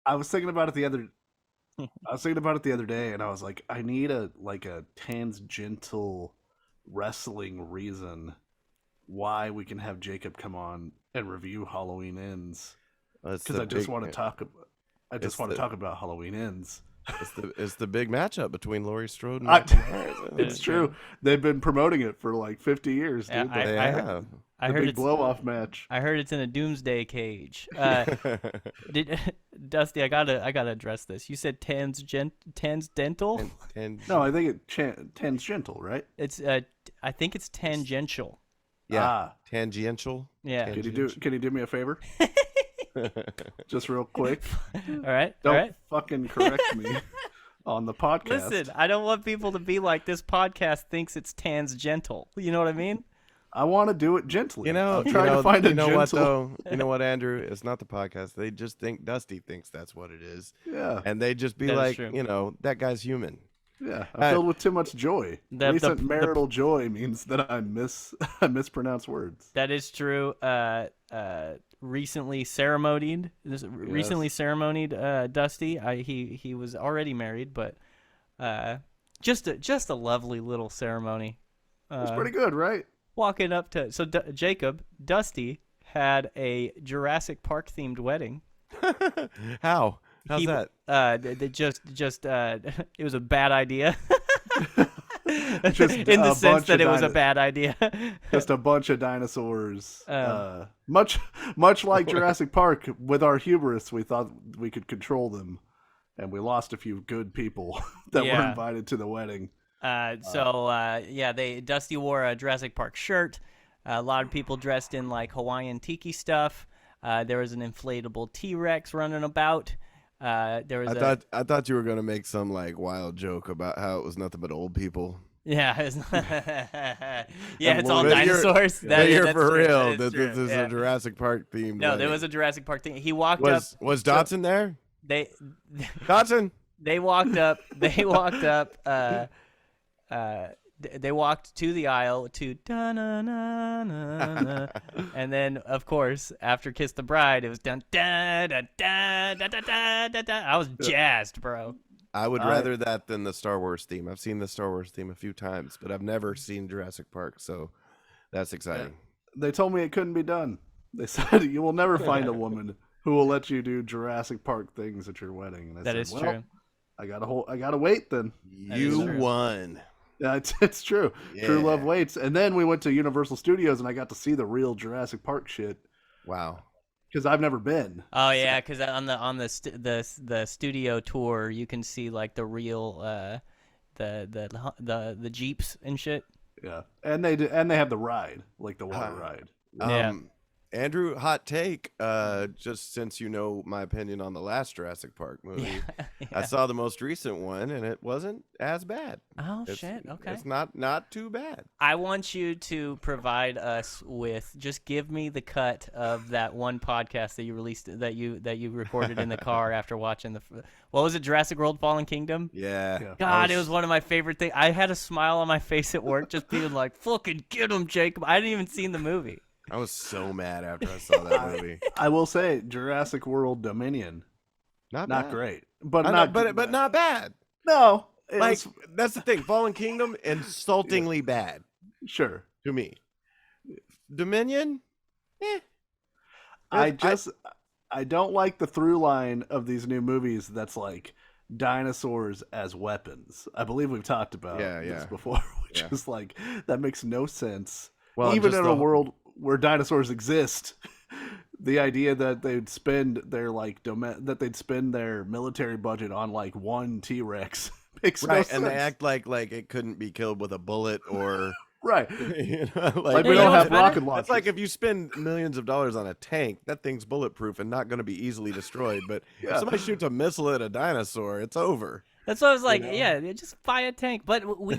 I was thinking about it the other. I was thinking about it the other day, and I was like, I need a tangential wrestling reason why we can have Jacob come on and review Halloween Ends, because I just want to talk. I just want to talk about Halloween Ends. It's the big matchup between Laurie Strode and It's true. They've been promoting it for like 50 years, dude. I heard big it's blow-off match. I heard it's in a doomsday cage. Dusty, I gotta address this. You said tangential? No, I think tangential, right? It's I think it's tangential. Yeah, tangential. Yeah. Can you do me a favor? Just real quick. All right. Don't fucking correct me on the podcast. Listen, I don't want people to be like, this podcast thinks it's tangential. You know what I mean? I want to do it gently. I'm trying to find a gentle... what though? You know what, Andrew? It's not the podcast. They just think Dusty thinks that's what it is. Yeah. And they just be like, that guy's human. Yeah, I'm filled with too much joy. Recent marital joy means that I mispronounce words. That is true. Recently ceremonied. Dusty. He was already married, but just a lovely little ceremony. It's pretty good, right? Walking up to Jacob, Dusty had a Jurassic Park themed wedding. How's that? It was a bad idea. Just in the sense that it was a bad idea. Just a bunch of dinosaurs. Much like Jurassic Park, with our hubris, we thought we could control them, and we lost a few good people that were invited to the wedding. Dusty wore a Jurassic Park shirt. A lot of people dressed in like Hawaiian tiki stuff. There was an inflatable T-Rex running about. I thought you were gonna make some like wild joke about how it was nothing but old people. Yeah, it's all dinosaurs. You're for real. This is a Jurassic Park theme. No, there was a Jurassic Park theme. He walked up. Was Dotson there? Dotson. They walked up. They walked to the aisle to da-na-na-na-na. And then, of course, after Kiss the Bride, it was dun da da da da da da da da. I was jazzed, bro. I would rather that than the Star Wars theme. I've seen the Star Wars theme a few times, but I've never seen Jurassic Park, so that's exciting. They told me it couldn't be done. They said you will never find a woman who will let you do Jurassic Park things at your wedding. And I said, is true. I gotta wait then. You won. Yeah, it's true. Yeah. True love waits. And then we went to Universal Studios, and I got to see the real Jurassic Park shit. Wow. Because I've never been. Oh yeah, because on the studio tour, you can see like the real the Jeeps and shit. Yeah, and they have the ride, like the water ride. Andrew, hot take. Just since you know my opinion on the last Jurassic Park movie, I saw the most recent one, and it wasn't as bad. Oh shit! Okay, it's not too bad. I want you to provide us with just give me the cut of that one podcast that you released that you recorded in the car after watching what was it, Jurassic World: Fallen Kingdom? Yeah. God, it was one of my favorite things. I had a smile on my face at work, just being like, "Fucking get him, Jacob!" I hadn't even seen the movie. I was so mad after I saw that movie. I will say, Jurassic World Dominion, not great, but not bad. No, that's the thing. Fallen Kingdom, insultingly bad. Sure, to me. Dominion, I don't like the through line of these new movies. That's like dinosaurs as weapons. I believe we've talked about this before, which is like that makes no sense. Well, even in a world where dinosaurs exist, the idea that they'd spend their military budget on like one T-Rex makes no sense. And they act like it couldn't be killed with a bullet or right. We don't have rocket launchers. It's like if you spend millions of dollars on a tank, that thing's bulletproof and not going to be easily destroyed. But if somebody shoots a missile at a dinosaur, it's over. That's what I was like. Just buy a tank. But we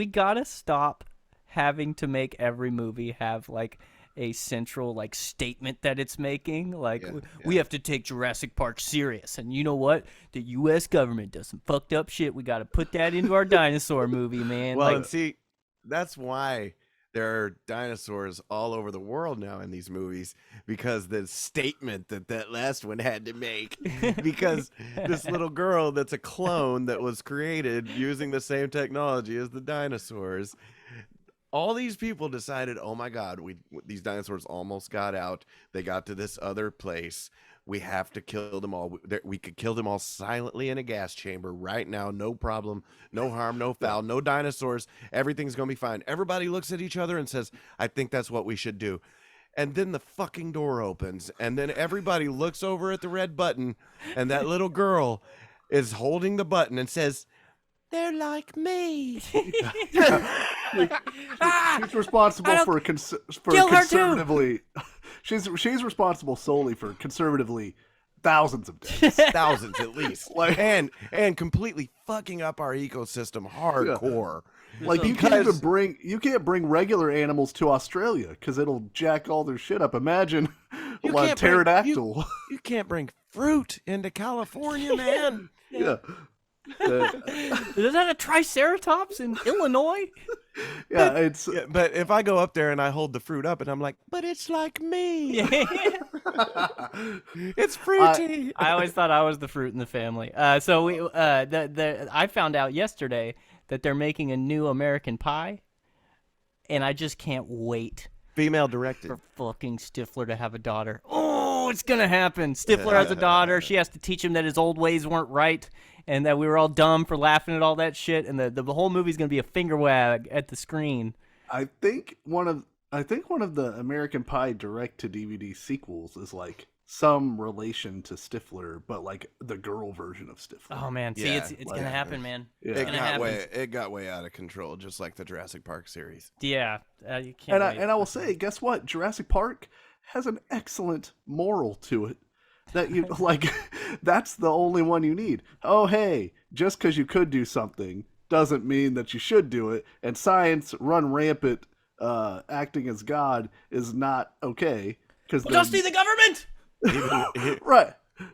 gotta stop having to make every movie have like a central like statement that it's making. Like we have to take Jurassic Park serious, and you know what? The U.S. government does some fucked up shit. We got to put that into our dinosaur movie, man. Well, and see, that's why there are dinosaurs all over the world now in these movies because the statement that last one had to make, because this little girl that's a clone that was created using the same technology as the dinosaurs. All these people decided, oh my God, these dinosaurs almost got out. They got to this other place. We have to kill them all. We could kill them all silently in a gas chamber right now. No problem. No harm, no foul, no dinosaurs. Everything's going to be fine. Everybody looks at each other and says, I think that's what we should do. And then the fucking door opens. And then everybody looks over at the red button. And that little girl is holding the button and says, they're like me. She's responsible for conservatively. She's responsible solely for conservatively thousands of deaths. Thousands at least. and completely fucking up our ecosystem hardcore. Yeah. Like you can't bring regular animals to Australia because it'll jack all their shit up. Imagine a pterodactyl. You can't bring fruit into California, man. Yeah. Is that a triceratops in Illinois? Yeah, but if I go up there and I hold the fruit up and I'm like, but it's like me. It's fruity. I always thought I was the fruit in the family. So I found out yesterday that they're making a new American Pie, and I just can't wait. Female directed. For fucking Stifler to have a daughter. Oh, it's gonna happen. Stifler has a daughter. She has to teach him that his old ways weren't right, and that we were all dumb for laughing at all that shit. And the whole movie's gonna be a finger wag at the screen. I think one of the American Pie direct to DVD sequels is like some relation to Stifler, but like the girl version of Stifler. Oh man, see, it's like, gonna happen, man. Yeah. It got way out of control, just like the Jurassic Park series. Yeah, you can't. And I will say, guess what? Jurassic Park has an excellent moral to it. That you like, that's the only one you need. Oh hey, just because you could do something doesn't mean that you should do it. And science run rampant, acting as God is not okay. Because Dusty the government. Right.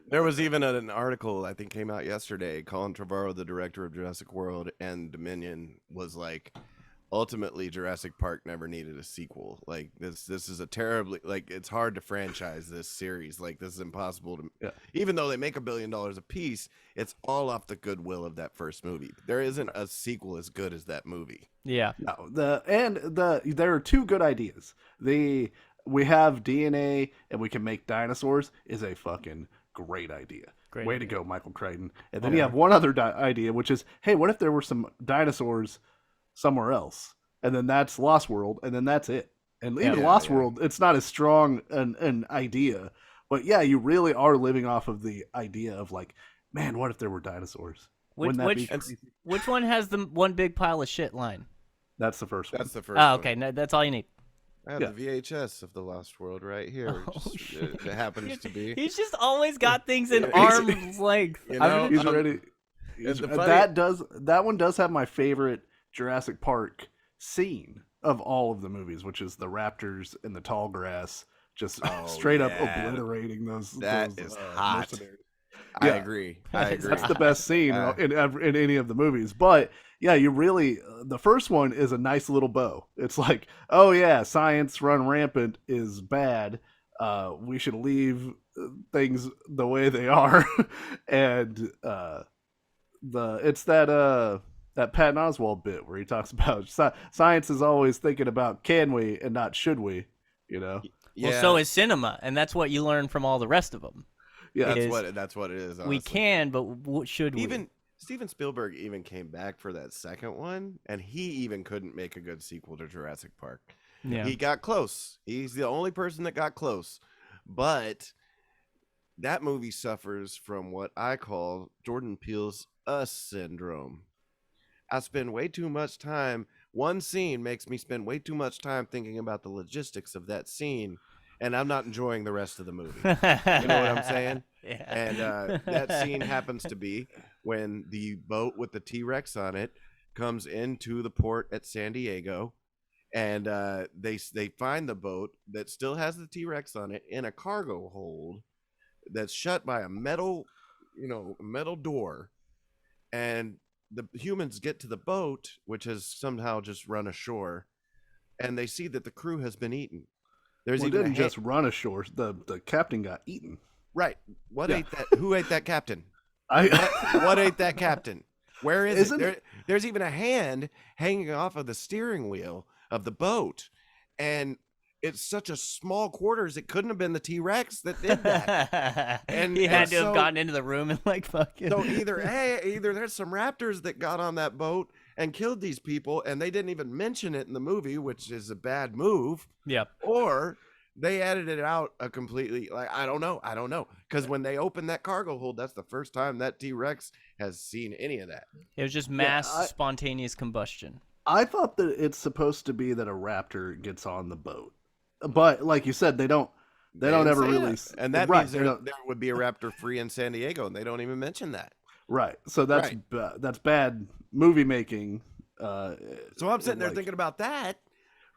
There was even an article I think came out yesterday. Colin Trevorrow, the director of Jurassic World and Dominion, was like, ultimately Jurassic Park never needed a sequel. Like this is a terribly, like, it's hard to franchise this series. Like this is impossible to. Yeah. Even though they make $1 billion a piece, it's all off the goodwill of that first movie. There isn't a sequel as good as that movie. Yeah. No, there are two good ideas. We have DNA and we can make dinosaurs is a fucking great idea. Way to go, Michael Crichton. And then you have one other idea, which is, hey, what if there were some dinosaurs somewhere else? And then that's Lost World, and then that's it. And even Lost World, it's not as strong an idea. But yeah, you really are living off of the idea of like, man, what if there were dinosaurs? Which one has the one big pile of shit line? That's the first one. That's the first one. Okay, no, that's all you need. I have the VHS of the Lost World right here. It happens to be. He's just always got things in arm's length. You know, he's ready. That one does have my favorite Jurassic Park scene of all of the movies, which is the raptors in the tall grass, just straight up obliterating those. That is hot. I agree. That's the best scene in any of the movies. But yeah, you really, the first one is a nice little bow. It's like, oh yeah, science run rampant is bad. We should leave things the way they are. And it's that Patton Oswalt bit where he talks about science is always thinking about can we and not should we, you know? Yeah. Well, so is cinema, and that's what you learn from all the rest of them. Yeah, that's what it is. Honestly. We can, but what should we? Even Steven Spielberg even came back for that second one, and he even couldn't make a good sequel to Jurassic Park. Yeah. He got close. He's the only person that got close. But that movie suffers from what I call Jordan Peele's us syndrome. I spend way too much time. One scene makes me spend way too much time thinking about the logistics of that scene, and I'm not enjoying the rest of the movie. You know what I'm saying? Yeah. And that scene happens to be when the boat with the T-Rex on it comes into the port at San Diego, and they find the boat that still has the T-Rex on it in a cargo hold that's shut by a metal door, and the humans get to the boat, which has somehow just run ashore, and they see that the crew has been eaten. There's well, even didn't just run ashore. The captain got eaten. Right. What ate that? Who ate that captain? What ate that captain? Where is it? There's even a hand hanging off of the steering wheel of the boat, and it's such a small quarters. It couldn't have been the T-Rex that did that. And he had to have gotten into the room and like fucking. So either there's some raptors that got on that boat and killed these people, and they didn't even mention it in the movie, which is a bad move. Yep. Or they edited it out completely. Like I don't know, because when they opened that cargo hold, that's the first time that T-Rex has seen any of that. It was just mass spontaneous combustion. I thought that it's supposed to be that a raptor gets on the boat. But like you said, they don't ever release, and that means there would be a raptor free in San Diego, and they don't even mention that. Right. So that's bad movie making. So I'm sitting there thinking about that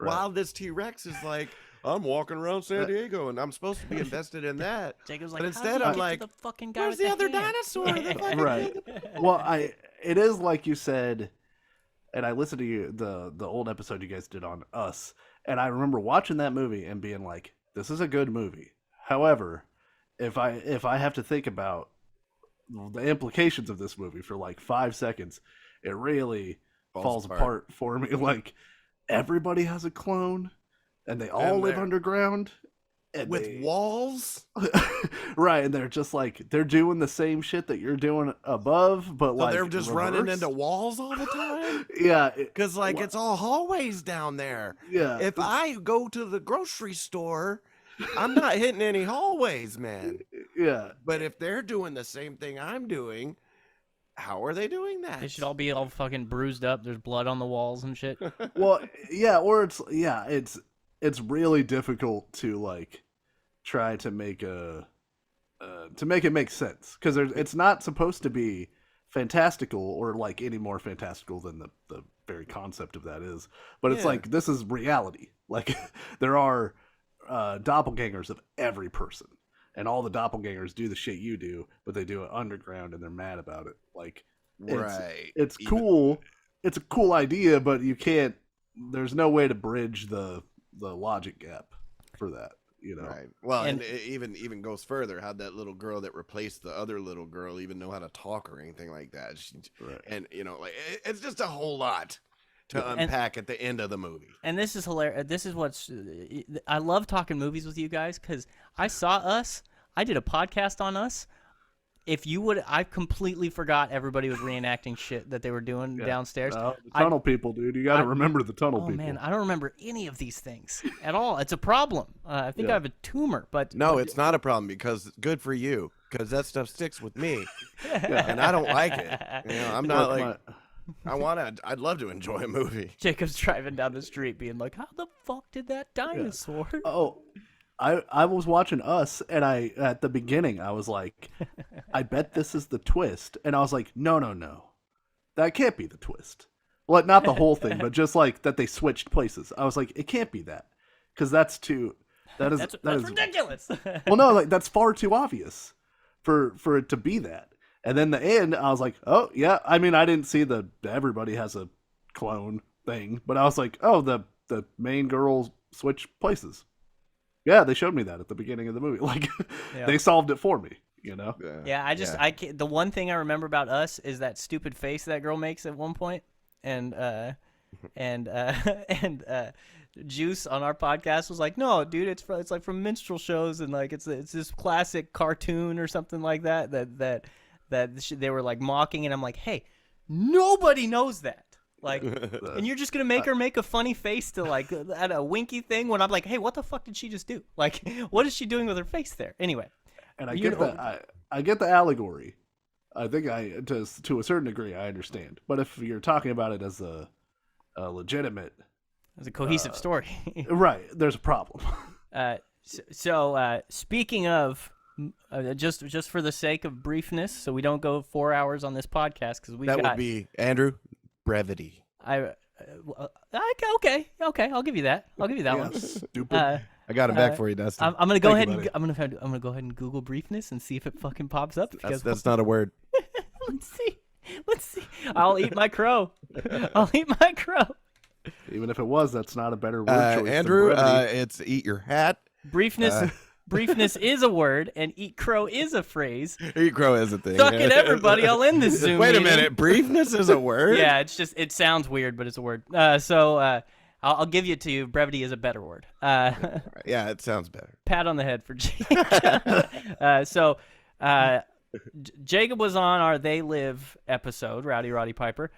while this T-Rex is like, I'm walking around San Diego, and I'm supposed to be invested in that. Jacob's like, but instead I'm like, the fucking guy where's the other dinosaur? Right. Well, it is like you said, and I listened to the old episode you guys did on Us. And I remember watching that movie and being like, this is a good movie. However, if I have to think about the implications of this movie for like 5 seconds, it really falls apart for me. Like, everybody has a clone, and they all live underground. And with walls? Right, and they're just like, they're doing the same shit that you're doing above, but so they're just running into walls all the time? Yeah. Because it's all hallways down there. Yeah. If I go to the grocery store, I'm not hitting any hallways, man. Yeah. But if they're doing the same thing I'm doing, how are they doing that? They should all be all fucking bruised up. There's blood on the walls and shit. Well, yeah, or it's really difficult to like try to make it make sense, because it's not supposed to be fantastical or like any more fantastical than the very concept of that is, but it's like, this is reality. Like, there are doppelgangers of every person, and all the doppelgangers do the shit you do, but they do it underground and they're mad about it. Like, it's cool. It's a cool idea, but there's no way to bridge the logic gap for that, you know. Right. Well, and it even goes further. How'd that little girl that replaced the other little girl even know how to talk or anything like that? And like, it's just a whole lot to unpack at the end of the movie. And this is hilarious. This is I love talking movies with you guys, because I saw Us. I did a podcast on Us. I completely forgot everybody was reenacting shit that they were doing downstairs. The tunnel people, dude. You got to remember the tunnel people. Oh, man, I don't remember any of these things at all. It's a problem. I think I have a tumor, but... No, it's not a problem, because good for you, because that stuff sticks with me, and I don't like it. I'm not like... I'd love to enjoy a movie. Jacob's driving down the street being like, how the fuck did that dinosaur... Yeah. Oh... I was watching Us, and at the beginning I was like, I bet this is the twist, and I was like, no, that can't be the twist. Well, not the whole thing, but just like that they switched places. I was like, it can't be that, because that's ridiculous. Well, no, like, that's far too obvious for it to be that. And then the end, I was like, oh yeah. I mean, I didn't see the everybody has a clone thing, but I was like, oh, the main girls switch places. Yeah, they showed me that at the beginning of the movie. Like, they solved it for me, you know? Yeah, I can't, the one thing I remember about Us is that stupid face that girl makes at one point. And Juice on our podcast was like, no, dude, it's like from minstrel shows, and like it's this classic cartoon or something like that they were like mocking, and I'm like, hey, nobody knows that. Like, and you're just gonna make her make a funny face to like at a winky thing when I'm like, hey, what the fuck did she just do? Like, what is she doing with her face there? Anyway, and I get that. I get the allegory. I think to a certain degree I understand. But if you're talking about it as a legitimate, as a cohesive story, right? There's a problem. So speaking of. Just for the sake of briefness, so we don't go 4 hours on this podcast, because would be, Andrew, brevity. Okay, I'll give you that. One. Stupid. I got it back for you, Dustin. I'm gonna go ahead and Google briefness and see if it fucking pops up. That's not a word. Let's see. I'll eat my crow. Even if it was, that's not a better word choice. Andrew, it's eat your hat. Briefness is a word, and eat crow is a phrase. Eat crow is a thing. Suck it, everybody. I'll end this Zoom Wait a meeting. minute. Briefness is a word? Yeah, it sounds weird, but it's a word. I'll give it to you. Brevity is a better word. Yeah, it sounds better. Pat on the head for Jacob. Jacob was on our They Live episode, Roddy Piper.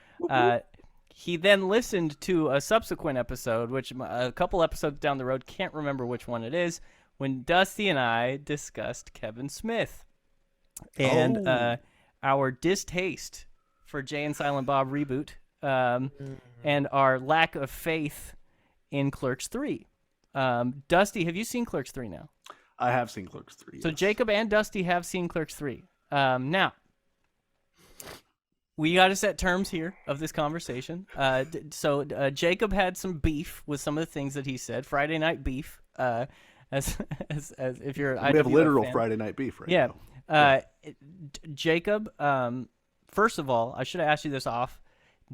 He then listened to a subsequent episode, which a couple episodes down the road, can't remember which one it is, when Dusty and I discussed Kevin Smith and our distaste for Jay and Silent Bob reboot and our lack of faith in Clerks 3. Dusty, have you seen Clerks 3 now? I have seen Clerks 3. So yes. Jacob and Dusty have seen Clerks 3. Now, we got to set terms here of this conversation. Jacob had some beef with some of the things that he said. Friday night beef. As if you're, we have literal fan. Friday night beef right now. Yeah. Jacob. First of all, I should have asked you this off.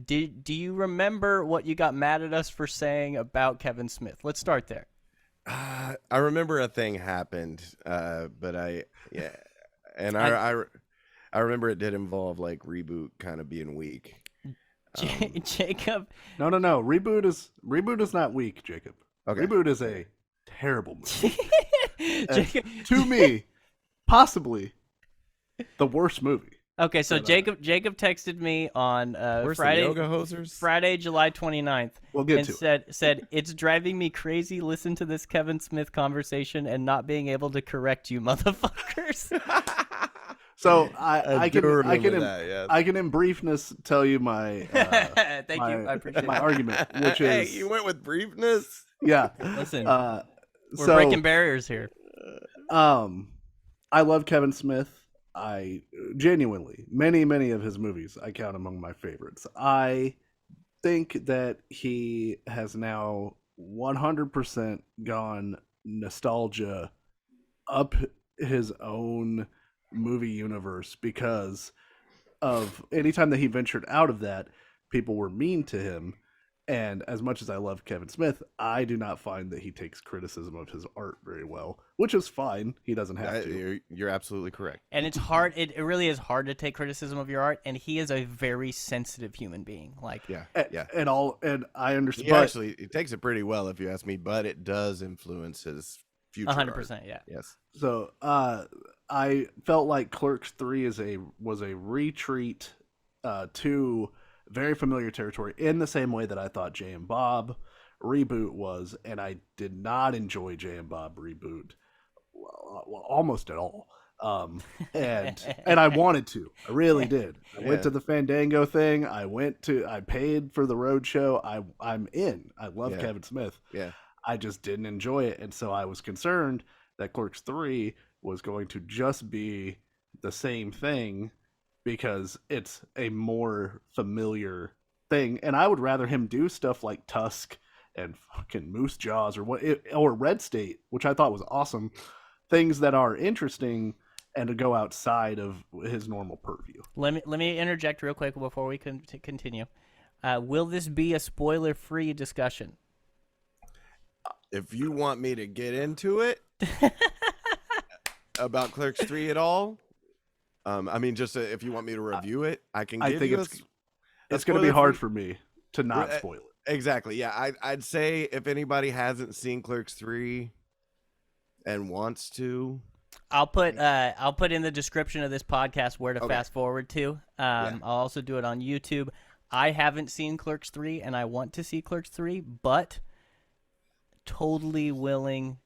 Do you remember what you got mad at us for saying about Kevin Smith? Let's start there. I remember a thing happened, but I remember it did involve like reboot kind of being weak. Jacob. No. Reboot is not weak, Jacob. Okay. Reboot is a terrible movie. Jacob, to me, possibly the worst movie. Okay, so Jacob texted me on Friday, Yoga Hosers? Friday, July 29th. We'll get and to said, it's driving me crazy. Listen to this Kevin Smith conversation and not being able to correct you, motherfuckers. So I can in briefness tell you my thank you. I appreciate my argument, which is you went with briefness. Yeah. Listen, we're breaking barriers here. I love Kevin Smith. I genuinely, many of his movies I count among my favorites. I think that he has now 100% gone nostalgia up his own movie universe because of anytime that he ventured out of that, people were mean to him. And as much as I love Kevin Smith, I do not find that he takes criticism of his art very well, which is fine. He doesn't have to. You're absolutely correct. And it's hard. It really is hard to take criticism of your art. And he is a very sensitive human being. Like, yeah. And I understand. He actually, he takes it pretty well, if you ask me, but it does influence his future 100%, art. yeah. Yes. So, I felt like Clerks 3 was a retreat to very familiar territory in the same way that I thought Jay and Bob reboot was, and I did not enjoy Jay and Bob reboot almost at all. And I wanted to. I really did. I went to the Fandango thing. I paid for the Roadshow. I'm in. I love Kevin Smith. Yeah. I just didn't enjoy it, and so I was concerned that Clerks 3 was going to just be the same thing because it's a more familiar thing, and I would rather him do stuff like Tusk and fucking Moose Jaws or Red State, which I thought was awesome, things that are interesting and to go outside of his normal purview. Let me interject real quick before we continue. Will this be a spoiler-free discussion? If you want me to get into it about Clerks 3 at all, I mean, just if you want me to review it, I can give you it's going to be hard for me to not spoil it. Exactly. Yeah, I'd say if anybody hasn't seen Clerks 3 and wants to, I'll put in the description of this podcast where to fast forward to. I'll also do it on YouTube. I haven't seen Clerks 3 and I want to see Clerks 3, but totally willing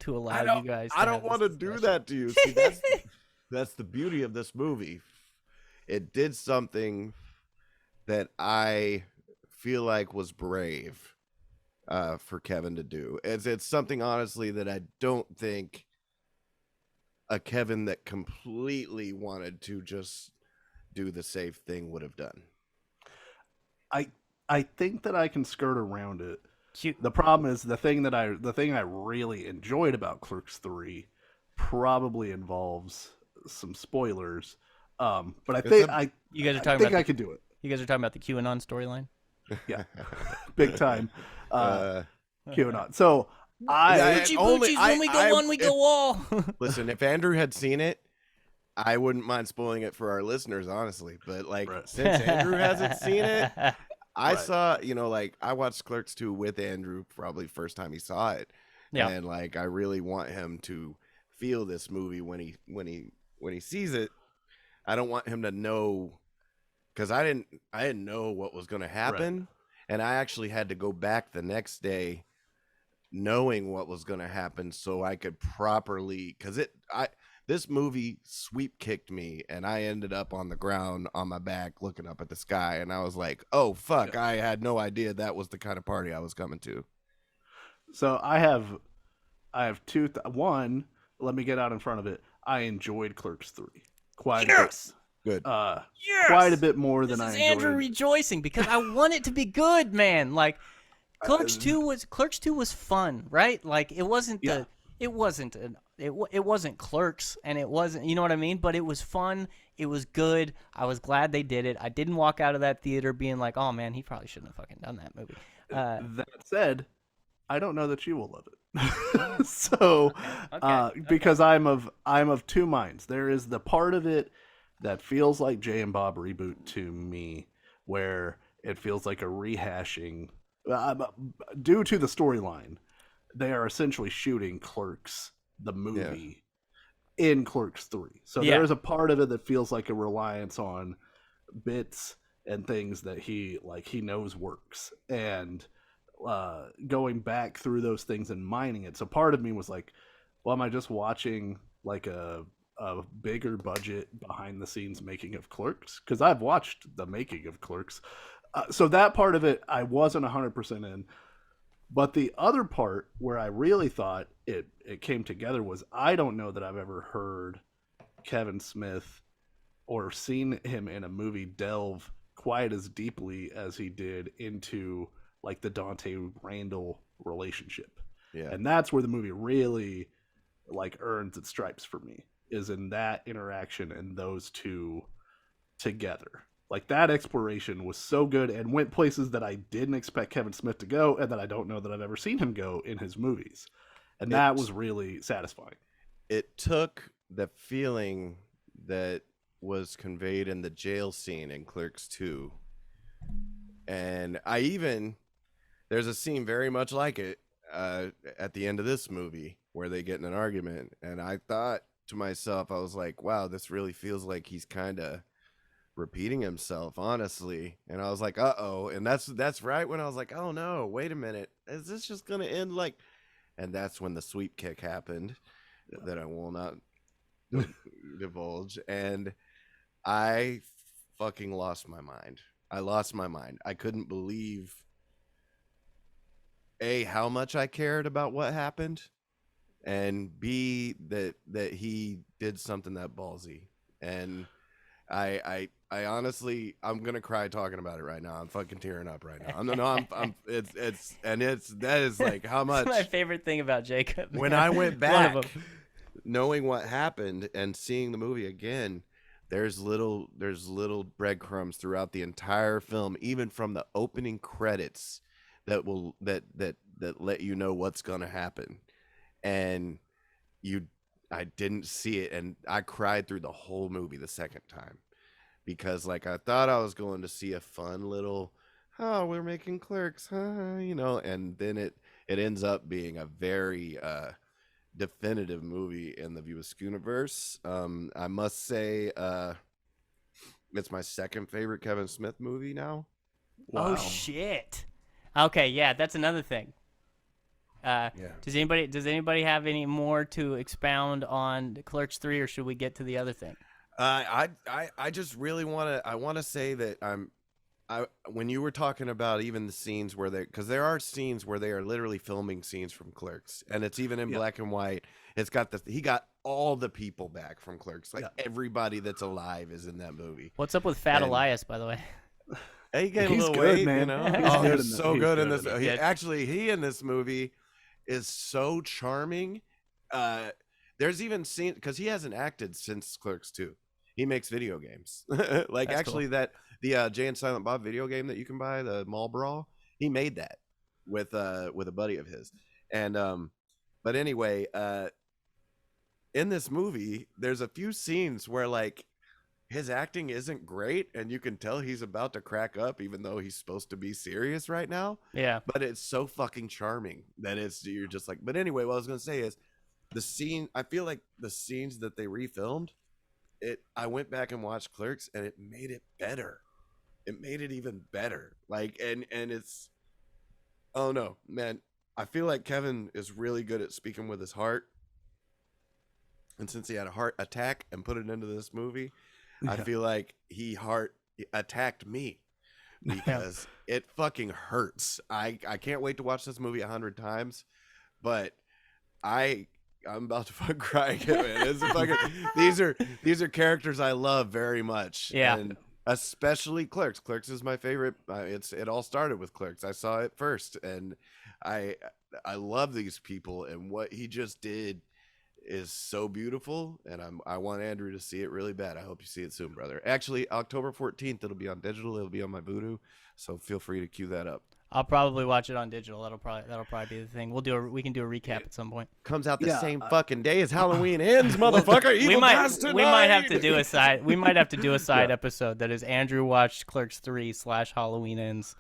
to allow you guys to I don't want to do that to you. See, that's the beauty of this movie. It did something that I feel like was brave for Kevin to do. It's something, honestly, that I don't think a Kevin that completely wanted to just do the safe thing would have done. I think that I can skirt around it. The problem is the thing I really enjoyed about Clerks 3 probably involves some spoilers. But I think you guys are talking I think about I could do it. You guys are talking about the QAnon storyline? Yeah, big time. QAnon. So when we go one, we go all. Listen, if Andrew had seen it, I wouldn't mind spoiling it for our listeners, honestly. But like, since Andrew hasn't seen it, I saw, like I watched Clerks 2 with Andrew probably first time he saw it. Yeah. And like, I really want him to feel this movie when he sees it. I don't want him to know, because I didn't know what was going to happen, and I actually had to go back the next day, knowing what was going to happen, so I could properly, because this movie sweep kicked me, and I ended up on the ground on my back looking up at the sky, and I was like, oh fuck, I had no idea that was the kind of party I was coming to. So I have two. One, let me get out in front of it. I enjoyed Clerks 3 quite a bit. Good. Quite a bit more than I enjoyed. This is Andrew rejoicing because I want it to be good, man. Like Clerks 2 was fun, right? Like it wasn't Clerks, and it wasn't, you know what I mean? But it was fun. It was good. I was glad they did it. I didn't walk out of that theater being like, oh man, he probably shouldn't have fucking done that movie. That said, I don't know that you will love it. So, because I'm of two minds. There is the part of it that feels like Jay and Bob reboot to me, where it feels like a rehashing due to the storyline. They are essentially shooting Clerks, the movie, in Clerks 3. So there is a part of it that feels like a reliance on bits and things that he knows works, and going back through those things and mining it. So part of me was like, well, am I just watching like a bigger budget behind the scenes making of Clerks? Because I've watched the making of Clerks. So that part of it I wasn't 100% in. But the other part where I really thought it came together was, I don't know that I've ever heard Kevin Smith or seen him in a movie delve quite as deeply as he did into like the Dante Randall relationship. Yeah. And that's where the movie really like earns its stripes for me, is in that interaction and those two together. Like that exploration was so good and went places that I didn't expect Kevin Smith to go, and that I don't know that I've ever seen him go in his movies. And that was really satisfying. It took the feeling that was conveyed in the jail scene in Clerks 2. And there's a scene very much like it at the end of this movie where they get in an argument. And I thought to myself, I was like, wow, this really feels like he's kind of repeating himself, honestly. And I was like, uh-oh. And that's right when I was like, oh no, wait a minute, is this just gonna end like? And that's when the sweep kick happened, that I will not divulge. And I fucking lost my mind. I couldn't believe A, how much I cared about what happened, and B, that he did something that ballsy. And I honestly, I'm gonna cry talking about it right now. I'm fucking tearing up right now. That is like how much. That's my favorite thing about Jacob. When I went back, knowing what happened and seeing the movie again, there's little breadcrumbs throughout the entire film, even from the opening credits, that let you know what's gonna happen, and I didn't see it, and I cried through the whole movie the second time, because like I thought I was going to see a fun little, oh, we're making Clerks, huh? And then it ends up being a very definitive movie in the View Askew-universe. I must say, it's my second favorite Kevin Smith movie now. Wow. Oh shit! Okay, yeah, that's another thing. Does anybody have any more to expound on Clerks 3, or should we get to the other thing? I just really want to say that when you were talking about even the scenes where because there are scenes where they are literally filming scenes from Clerks, and it's even in black and white. It's got he got all the people back from Clerks, like everybody that's alive is in that movie. What's up with Fat Elias, by the way? He gained a little good, weight, man. He's so good in this. He in this movie is so charming. There's even scene, because he hasn't acted since Clerks 2. he makes video games. Like That's actually cool. that the Jay and Silent Bob video game that you can buy, the Mall Brawl, he made that with a buddy of his. And but anyway, in this movie, there's a few scenes where like his acting isn't great and you can tell he's about to crack up even though he's supposed to be serious right now. Yeah. But it's so fucking charming that you're just like, but anyway, what I was going to say is the scene, I feel like the scenes that they refilmed, I went back and watched Clerks and it made it better. It made it even better. Like, and it's, oh no, man, I feel like Kevin is really good at speaking with his heart. And since he had a heart attack and put it into this movie, I feel like he heart attacked me because it fucking hurts. I can't wait to watch this movie 100 times, but I'm about to fucking cry again, man. It's fucking, these are characters I love very much. Yeah. And especially Clerks. Clerks is my favorite. It all started with Clerks. I saw it first, and I love these people, and what he just did is so beautiful, and I want Andrew to see it really bad. I hope you see it soon, brother. Actually, October 14th, it'll be on digital. It'll be on my Voodoo, so feel free to cue that up. I'll probably watch it on digital. That'll probably be the thing. We can do a recap at some point. Comes out the same fucking day as Halloween ends, motherfucker. We might have to do a side episode that is Andrew watched Clerks 3 / Halloween Ends.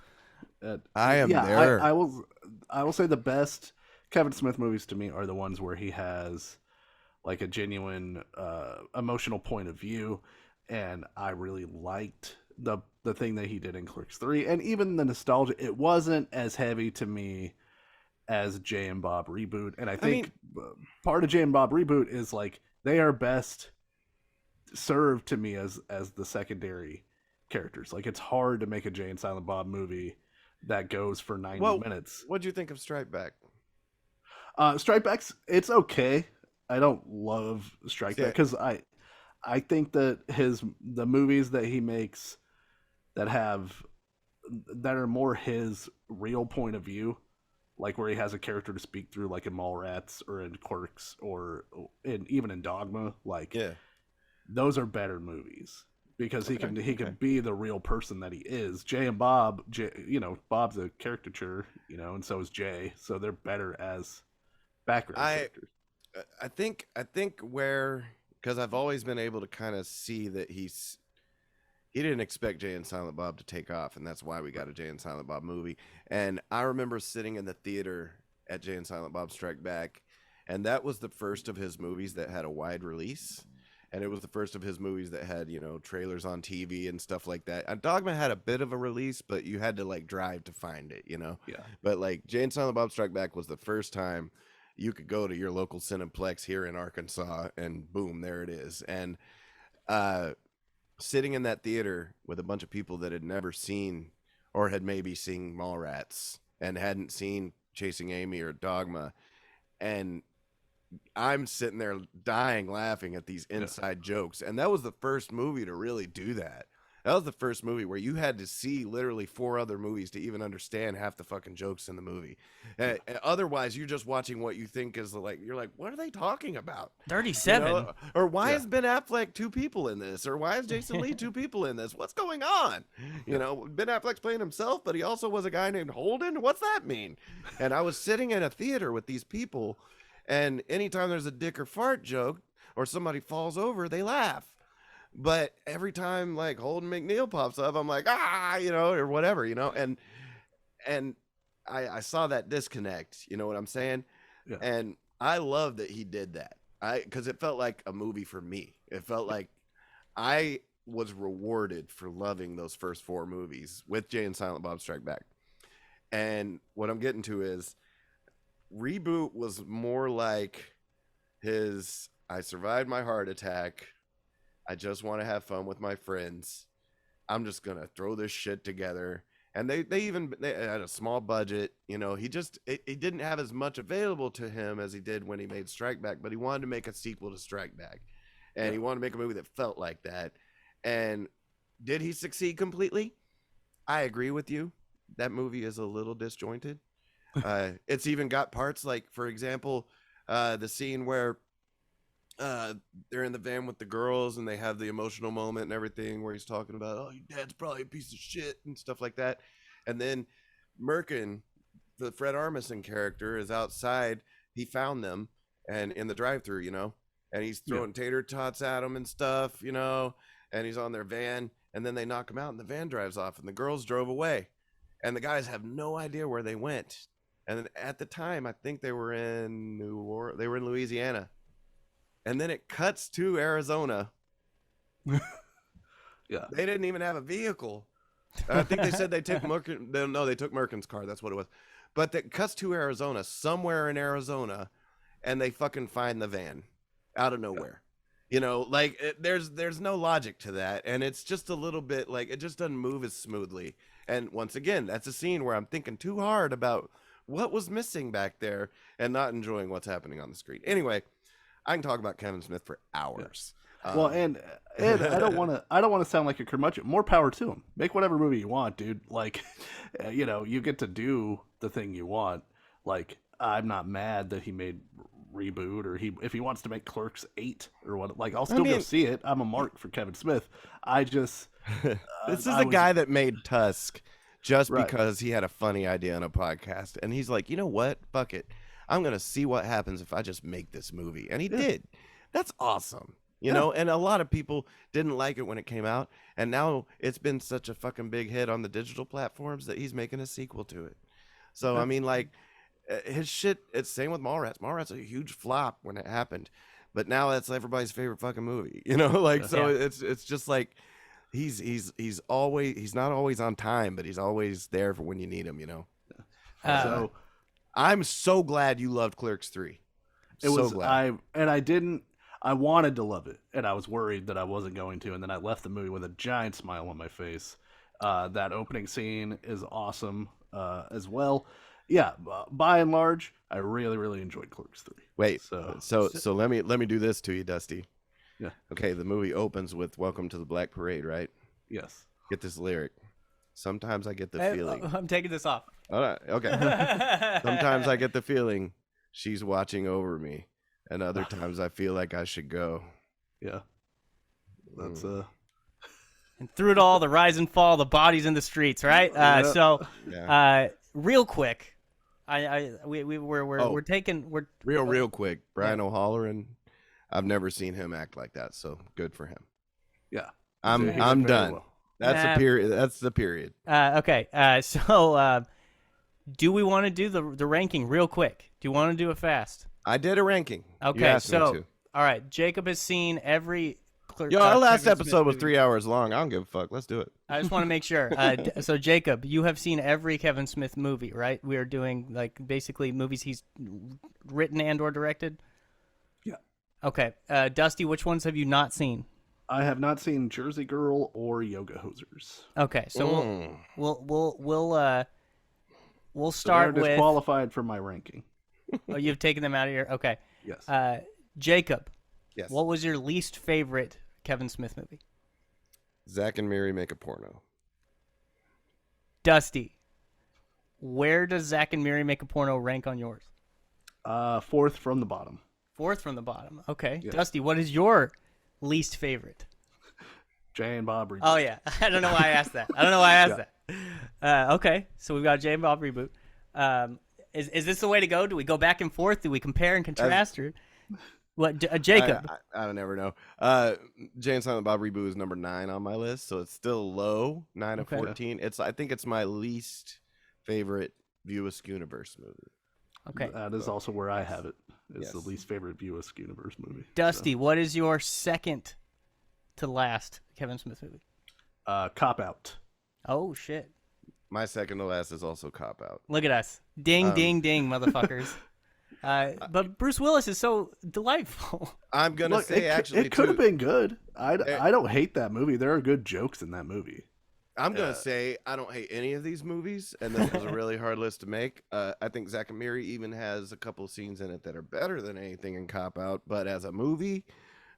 I am there. I will say the best Kevin Smith movies to me are the ones where he has like a genuine emotional point of view, and I really liked the thing that he did in Clerks 3, and even the nostalgia. It wasn't as heavy to me as Jay and Bob Reboot, and I think part of Jay and Bob Reboot is like they are best served to me as the secondary characters. Like it's hard to make a Jay and Silent Bob movie that goes for 90 minutes. What'd you think of Strike Back? Strike Back's, it's okay. I don't love Strike Back because I think that the movies that he makes that are more his real point of view, like where he has a character to speak through, like in Mallrats or in Clerks or even in Dogma, like those are better movies because he can be the real person that he is. Jay and Bob, Bob's a caricature, and so is Jay, so they're better as background characters. I think where, because I've always been able to kind of see that he didn't expect Jay and Silent Bob to take off, and that's why we got a Jay and Silent Bob movie. And I remember sitting in the theater at Jay and Silent Bob Strike Back, and that was the first of his movies that had a wide release, and it was the first of his movies that had trailers on TV and stuff like that. And Dogma had a bit of a release, but you had to like drive to find it, But like Jay and Silent Bob Strike Back was the first time you could go to your local Cineplex here in Arkansas and boom, there it is. And sitting in that theater with a bunch of people that had never seen or had maybe seen Mallrats and hadn't seen Chasing Amy or Dogma, and I'm sitting there dying laughing at these inside jokes. And that was the first movie to really do that. That was the first movie where you had to see literally 4 other movies to even understand half the fucking jokes in the movie. Otherwise, you're just watching what you think is you're like, what are they talking about? 37. Or why is Ben Affleck 2 people in this? Or why is Jason Lee 2 people in this? What's going on? Ben Affleck's playing himself, but he also was a guy named Holden. What's that mean? And I was sitting in a theater with these people, and anytime there's a dick or fart joke or somebody falls over, they laugh. But every time like Holden McNeil pops up, I'm like, or whatever, and I saw that disconnect, you know what I'm saying? Yeah. And I love that he did that. Because it felt like a movie for me. It felt like I was rewarded for loving those first 4 movies with Jay and Silent Bob Strike Back. And what I'm getting to is Reboot was more like his I survived my heart attack. I just want to have fun with my friends. I'm just going to throw this shit together. And they had a small budget. He didn't have as much available to him as he did when he made Strike Back, but he wanted to make a sequel to Strike Back. And he wanted to make a movie that felt like that. And did he succeed completely? I agree with you. That movie is a little disjointed. It's even got parts like, for example, the scene where they're in the van with the girls and they have the emotional moment and everything where he's talking about, oh, your dad's probably a piece of shit and stuff like that. And then Merkin, the Fred Armisen character, is outside. He found them and in the drive-thru, and he's throwing tater tots at them and stuff, and he's on their van, and then they knock him out and the van drives off and the girls drove away and the guys have no idea where they went. And at the time, I think they were in Louisiana. And then it cuts to Arizona. Yeah. They didn't even have a vehicle. I think they said they took Merkin. No, they took Merkin's car. That's what it was. But it cuts to Arizona, somewhere in Arizona, and they fucking find the van out of nowhere. There's no logic to that. And it's just a little bit like, it just doesn't move as smoothly. And once again, that's a scene where I'm thinking too hard about what was missing back there and not enjoying what's happening on the screen. Anyway, I can talk about Kevin Smith for hours. Yeah. Well, and I don't want to sound like a curmudgeon. More power to him. Make whatever movie you want, dude. Like, you get to do the thing you want. Like, I'm not mad that he made Reboot, or if he wants to make Clerks 8 or what. Like, I'll still go see it. I'm a mark for Kevin Smith. I just this is the guy that made Tusk just because he had a funny idea on a podcast, and he's like, you know what? Fuck it. I'm going to see what happens if I just make this movie. And he did. That's awesome. You know, and a lot of people didn't like it when it came out. And now it's been such a fucking big hit on the digital platforms that he's making a sequel to it. So, I mean, like, his shit, it's same with Mallrats. Mallrats a huge flop when it happened. But now that's everybody's favorite fucking movie. It's just like he's not always on time, but he's always there for when you need him, So I'm so glad you loved Clerks 3. I wanted to love it, and I was worried that I wasn't going to, and then I left the movie with a giant smile on my face. That opening scene is awesome as well. Yeah, by and large, I really, really enjoyed Clerks 3. Wait, so let me do this to you, Dusty. Yeah. Okay, the movie opens with "Welcome to the Black Parade," right? Yes. Get this lyric. Sometimes I get the feeling. I'm taking this off. All right. Okay. Sometimes I get the feeling she's watching over me, and other times I feel like I should go. Yeah. That's And through it all, the rise and fall, the bodies in the streets, right? Real quick, we're taking real quick. Brian O'Halloran, I've never seen him act like that, so good for him. Yeah, I'm done. Well. That's the period. That's the period. Okay. So, do we want to do the ranking real quick? Do you want to do it fast? I did a ranking. Okay. So, all right. Jacob has seen every. Our last episode was 3 hours long. I don't give a fuck. Let's do it. I just want to make sure. So, Jacob, you have seen every Kevin Smith movie, right? We are doing basically movies he's written and or directed. Yeah. Okay. Dusty, which ones have you not seen? I have not seen Jersey Girl or Yoga Hosers. Okay, so we'll start with. They're disqualified from my ranking. Oh, you've taken them out of here. Okay. Yes. Jacob. Yes. What was your least favorite Kevin Smith movie? Zack and Miri Make a Porno. Dusty. Where does Zack and Miri Make a Porno rank on yours? Fourth from the bottom. Fourth from the bottom. Okay. Yes. Dusty, what is your least favorite? Jay and Bob Reboot. Oh yeah, I don't know why I asked that. That. Okay, so we've got Jay and Bob Reboot. Is this the way to go? Do we go back and forth? Do we compare and contrast? Or what? Jacob, I never know. Jay and Silent Bob Reboot is number 9 on my list, so it's still low, 9 of 14. I think it's my least favorite View Askewniverse movie. Okay, that is also where I have it. It's the least favorite View Askewniverse movie. Dusty, what is your second to last Kevin Smith movie? Cop Out. Oh shit. My second to last is also Cop Out. Look at us. Ding, ding, ding, motherfuckers. But Bruce Willis is so delightful. I'm going to say, it could have been good. I don't hate that movie. There are good jokes in that movie. I'm going to say I don't hate any of these movies, and this was a really hard list to make. I think Zack and Miri even has a couple scenes in it that are better than anything in Cop Out, but as a movie,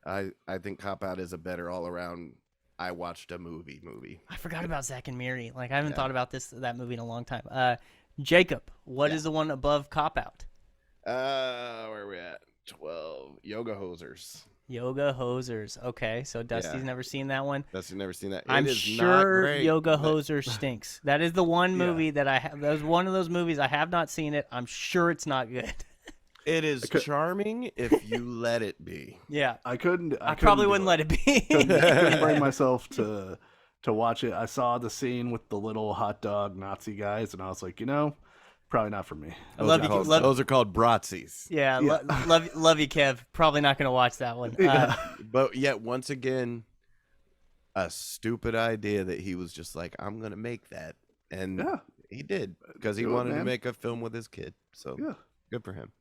I think Cop Out is a better all-around I watched a movie. I forgot about Zack and Miri. I haven't thought about that movie in a long time. Jacob, what is the one above Cop Out? Where are we at? 12. Yoga Hosers. Yoga Hosers. Okay, so Dusty's never seen that one. Dusty's never seen that. I'm sure Yoga Hosers stinks. That is the one movie that I have. That was one of those movies I have not seen it. I'm sure it's not good. It is charming if you let it be. Yeah, I probably wouldn't let it be. couldn't bring myself to watch it. I saw the scene with the little hot dog Nazi guys, and I was like, probably not for me. Those are called Bratzies. Yeah, love you, Kev. Probably not going to watch that one. But yet, once again, a stupid idea that he was just like, I'm going to make that. And he did, because he wanted to make a film with his kid. So good for him.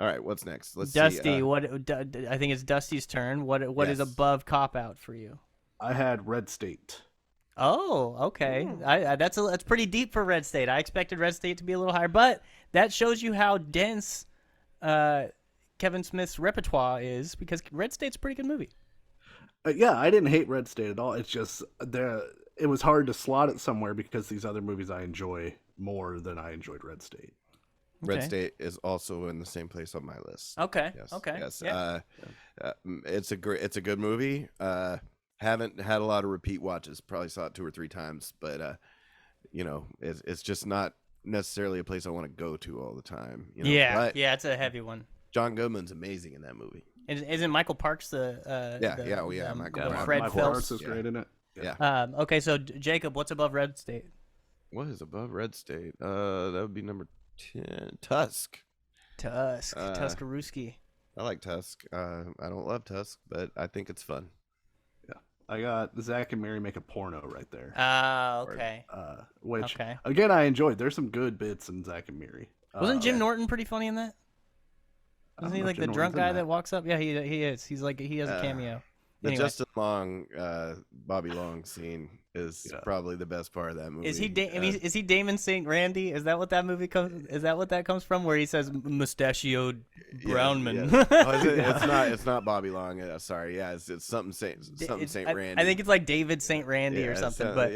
All right, what's next? Let's Dusty, see. I think it's Dusty's turn. What is above Cop Out for you? I had Red State. Oh, okay. That's pretty deep for Red State. I expected Red State to be a little higher, but that shows you how dense Kevin Smith's repertoire is, because Red State's a pretty good movie. Yeah, I didn't hate Red State at all. It's just it was hard to slot it somewhere because these other movies I enjoy more than I enjoyed Red State. Red State is also in the same place on my list. Okay. Yes. Okay. Yes. Yeah. It's a good movie. Haven't had a lot of repeat watches. Probably saw it 2 or 3 times, but it's just not necessarily a place I want to go to all the time. Yeah, it's a heavy one. John Goodman's amazing in that movie. Isn't Michael Parks the Michael Fred Parks is great in it. Yeah. Okay, so Jacob, what's above Red State? What is above Red State? That would be number 10. Tusk. Tuscarooski. I like Tusk. I don't love Tusk, but I think it's fun. Yeah, I got Zach and Mary Make a Porno right there. Okay. Which again I enjoyed. There's some good bits in Zach and Mary. Wasn't Jim Norton pretty funny in that? Isn't he like the drunk guy that walks up? Yeah, he is. He's like he has a cameo. The Justin Long, Bobby Long scene is probably the best part of that movie. Is he? Is he Damon St. Randy? Is that what that movie comes? Is that what that comes from? Where he says mustachioed Brownman? Yeah. It's not Bobby Long. Sorry, it's something St. Randy. I think it's like David St. Randy or something. But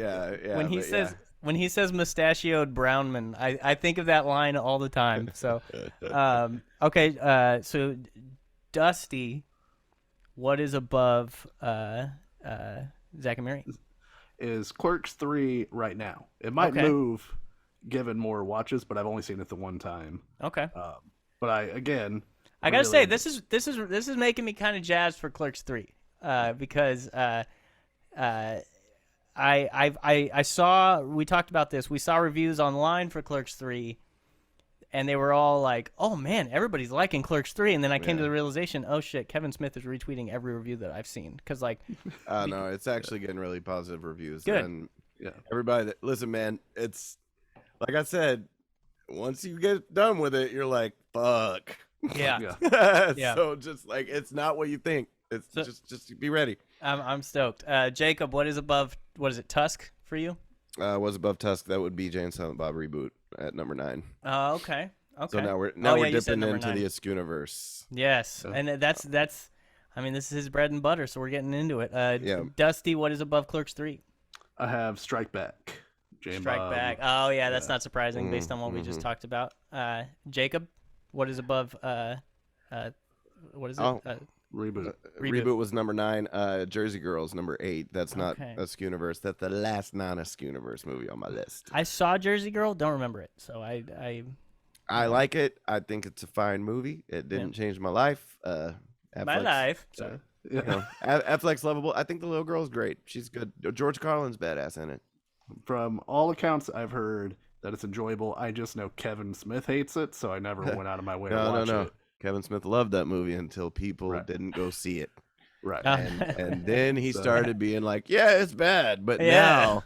when he says mustachioed Brownman, I think of that line all the time. So, okay. So Dusty. What is above Zach and Mary? Is Clerks 3 right now. It might move given more watches, but I've only seen it the one time. Okay. But I gotta say this is making me kind of jazzed for Clerks 3, because I saw, we talked about this. We saw reviews online for Clerks 3. And they were all like, "Oh man, everybody's liking Clerks 3." And then I came to the realization, "Oh shit, Kevin Smith is retweeting every review that I've seen." Because no, it's actually getting really positive reviews. Good. And everybody listen, man, it's like I said, once you get done with it, you're like, "Fuck." Yeah. So just like it's not what you think. It's just be ready. I'm stoked. Jacob, what is above? What is it? Tusk for you? Was above Tusk. That would be Jay and Silent Bob reboot at number 9. Okay. So now we're dipping into the Ascuniverse. Yes, and that's. I mean, this is his bread and butter, so we're getting into it. Dusty, what is above Clerks 3? I have Strike Back. Strike Back. Oh yeah, that's not surprising based on what we just talked about. Jacob, what is above? What is it? Reboot. Reboot was number 9. Jersey Girls number 8. That's not Ascuniverse. That's the last non-Ascuniverse movie on my list. I saw Jersey Girl. Don't remember it. So I like it. I think it's a fine movie. It didn't change my life. My life. So Affleck's lovable. I think the little girl's great. She's good. George Carlin's badass in it. From all accounts I've heard that it's enjoyable. I just know Kevin Smith hates it, so I never went out of my way to watch it. Kevin Smith loved that movie until people didn't go see it. Right. And then he started being like, yeah, it's bad. But now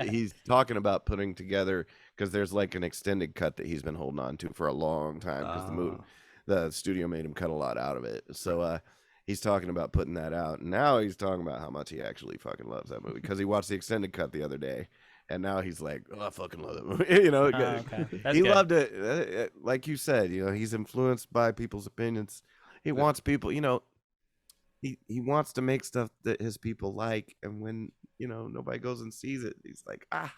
he's talking about putting together, because there's like an extended cut that he's been holding on to for a long time, because the studio made him cut a lot out of it. So he's talking about putting that out. And now he's talking about how much he actually fucking loves that movie, because he watched the extended cut the other day. And now he's like, oh, I fucking love that movie. He loved it. Like you said, he's influenced by people's opinions. He wants people, he wants to make stuff that his people like. And when, nobody goes and sees it, he's like, I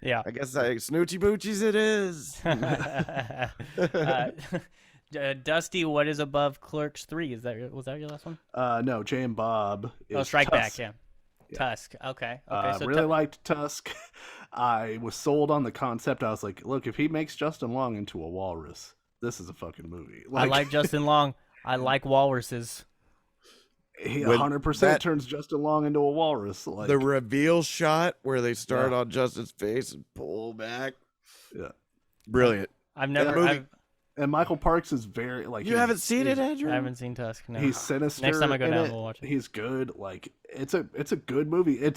guess Snoochie Boochies it is. Dusty, what is above Clerks 3? Was that your last one? No, Jay and Bob. Strike Back, Tusk. yeah. Tusk. Okay. So really liked Tusk. I was sold on the concept. I was like, look, if he makes Justin Long into a walrus, this is a fucking movie. I like Justin Long. I like walruses. He 100% turns Justin Long into a walrus. Like, the reveal shot where they start on Justin's face and pull back. Yeah. Brilliant. And Michael Parks is very like. You haven't seen it, Andrew? I haven't seen Tusk. No. He's sinister. Next time I go down, we'll watch it. He's good. Like it's a good movie.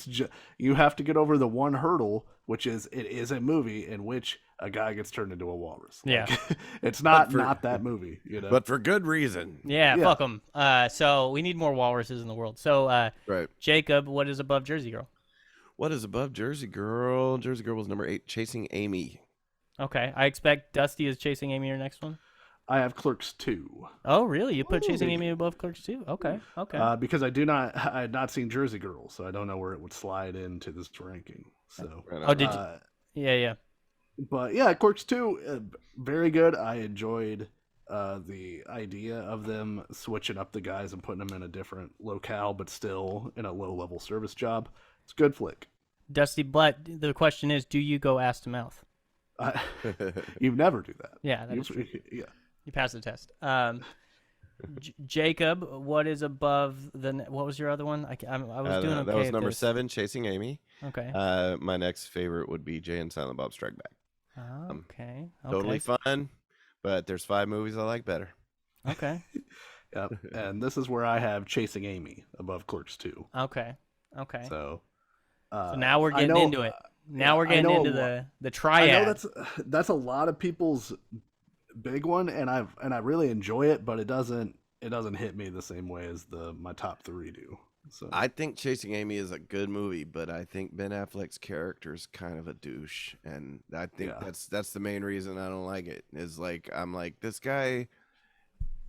You have to get over the one hurdle, which is it is a movie in which a guy gets turned into a walrus. Yeah, like, it's not that movie. You know, but for good reason. Yeah, fuck them. So we need more walruses in the world. So right, Jacob, what is above Jersey Girl? What is above Jersey Girl? Jersey Girl was number 8. Chasing Amy. Okay, I expect Dusty is Chasing Amy your next one. I have Clerks 2. Oh, really? You put Chasing Amy above Clerks 2? Okay. Because I had not seen Jersey Girl, so I don't know where it would slide into this ranking. So. Did you? Yeah. But yeah, Clerks 2, very good. I enjoyed the idea of them switching up the guys and putting them in a different locale, but still in a low-level service job. It's a good flick. Dusty, but the question is, do you go ass to mouth? You never do that. Yeah, that's true. Yeah. You passed the test. Jacob, what is above what was your other one? I was doing okay. That was number 7, Chasing Amy. Okay. My next favorite would be Jay and Silent Bob Strike Back. Okay. Totally fun, but there's 5 movies I like better. Okay. Yep. And this is where I have Chasing Amy above Clerks 2. Okay. So now we're getting into it. Now we're getting into the triad. I know that's a lot of people's big one, and I really enjoy it, but it doesn't hit me the same way as my top 3 do. So I think Chasing Amy is a good movie, but I think Ben Affleck's character is kind of a douche, and I think that's the main reason I don't like it. Is like I'm like, this guy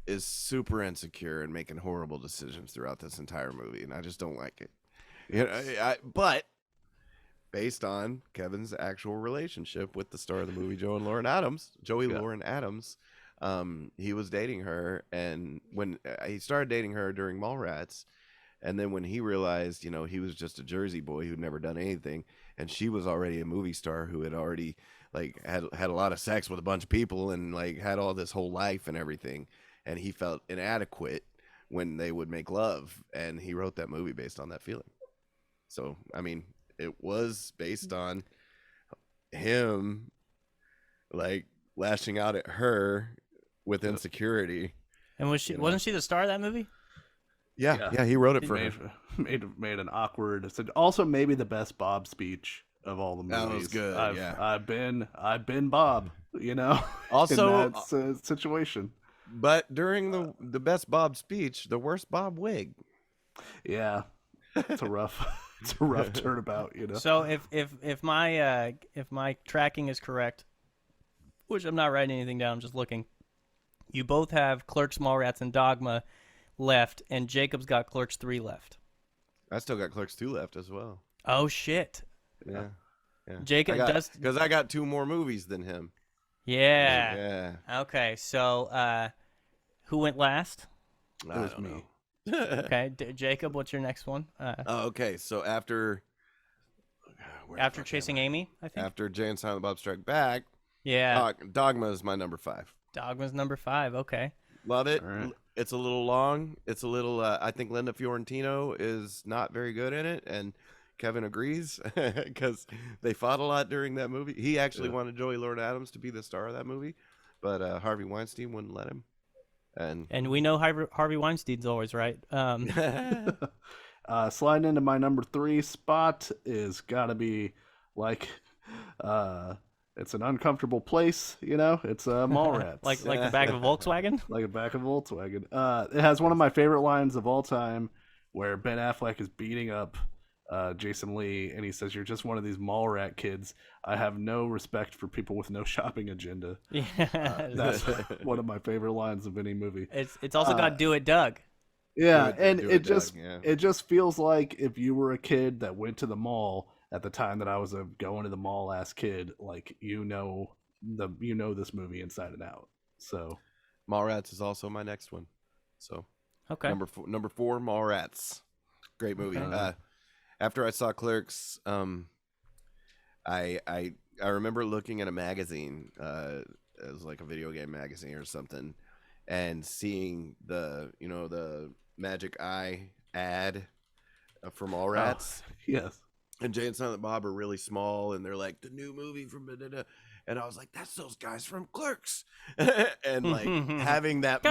is super insecure and making horrible decisions throughout this entire movie, and I just don't like it. You know, but based on Kevin's actual relationship with the star of the movie, Joey Lauren Adams, he was dating her, and when he started dating her during Mallrats, and then when he realized, you know, he was just a Jersey boy who'd never done anything, and she was already a movie star who had already like had a lot of sex with a bunch of people and like had all this whole life and everything, and he felt inadequate when they would make love, and he wrote that movie based on that feeling. So, I mean, it was based on him like lashing out at her with insecurity. And wasn't she the star of that movie? Yeah, he wrote it for her. Made an awkward. Also, maybe the best Bob speech of all the movies. That was good. I've been Bob. You know, also in that situation. But during the best Bob speech, the worst Bob wig. Yeah, it's a rough turnabout. You know. So if my tracking is correct, which I'm not writing anything down, I'm just looking. You both have Clerks, Mallrats, and Dogma left, and Jacob's got Clerks 3 left. I still got Clerks 2 left as well. Oh shit. Yeah. Jacob does because I got 2 more movies than him. Yeah. Okay, so who went last? It was me. Okay, Jacob, what's your next one? Okay, so after Chasing Amy, I think. After Jay and Silent Bob Strike Back. Yeah. Dogma is my number 5. Dogma's number 5. Okay. Love it. Right. It's a little long. It's a little. I think Linda Fiorentino is not very good in it, and Kevin agrees because they fought a lot during that movie. He actually wanted Joey Lauren Adams to be the star of that movie, but Harvey Weinstein wouldn't let him. And we know Harvey Weinstein's always right. Sliding into my number 3 spot is gotta be like, it's an uncomfortable place, you know. It's Mallrats, like the back of a Volkswagen. Like the back of a Volkswagen. It has one of my favorite lines of all time, where Ben Affleck is beating up Jason Lee, and he says, "You're just one of these mall rat kids. I have no respect for people with no shopping agenda." Yeah, that's one of my favorite lines of any movie. It's also got "Do It, Doug." Yeah, it just feels like if you were a kid that went to the mall at the time that I was a going to the mall ass kid, like you know this movie inside and out. So Mallrats is also my next one. So okay, number 4, Mallrats. Great movie. Okay. After I saw Clerks, I remember looking at a magazine. It was like a video game magazine or something, and seeing the Magic Eye ad for Mallrats. Oh, yes. And Jay and Silent Bob are really small, and they're like the new movie from and I was like, that's those guys from Clerks. And like having that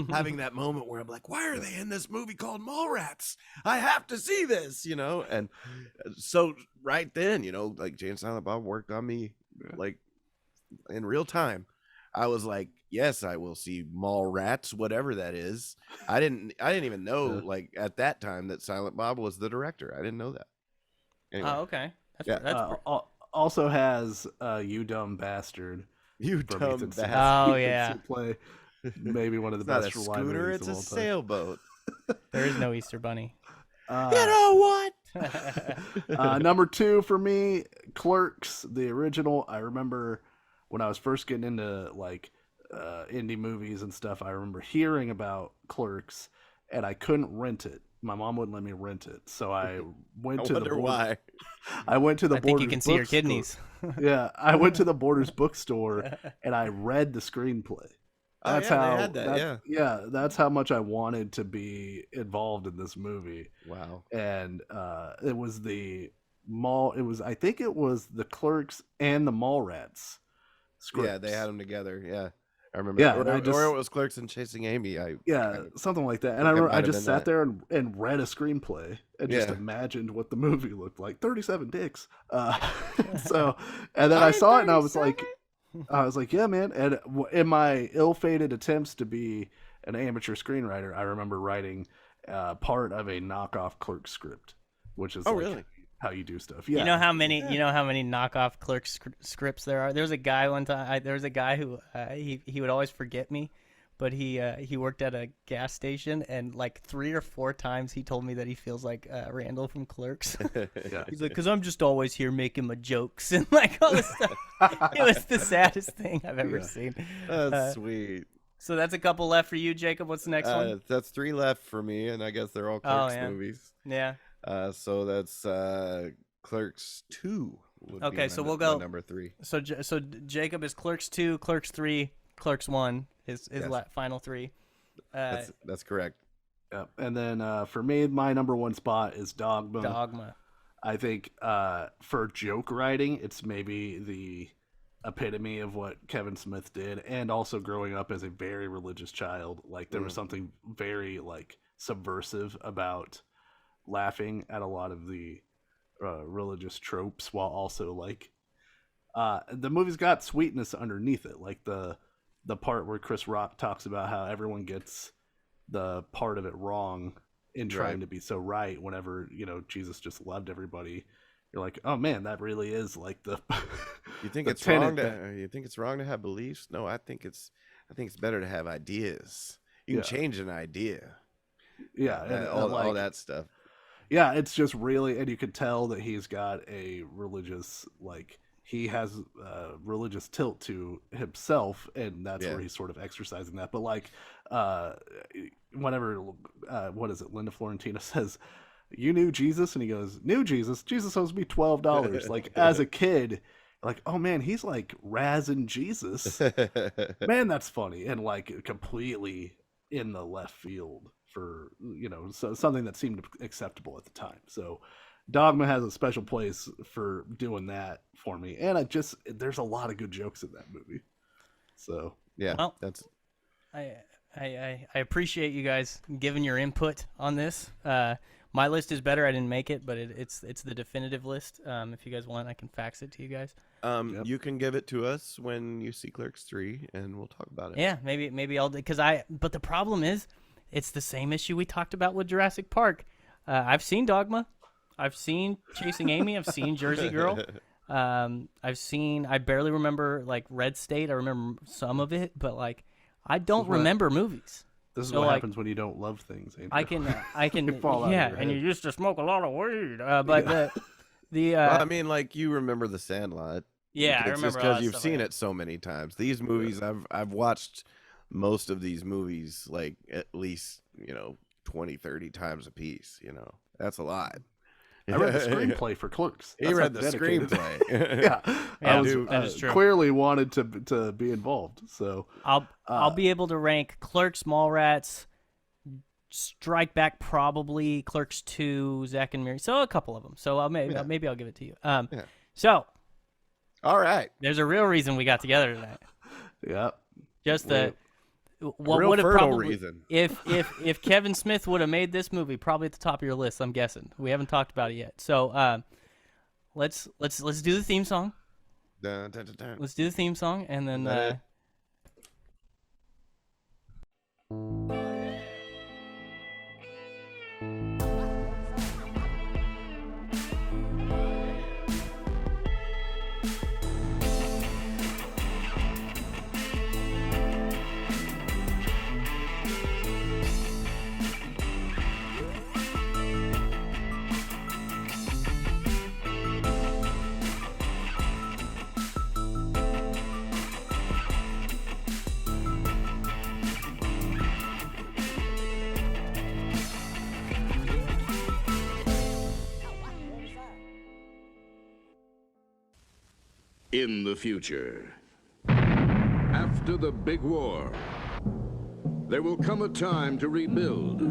having that moment where I'm like, why are they in this movie called Mallrats? I have to see this, And so right then, like Jay and Silent Bob worked on me like in real time. I was like, yes, I will see Mallrats, whatever that is. I didn't even know like at that time that Silent Bob was the director. I didn't know that. Anyway. Oh, okay. Also has You Dumb Bastard. You Dumb Bastard. Oh, yeah. Play maybe one of the it's best not a scooter, it's a sailboat. There is no Easter Bunny. You know what? Number 2 for me, Clerks, the original. I remember when I was first getting into like indie movies and stuff, I remember hearing about Clerks, and I couldn't rent it. My mom wouldn't let me rent it, so I went to the why. I went to the. I think you can see your kidneys. Yeah, I went to the Borders bookstore and I read the screenplay. That's how. They had that, yeah, that's how much I wanted to be involved in this movie. Wow. And it was the mall. It was, I think, it was the Clerks and the Mallrats scripts. Yeah, they had them together. Yeah. I remember. Yeah, or it was Clerks and Chasing Amy. Something like that. And I just sat there and read a screenplay and just imagined what the movie looked like. 37 dicks. So, and then I saw it and I was like, yeah, man. And in my ill-fated attempts to be an amateur screenwriter, I remember writing part of a knockoff Clerks script, which is really? How you do stuff. Yeah. You know how many knockoff Clerks scripts there are? There was a guy one time. There was a guy who he would always forget me, but he worked at a gas station, and like 3 or 4 times he told me that he feels like Randall from Clerks. Yeah. He's like, because I'm just always here making my jokes and like all this stuff. It was the saddest thing I've ever seen. That's sweet. So that's a couple left for you, Jacob. What's the next one? That's 3 left for me, and I guess they're all Clerks movies. Yeah. So that's Clerks 2. Okay, so we'll go number 3. So Jacob is Clerks 2, Clerks 3, Clerks 1. His final 3. That's correct. Yep. And then for me, my number 1 spot is Dogma. Dogma. I think for joke writing, it's maybe the epitome of what Kevin Smith did, and also growing up as a very religious child, like there was something very like subversive about laughing at a lot of the religious tropes, while also like the movie's got sweetness underneath it, like the part where Chris Rock talks about how everyone gets the part of it wrong in trying to be so right, whenever Jesus just loved everybody. You're like, oh man, that really is like the you think it's wrong to have beliefs? No, I think it's better to have ideas. You can change an idea. Yeah, and all that stuff. Yeah, it's just really, and you can tell that he's got a religious, like, he has a religious tilt to himself, and that's where he's sort of exercising that. But, like, whenever, what is it, Linda Florentina says, you knew Jesus? And he goes, knew Jesus? Jesus owes me $12. Like, as a kid, like, oh, man, he's, like, razzing Jesus. Man, that's funny. And, like, completely in the left field for something that seemed acceptable at the time. So Dogma has a special place for doing that for me, and there's a lot of good jokes in that movie. So yeah, well, I appreciate you guys giving your input on this. My list is better. I didn't make it, but it's the definitive list. If you guys want, I can fax it to you guys. You can give it to us when you see Clerks 3, and we'll talk about it. Yeah, maybe I'll, but the problem is, it's the same issue we talked about with Jurassic Park. I've seen Dogma. I've seen Chasing Amy. I've seen Jersey Girl. I barely remember, like, Red State. I remember some of it, but, like, I don't remember movies. This is what happens when you don't love things, Andrew. I can you fall out of your head. And you used to smoke a lot of weed. But well, I mean, like, you remember The Sandlot. Yeah, I remember. Just because you've seen it so many times. These movies I've watched most of these movies like at least 20, 30 times a piece. That's a lot. I read the screenplay for Clerks. He read the screenplay. Yeah, that is true. Clearly wanted to be involved. So I'll be able to rank Clerks, Mallrats, Strike Back, probably Clerks 2, Zack and Miri. So a couple of them. So maybe I'll give it to you. So, all right. There's a real reason we got together tonight. Yeah. Just the what real would have fertile probably reason. if Kevin Smith would have made this movie, probably at the top of your list. I'm guessing. We haven't talked about it yet. So let's do the theme song. Dun, dun, dun, dun. Let's do the theme song, and then. In the future, after the big war, there will come a time to rebuild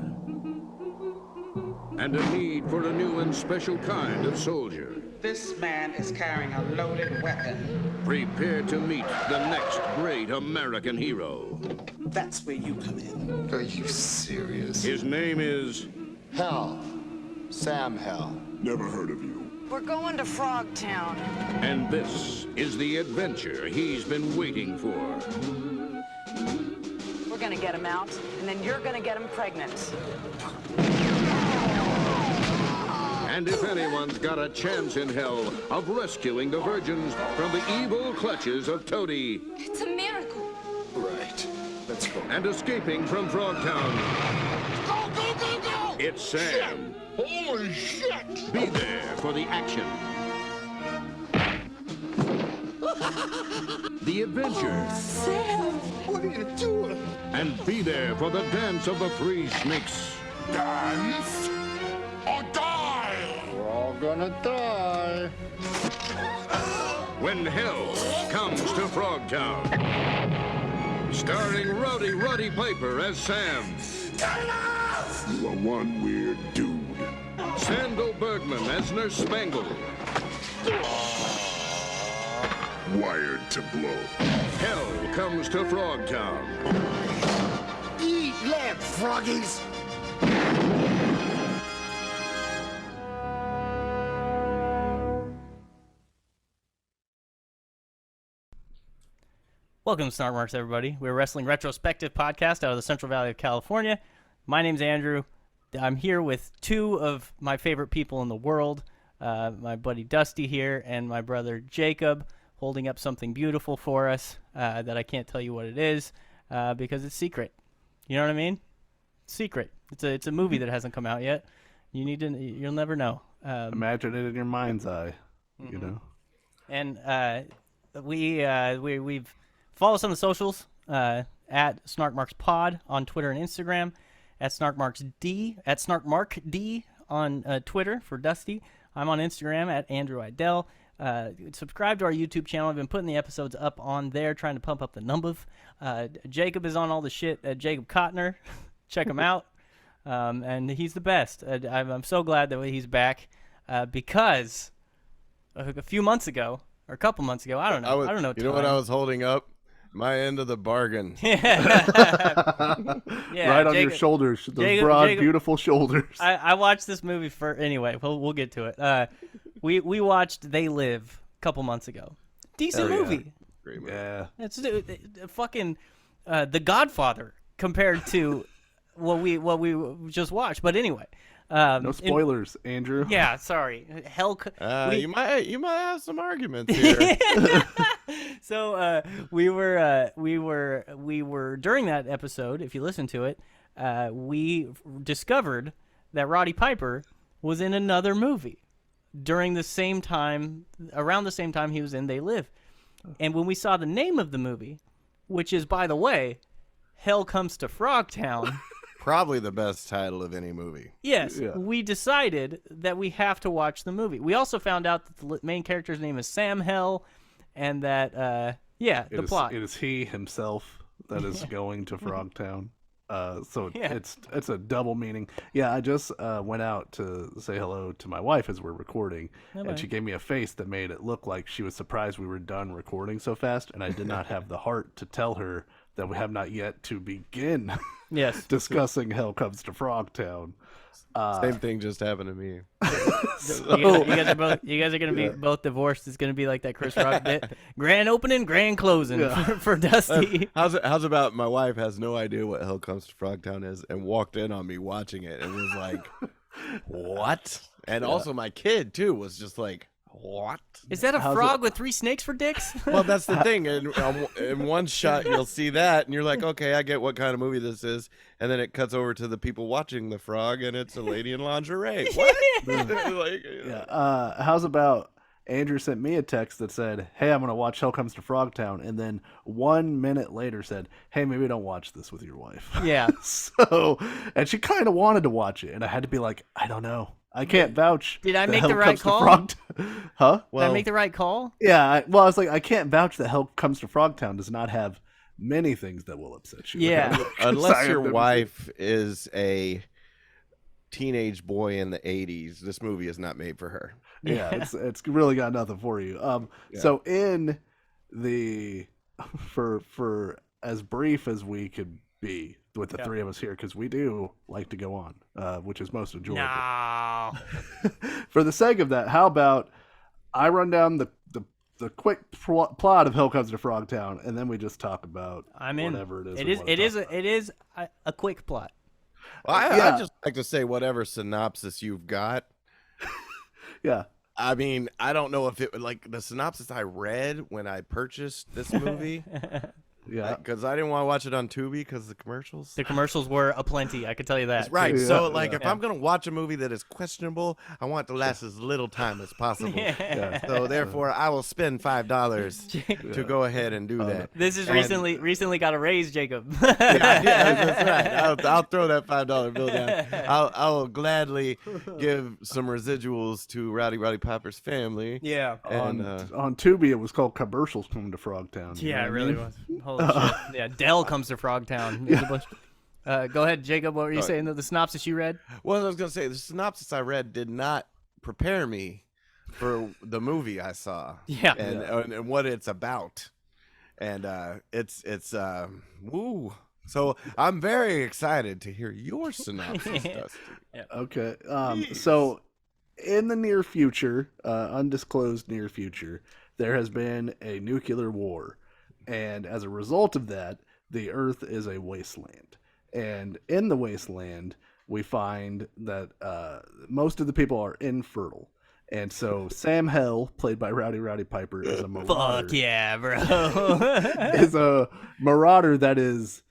and a need for a new and special kind of soldier. This man is carrying a loaded weapon. Prepare to meet the next great American hero. That's where you come in. Are you serious? His name is Hell. Sam Hell. Never heard of you. We're going to Frogtown. And this is the adventure he's been waiting for. We're gonna get him out, and then you're gonna get him pregnant. And if anyone's got a chance in hell of rescuing the virgins from the evil clutches of Toady. It's a miracle. Right. Let's go. And escaping from Frogtown. Go, go, go, go! It's Sam. Holy shit! Be there for the action. The adventure. Sam! What are you doing? And be there for the dance of the three snakes. Dance or die! We're all gonna die. When hell comes to Frogtown. Starring Roddy Piper as Sam. You are one weird dude. Sandal Bergman as Nurse Spangle. Wired to blow. Hell comes to Frogtown. Eat lamp, froggies! Welcome to Snark Marks, everybody. We're a wrestling retrospective podcast out of the Central Valley of California. My name's Andrew. I'm here with two of my favorite people in the world, my buddy Dusty here and my brother Jacob, holding up something beautiful for us that I can't tell you what it is because it's secret. You know what I mean? Secret. It's a movie that hasn't come out yet. You'll never know. Imagine it in your mind's eye. Mm-hmm. You know. And we've followed us on the socials at SnarkMarksPod on Twitter and Instagram. At SnarkMarkD on Twitter for Dusty. I'm on Instagram at Andrew Idell. Subscribe to our YouTube channel. I've been putting the episodes up on there, trying to pump up the numbers. Jacob is on all the shit. Jacob Cotner. Check him out. And he's the best. I'm so glad that he's back because a couple months ago, I don't know. I don't know. You know what I was holding up? My end of the bargain. Yeah, right on your shoulders, those broad, beautiful shoulders. I watched this movie anyway. We'll get to it. We watched They Live a couple months ago. Decent movie. Great movie. Yeah, it's fucking The Godfather compared to what we just watched. But anyway, no spoilers, Andrew. Yeah, sorry. Hell, you might have some arguments here. So we were during that episode. If you listen to it, we discovered that Roddy Piper was in another movie around the same time he was in They Live. And when we saw the name of the movie, which is, by the way, Hell Comes to Frogtown. Probably the best title of any movie. Yes, we decided that we have to watch the movie. We also found out that the main character's name is Sam Hell, and that, the plot. It is he himself that is going to Frogtown. It's a double meaning. Yeah, I just went out to say hello to my wife as we're recording, and she gave me a face that made it look like she was surprised we were done recording so fast, and I did not have the heart to tell her that we have not yet to begin discussing Hell Comes to Frogtown. Same thing just happened to me. You guys are gonna be both divorced. It's gonna be like that Chris Rock bit: grand opening, grand closing for Dusty. How's about my wife has no idea what Hell Comes to Frogtown is and walked in on me watching it and was like, "What?" And also my kid too was just like, "What? Is that a frog with 3 snakes for dicks?" Well, that's the thing. In one shot, you'll see that, and you're like, okay, I get what kind of movie this is. And then it cuts over to the people watching the frog, and it's a lady in lingerie. What? How's about Andrew sent me a text that said, hey, I'm going to watch Hell Comes to Frogtown, and then 1 minute later said, hey, maybe don't watch this with your wife. Yeah. And she kind of wanted to watch it, and I had to be like, I don't know. I can't vouch. Did I make the right call? Huh? Did I make the right call? Yeah. I was like, I can't vouch that Hell Comes to Frogtown does not have many things that will upset you. Yeah. Unless your wife is a teenage boy in the 80s, this movie is not made for her. Yeah, it's really got nothing for you. So in the for as brief as we could be with the three of us here, because we do like to go on, which is most enjoyable. No. For the sake of that, how about I run down the quick plot of Hell Comes to Frogtown, and then we just talk about whatever it is. It is a quick plot. Well, I just like to say whatever synopsis you've got. Yeah. I mean, I don't know if it would like the synopsis I read when I purchased this movie. Yeah, because I didn't want to watch it on Tubi because the commercials were aplenty. I can tell you that. That's right. Yeah, so, if I'm going to watch a movie that is questionable, I want it to last as little time as possible. So, therefore, I will spend $5 to go ahead and do that. This is recently got a raise, Jacob. That's right. I'll throw that $5 bill down. I will gladly give some residuals to Roddy Piper's family. Yeah. And, on Tubi, it was called Commercials Coming to Frogtown. Yeah, it really was. Holy shit. Yeah, Dell Comes to Frogtown. Go ahead, Jacob. What were you saying? The synopsis you read? Well, I was going to say, the synopsis I read did not prepare me for the movie I saw. Yeah. And what it's about. And it's woo. So I'm very excited to hear your synopsis, Dusty. Yeah. Okay. So in the near future, undisclosed near future, there has been a nuclear war. And as a result of that, the Earth is a wasteland. And in the wasteland, we find that most of the people are infertile. And so Sam Hell, played by Roddy Piper, is a marauder. Fuck yeah, bro. Is a marauder that is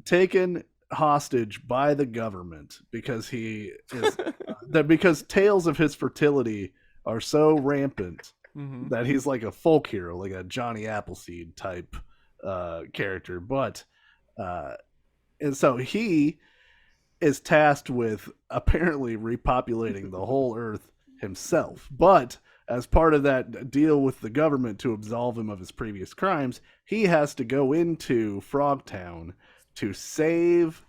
taken hostage by the government because he is because tales of his fertility are so rampant. Mm-hmm. That he's like a folk hero, like a Johnny Appleseed type character. But and so he is tasked with apparently repopulating the whole Earth himself. But as part of that deal with the government to absolve him of his previous crimes, he has to go into Frogtown to save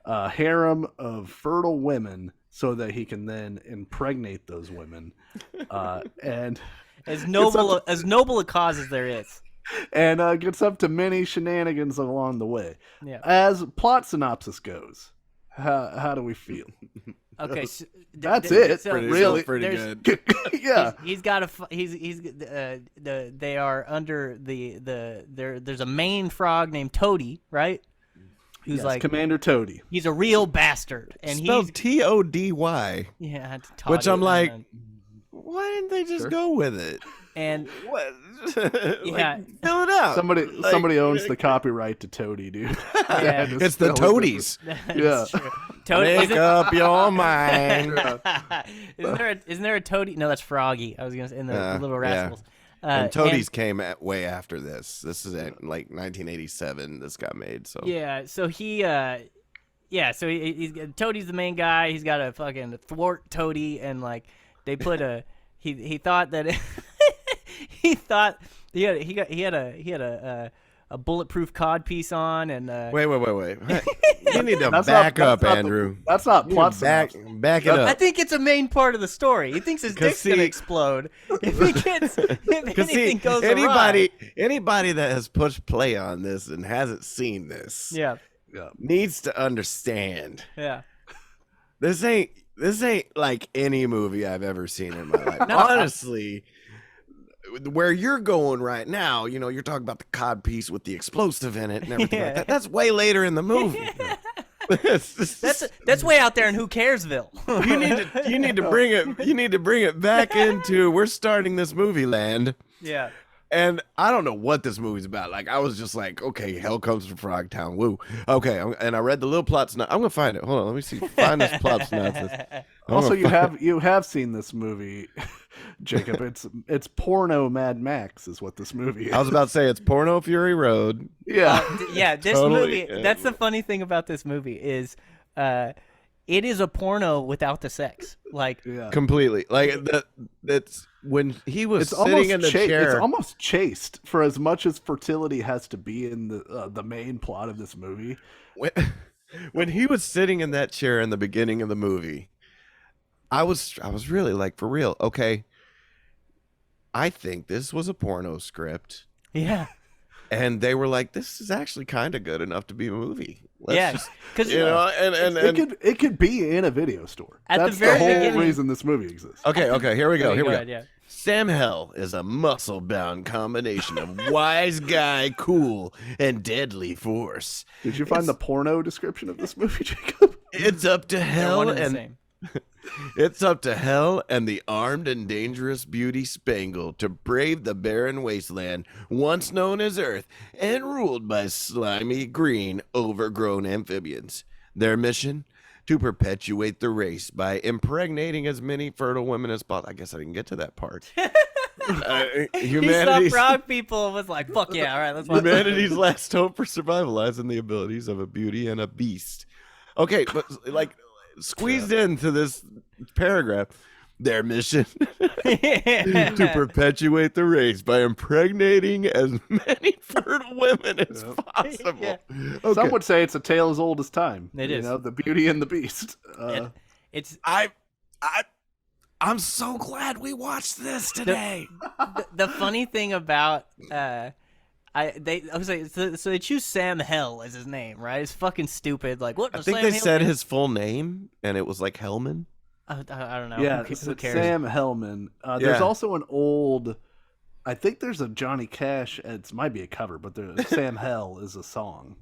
a harem of fertile women so that he can then impregnate those women. And as noble a cause as there is. And gets up to many shenanigans along the way. Yeah. As plot synopsis goes, how do we feel? Okay, so that's it. So, really, pretty good. Yeah, he's got they are under there's a main frog named Toady, right? Who's like Commander Toady. He's a real bastard, and spelled he's Tody. Yeah, which I'm like, why didn't they just go with it? And what? Yeah, fill it out. Somebody owns the copyright to Toady, dude. Yeah, it's the Toadies. Yeah, make up your mind. Isn't there a Toady? No, that's Froggy. I was gonna say in the Little Rascals. And Toadies came way after this. This is at like 1987. This got made. So yeah, so he's Toadie's the main guy. He's got a fucking thwart Toadie, and like they put he thought that he thought he had a bulletproof cod piece on, and wait. You need to back up, Andrew. That's not plot. Back it up. I think it's a main part of the story. He thinks his dick's gonna explode if anything goes awry. Anybody that has pushed play on this and hasn't seen this, needs to understand. Yeah, this ain't like any movie I've ever seen in my life. Honestly. Where you're going right now, you're talking about the cod piece with the explosive in it and everything like that. That's way later in the movie. that's way out there in Who Caresville. You need to bring it back into we're starting this movie land. Yeah. And I don't know what this movie's about. Like, I was just like, okay, hell comes from Frogtown. Woo. Okay, and I read the little plot synopsis. I'm gonna find it. Hold on, let me see. Find this plot synopsis. Also, you have seen this movie, Jacob. It's porno Mad Max is what this movie is. I was about to say it's Porno Fury Road. Yeah, this movie. That's the funny thing about this movie is, it is a porno without the sex. Like completely. Like that's when he was sitting in the chair. It's almost chaste for as much as fertility has to be in the main plot of this movie. When he was sitting in that chair in the beginning of the movie, I was really like, for real. Okay, I think this was a porno script. Yeah. And they were like, "This is actually kind of good enough to be a movie." Because it could be in a video store. That's the whole reason this movie exists. Okay, here we go. Here we go. Yeah. Sam Hell is a muscle-bound combination of wise guy, cool, and deadly force. Did you find the porno description of this movie, Jacob? It's up to hell and it's up to hell and the armed and dangerous beauty Spangle to brave the barren wasteland once known as Earth and ruled by slimy, green, overgrown amphibians. Their mission? To perpetuate the race by impregnating as many fertile women as possible. I guess I didn't get to that part. Humanity's frog people was like, fuck yeah, all right, let's watch. Humanity's last hope for survival lies in the abilities of a beauty and a beast. Okay, but like squeezed into this paragraph, their mission to perpetuate the race by impregnating as many fertile women as possible. Yeah. Okay. Some would say it's a tale as old as time. It is. The Beauty and the Beast. I'm so glad we watched this today. The funny thing about so they choose Sam Hell as his name, right? It's fucking stupid. Like what? I think they said his full name, and it was like Hellman. I don't know. Yeah, who cares? Sam Hellman. There's also an old. I think there's a Johnny Cash. It might be a cover, but Sam Hell is a song.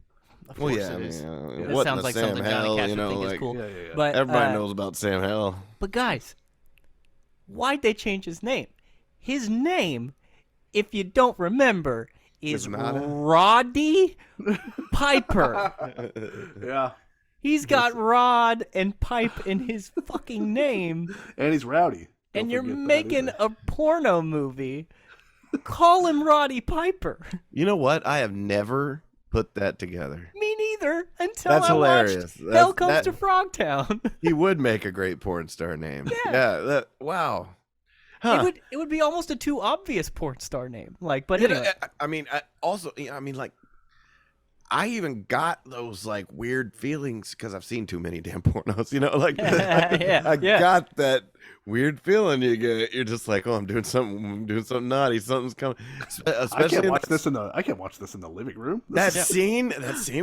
Well, yeah, It what sounds like Sam something Hell, Johnny Cash would think like, is cool. Yeah. But everybody knows about Sam Hell. But guys, why'd they change his name? His name, if you don't remember, is Roddy Piper. Yeah. He's got Rod and Pipe in his fucking name. And he's rowdy. And you're making a porno movie. Call him Roddy Piper. You know what? I have never put that together. Me neither. Until That's I hilarious. watched Hell Comes to Frogtown. He would make a great porn star name. Yeah. Wow. Huh. It would be almost a too obvious porn star name. But anyway. I even got those like weird feelings because I've seen too many damn pornos, I got that weird feeling you get. You're just like, oh, I'm doing something naughty. Something's coming. I can't watch this in the living room. That scene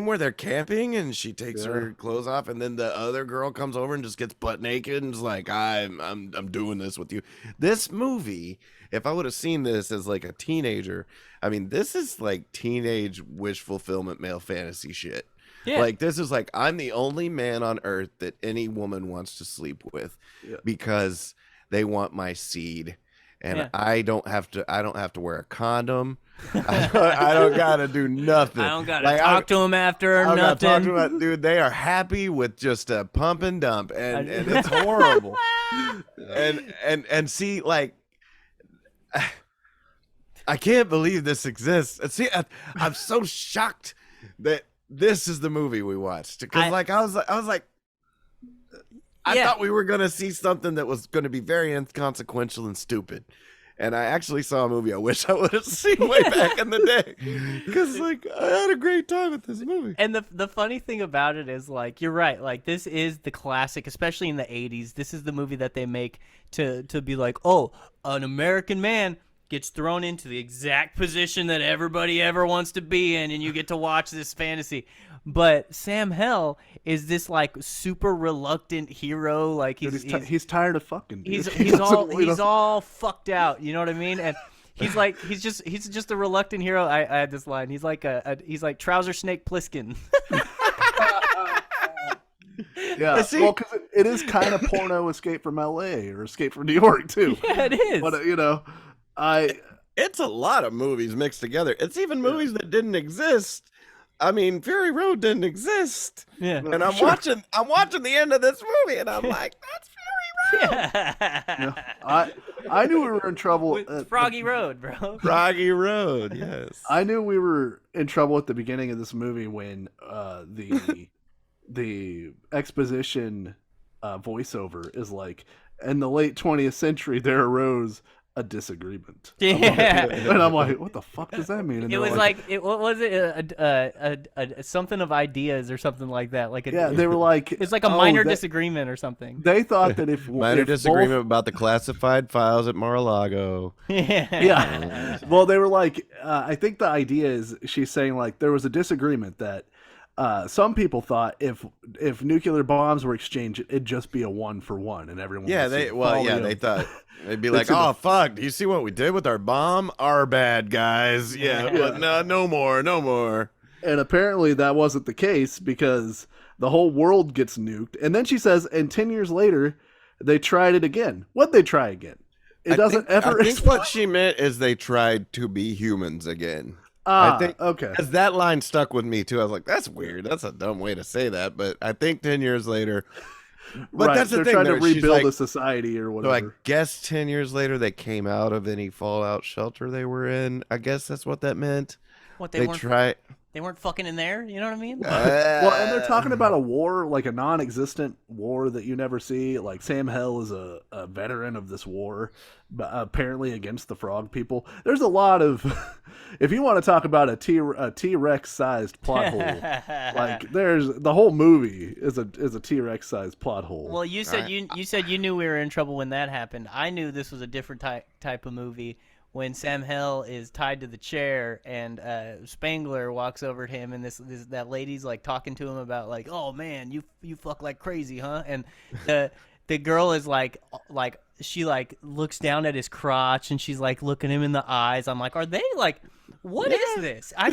where they're camping and she takes her clothes off, and then the other girl comes over and just gets butt naked and is like, I'm doing this with you. This movie, if I would have seen this as like a teenager, I mean, this is like teenage wish fulfillment male fantasy shit. Yeah. Like, this is like, I'm the only man on earth that any woman wants to sleep with because they want my seed. And I don't have to wear a condom. I don't got to do nothing. I don't got to talk to him after or nothing. Dude, they are happy with just a pump and dump. And it's horrible. and see, like... I can't believe this exists. And see, I'm so shocked that this is the movie we watched, because I was like, I thought we were gonna see something that was gonna be very inconsequential and stupid. And I actually saw a movie I wish I would have seen way back in the day, because like I had a great time with this movie. And the funny thing about it is, like, you're right. Like, this is the classic, especially in the 80s. This is the movie that they make to be like, oh, an American man gets thrown into the exact position that everybody ever wants to be in, and you get to watch this fantasy. But Sam Hell is this like super reluctant hero. Like he's tired of fucking. Dude. He's all fucked out. You know what I mean? And he's just a reluctant hero. I had this line. He's like he's like Trouser Snake Plissken. Yeah, well, because it is kind of porno Escape from L.A. or Escape from New York too. Yeah, it is. But it's a lot of movies mixed together. It's even movies that didn't exist. I mean, Fury Road didn't exist. Yeah. And I'm watching the end of this movie, and I'm like, that's Fury Road. Yeah. I knew we were in trouble. With Froggy Road, bro. Froggy Road, yes. I knew we were in trouble at the beginning of this movie when the exposition voiceover is like, in the late 20th century, there arose a disagreement. Yeah. And I'm like, what the fuck does that mean? And it was what was it? Something of ideas or something like that. Like they were like, it's like a minor disagreement or something. They thought that if disagreement about the classified files at Mar-a-Lago. Yeah. Well, they were like, I think the idea is she's saying like there was a disagreement that some people thought if nuclear bombs were exchanged, it'd just be a 1-for-1, and everyone. They thought they'd be like, "Oh fuck, do you see what we did with our bomb? Our bad, guys." Yeah, but no more. And apparently that wasn't the case, because the whole world gets nuked, and then she says, and 10 years later, they tried it again. What'd they try again? I think what she meant is they tried to be humans again. Okay. Because that line stuck with me too. I was like, that's weird. That's a dumb way to say that. But I think 10 years later. But that's the thing. They're trying to rebuild a society or whatever. So I guess 10 years later they came out of any fallout shelter they were in. I guess that's what that meant. What they weren't fucking in there. You know what I mean? Well, and they're talking about a war, like a non-existent war that you never see. Like Sam Hell is a veteran of this war, but apparently against the frog people. There's a lot of, if you want to talk about a T-Rex sized plot hole, like there's the whole movie is a T-Rex sized plot hole. Well, you said you knew we were in trouble when that happened. I knew this was a different type of movie. When Sam Hell is tied to the chair and Spangler walks over to him, and that lady's like talking to him about like, oh man, you fuck like crazy, huh? And the girl is like she like looks down at his crotch and she's like looking him in the eyes. I'm like, are they like, what is this? I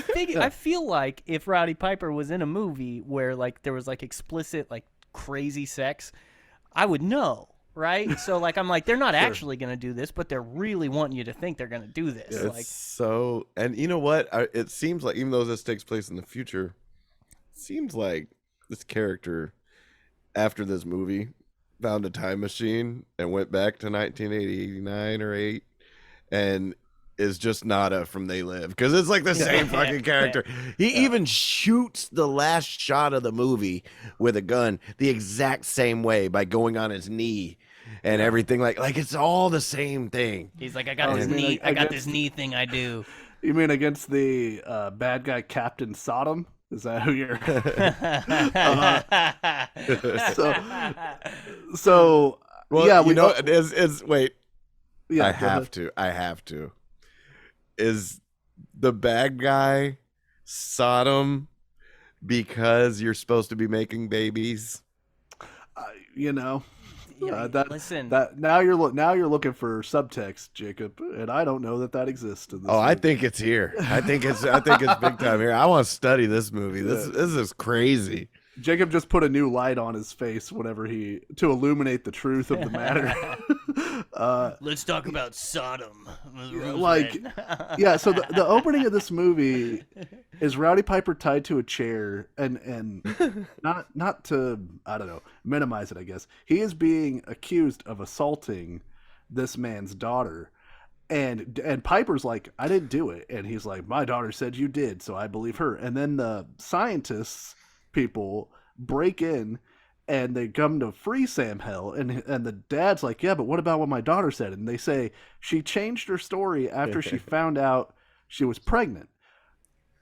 feel like if Roddy Piper was in a movie where like there was like explicit like crazy sex, I would know. Right, so like I'm like, they're not actually gonna do this, but they're really wanting you to think they're gonna do this. Yeah, so, and you know what? It seems like, even though this takes place in the future, it seems like this character, after this movie, found a time machine and went back to 1989 or 8, and is just Nada from They Live, because it's like the same fucking character. He even shoots the last shot of the movie with a gun the exact same way by going on his knee and everything. Like it's all the same thing. He's like, I got this knee. I got this knee thing. I do. You mean against the bad guy Captain Sodom? Is that who you're? So well, yeah, we know is wait. Yeah, I have to. Is the bad guy Sodom because you're supposed to be making babies? Listen. Now you're looking for subtext, Jacob, and I don't know that exists in this movie. I think it's here. I think it's big time here. I want to study this movie. This is crazy. Jacob just put a new light on his face to illuminate the truth of the matter. Let's talk about Sodom. So the opening of this movie is Roddy Piper tied to a chair, and not to, I don't know, minimize it, I guess. He is being accused of assaulting this man's daughter, And Piper's like, I didn't do it. And he's like, my daughter said you did, so I believe her. And then the scientists people break in and they come to free Sam Hell. And the dad's like, yeah, but what about what my daughter said? And they say she changed her story after she found out she was pregnant.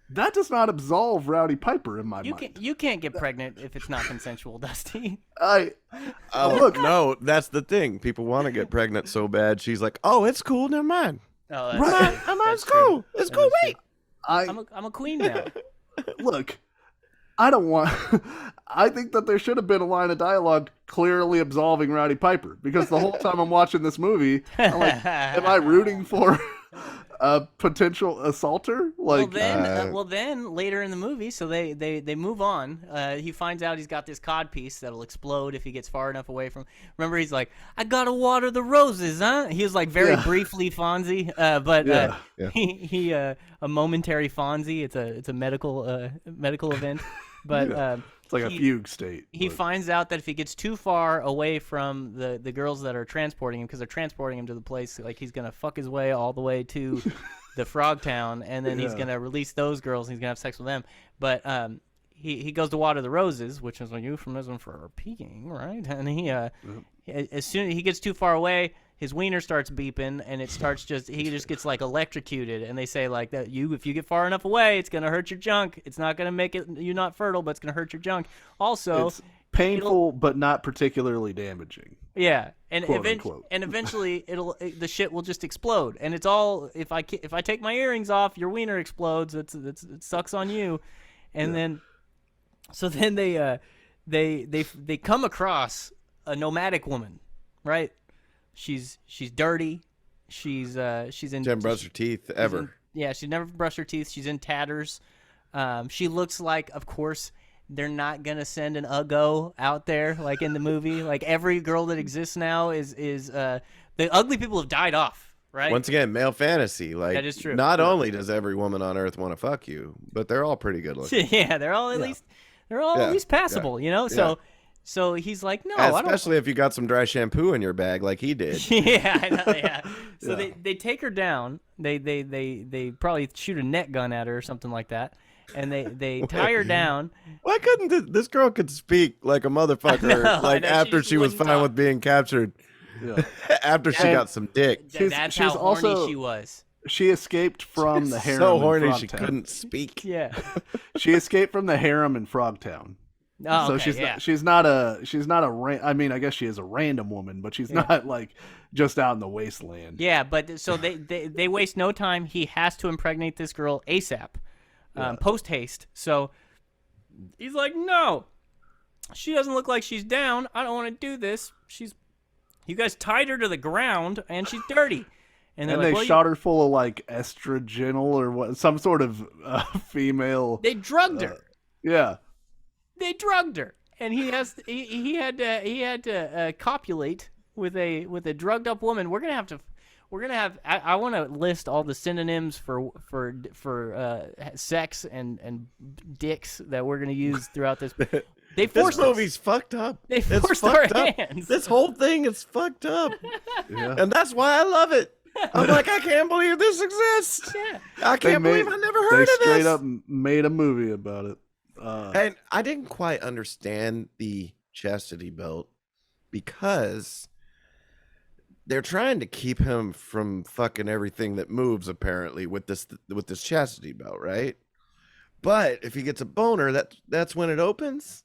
That does not absolve Roddy Piper in my mind. You can't get pregnant if it's not consensual, Dusty. Look, no, that's the thing. People want to get pregnant so bad. She's like, "Oh, it's cool. Never mind. Oh, It's cool. It's cool. Wait, I'm a queen now." Look, I don't want. I think that there should have been a line of dialogue clearly absolving Roddy Piper, because the whole time I'm watching this movie, I'm like, am I rooting for a potential assaulter? Like, well, then later in the movie, so they move on. He finds out he's got this cod piece that'll explode if he gets far enough away from. Remember, he's like, "I gotta water the roses, huh?" He was like very briefly Fonzie, but he a momentary Fonzie. It's a medical event, but it's like a fugue state. He finds out that if he gets too far away from the girls that are transporting him, because they're transporting him to the place, like he's gonna fuck his way all the way to the Frogtown, and then he's gonna release those girls and he's gonna have sex with them. But he goes to water the roses, which is a euphemism for peeing, right? And he as soon as he gets too far away, his wiener starts beeping, and he just gets like electrocuted. And they say like that if you get far enough away, it's gonna hurt your junk. It's not gonna make you not fertile, but it's gonna hurt your junk. Also, it's painful but not particularly damaging. Yeah, and unquote. Eventually the shit will just explode. And it's all if I take my earrings off, your wiener explodes. It sucks on you. And then they come across a nomadic woman, right? She's dirty. She's in. She hasn't brushed her teeth ever. She's never brushed her teeth. She's in tatters. She looks like, of course, they're not gonna send an Uggo out there like in the movie. Like every girl that exists now is the ugly people have died off, right? Once again, male fantasy. Like that is true. Not only does every woman on earth want to fuck you, but they're all pretty good looking. Yeah, they're all at least passable, you know. So he's like, no, especially if you got some dry shampoo in your bag, like he did. Yeah, I know. Yeah. So they take her down. They probably shoot a net gun at her or something like that, and they tie her down. Why couldn't this girl could speak like a motherfucker? After she was fine with being captured. Yeah. After she got some dick. That's how horny she was. She escaped from the harem. So horny in she couldn't speak. Yeah. She escaped from the harem in Frogtown. Oh, so okay, she's not a I mean, I guess she is a random woman, but she's not like just out in the wasteland. Yeah, but so they waste no time. He has to impregnate this girl ASAP, post haste. So he's like, no, she doesn't look like she's down. I don't want to do this. You guys tied her to the ground and she's dirty. And they shot her full of like estrogenal or what, some sort of female. They drugged her. Yeah. They drugged her, and he had to copulate with a drugged up woman. We're gonna have. I want to list all the synonyms for sex and dicks that we're gonna use throughout this. This movie's fucked up. They forced our hands. This whole thing is fucked up, and that's why I love it. I'm like, I can't believe this exists. Yeah. I can't believe I never heard of this. They straight up made a movie about it. And I didn't quite understand the chastity belt because they're trying to keep him from fucking everything that moves, apparently, with this chastity belt, right? But if he gets a boner, that's when it opens.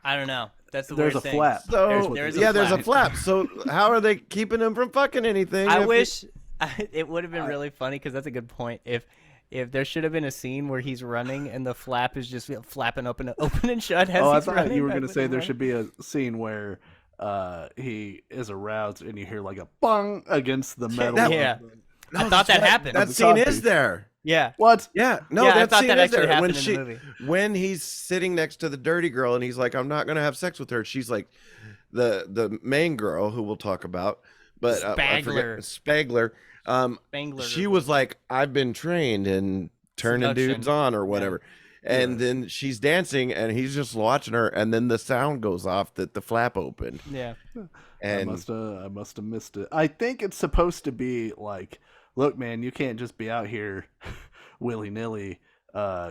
I don't know. That's the there's weird a thing. flap. So there's a flap. So how are they keeping him from fucking anything? I wish it would have been really funny, because that's a good point. If there should have been a scene where he's running and the flap is just flapping open and shut. I thought you were going to say there should be a scene where he is aroused and you hear like a bong against the metal. I thought that happened. That scene is there. Yeah. What? Yeah. No, yeah, that I thought scene that is actually there. happened in the movie. When he's sitting next to the dirty girl and he's like, I'm not going to have sex with her. She's like the main girl who we'll talk about. But Spangler. She was like, I've been trained in turning dudes on or whatever. And then she's dancing and he's just watching her, and then the sound goes off that the flap opened. Yeah. And I must have missed it. I think it's supposed to be like look, man, you can't just be out here willy nilly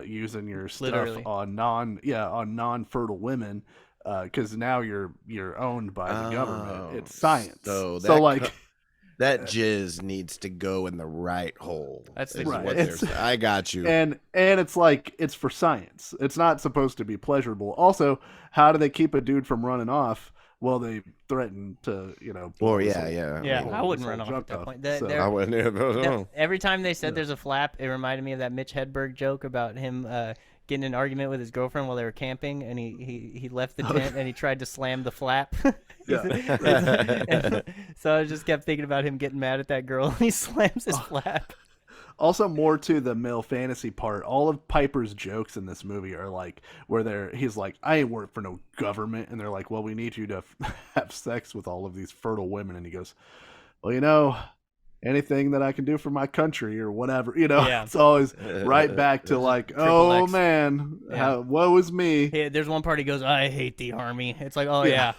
using your stuff on non-fertile women, because now you're owned by the government. It's science. So that jizz needs to go in the right hole. That's right. I got you. And it's like, it's for science. It's not supposed to be pleasurable. Also, how do they keep a dude from running off? Well, they threaten to, Well, yeah. I wouldn't run off at that point. I wouldn't. Every time they said there's a flap, it reminded me of that Mitch Hedberg joke about him getting in an argument with his girlfriend while they were camping, and he left the tent and he tried to slam the flap. So I just kept thinking about him getting mad at that girl, and he slams his flap. Also, more to the male fantasy part, all of Piper's jokes in this movie are like, he's like, I ain't work for no government, and they're like, well, we need you to have sex with all of these fertile women, and he goes, well, anything that I can do for my country or whatever, It's always right back to like, oh man, woe is me. Yeah, there's one part he goes, I hate the army. It's like, oh yeah,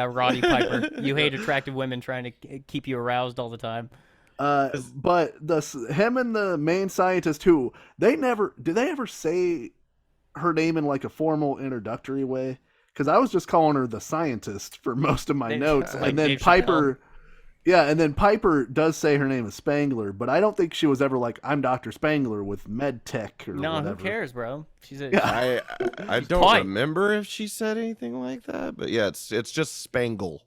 Roddy Piper, you hate attractive women trying to keep you aroused all the time. But him and the main scientist, who did they ever say her name in like a formal introductory way? Because I was just calling her the scientist for most of my notes, and then Piper. Yeah, and then Piper does say her name is Spangler, but I don't think she was ever like, I'm Dr. Spangler with med tech or whatever. Who cares, bro? I don't remember if she said anything like that, but yeah, it's just Spangle.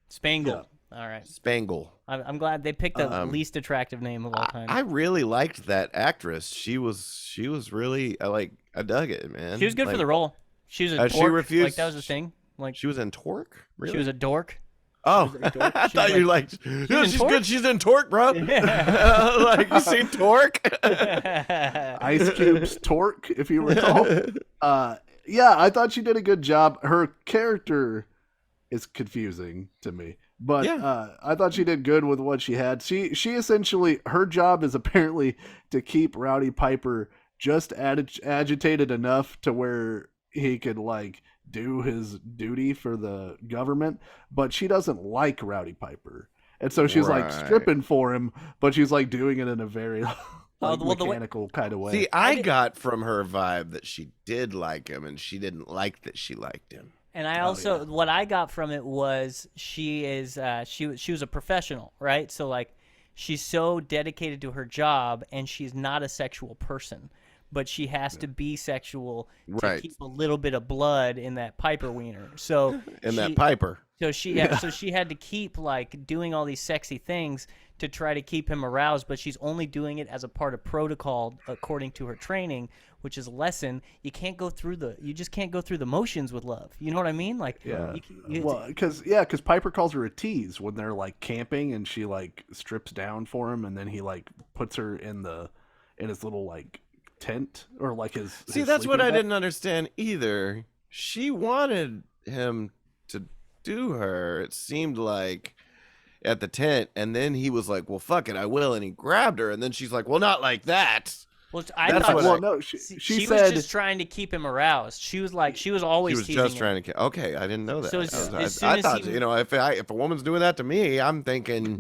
Spangle. Yeah. All right. Spangle. I'm glad they picked the least attractive name of all time. I really liked that actress. She was really I dug it, man. She was good for the role. She was a dork. She refused. Like that was the thing. Like she was in Torque. Really? She was a dork. Oh, I thought you liked. She's good. She's in Torque, bro. Yeah. Like you seen Torque? Ice Cube's Torque, if you recall. Yeah, I thought she did a good job. Her character is confusing to me, but I thought she did good with what she had. She essentially, her job is apparently to keep Roddy Piper just agitated enough to where he could like do his duty for the government, but she doesn't like Roddy Piper, and so she's like stripping for him, but she's like doing it in a very mechanical kind of way. See, I got from her vibe that she did like him, and she didn't like that she liked him. And I also, what I got from it was she was a professional, right? So like, she's so dedicated to her job, and she's not a sexual person, but she has to be sexual to keep a little bit of blood in that Piper wiener. So that Piper. So she had to keep like doing all these sexy things to try to keep him aroused, but she's only doing it as a part of protocol according to her training, which is a lesson. You just can't go through the motions with love. You know what I mean? Like, because Piper calls her a tease when they're like camping, and she like strips down for him, and then he like puts her in his little like tent or like his. See, that's what I didn't understand either. She wanted him to do her. It seemed like at the tent, and then he was like, well, fuck it, I will, and he grabbed her, and then she's like, well, not like that. Well, she was just trying to keep him aroused. She was always she was just trying to. Okay, I didn't know that. So I thought if a woman's doing that to me, I'm thinking.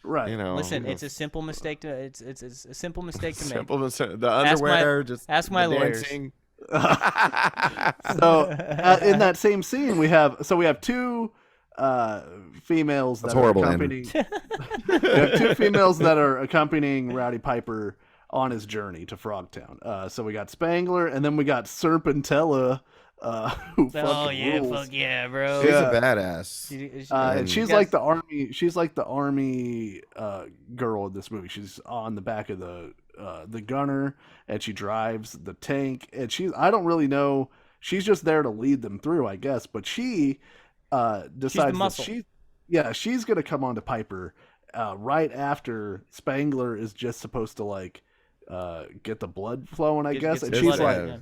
Right. Listen, it's a simple mistake to it's a simple mistake to make. The underwear. Ask my lawyers. So in that same scene, we have two females that are accompanying. We have two females that are accompanying Roddy Piper on his journey to Frogtown. So we got Spangler, and then we got Serpentella. Who rules. Fuck yeah, bro. She's a badass. And she's like the army. She's like the army girl in this movie. She's on the back of the gunner, and she drives the tank. And I don't really know. She's just there to lead them through, I guess. But she decides that she's gonna come on to Piper right after Spangler is just supposed to like get the blood flowing, I guess. And she's like.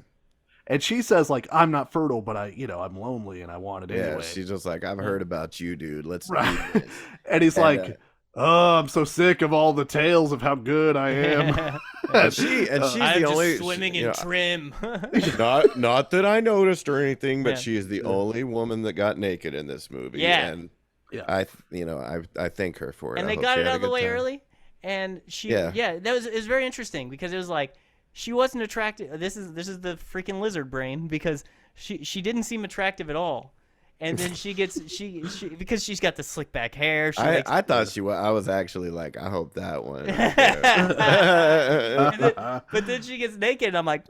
And she says, like, I'm not fertile, but I'm lonely and I want it anyway. Yeah, she's just like, I've heard about you, dude. Let's do this. And he's like, oh, I'm so sick of all the tales of how good I am. and she's I'm the only swimming in trim. not that I noticed or anything, but she is the only woman that got naked in this movie. Yeah. And I thank her for it. And they got it out of the way early. and that was it was very interesting because it was like she wasn't attractive. This is the freaking lizard brain because she didn't seem attractive at all. And then she gets she because she's got the slick back hair. I thought she was. I was actually like, I hope that one. But then she gets naked, and I'm like,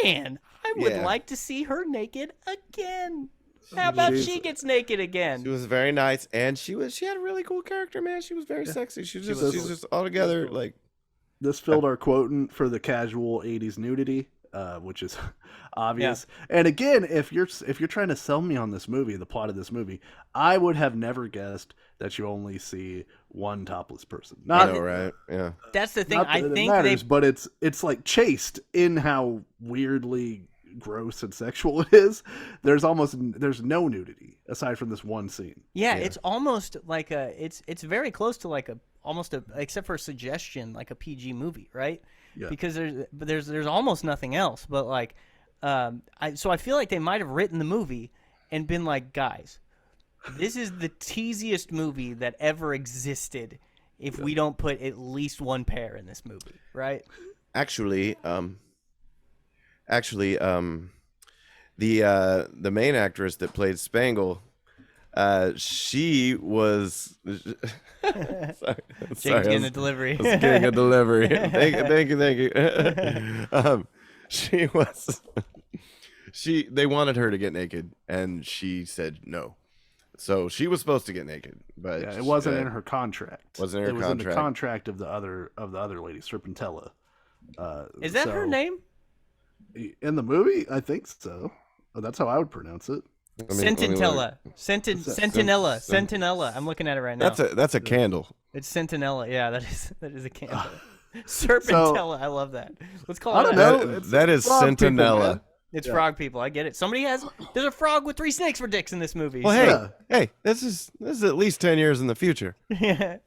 man, I would like to see her naked again. How about she gets naked again? She was very nice, and she had a really cool character, man. She was very sexy. She's just altogether like. This filled our quotient for the casual 80s nudity, which is obvious. Yeah. And again, if you're trying to sell me on this movie, the plot of this movie, I would have never guessed that you only see one topless person. I know, right? Yeah. That's the thing. I think matters, but it's like chaste in how weirdly gross and sexual it is. There's no nudity aside from this one scene. Yeah, it's almost like it's very close to like except for a suggestion, like a PG movie, right? Yeah. Because there's almost nothing else. But like, so I feel like they might have written the movie and been like, guys, this is the teasiest movie that ever existed. If we don't put at least one pair in this movie, right? Actually, the main actress that played Spangle, she was. Jake's getting a delivery. I was getting a delivery. Thank you. She was. They wanted her to get naked, and she said no. So she was supposed to get naked, but it wasn't in her contract. Wasn't in her contract. It was in the contract of the other lady, Serpentella. Is that her name? In the movie, I think so. That's how I would pronounce it. Sentinella. Sentinella. I'm looking at it right now. That's a candle. It's Sentinella. Yeah, that is a candle. Serpentella. I love that. Let's call it. I don't know. That is Sentinella. It's frog people. I get it. There's a frog with 3 snakes for dicks in this movie. Well, hey, this is at least 10 years in the future. Yeah.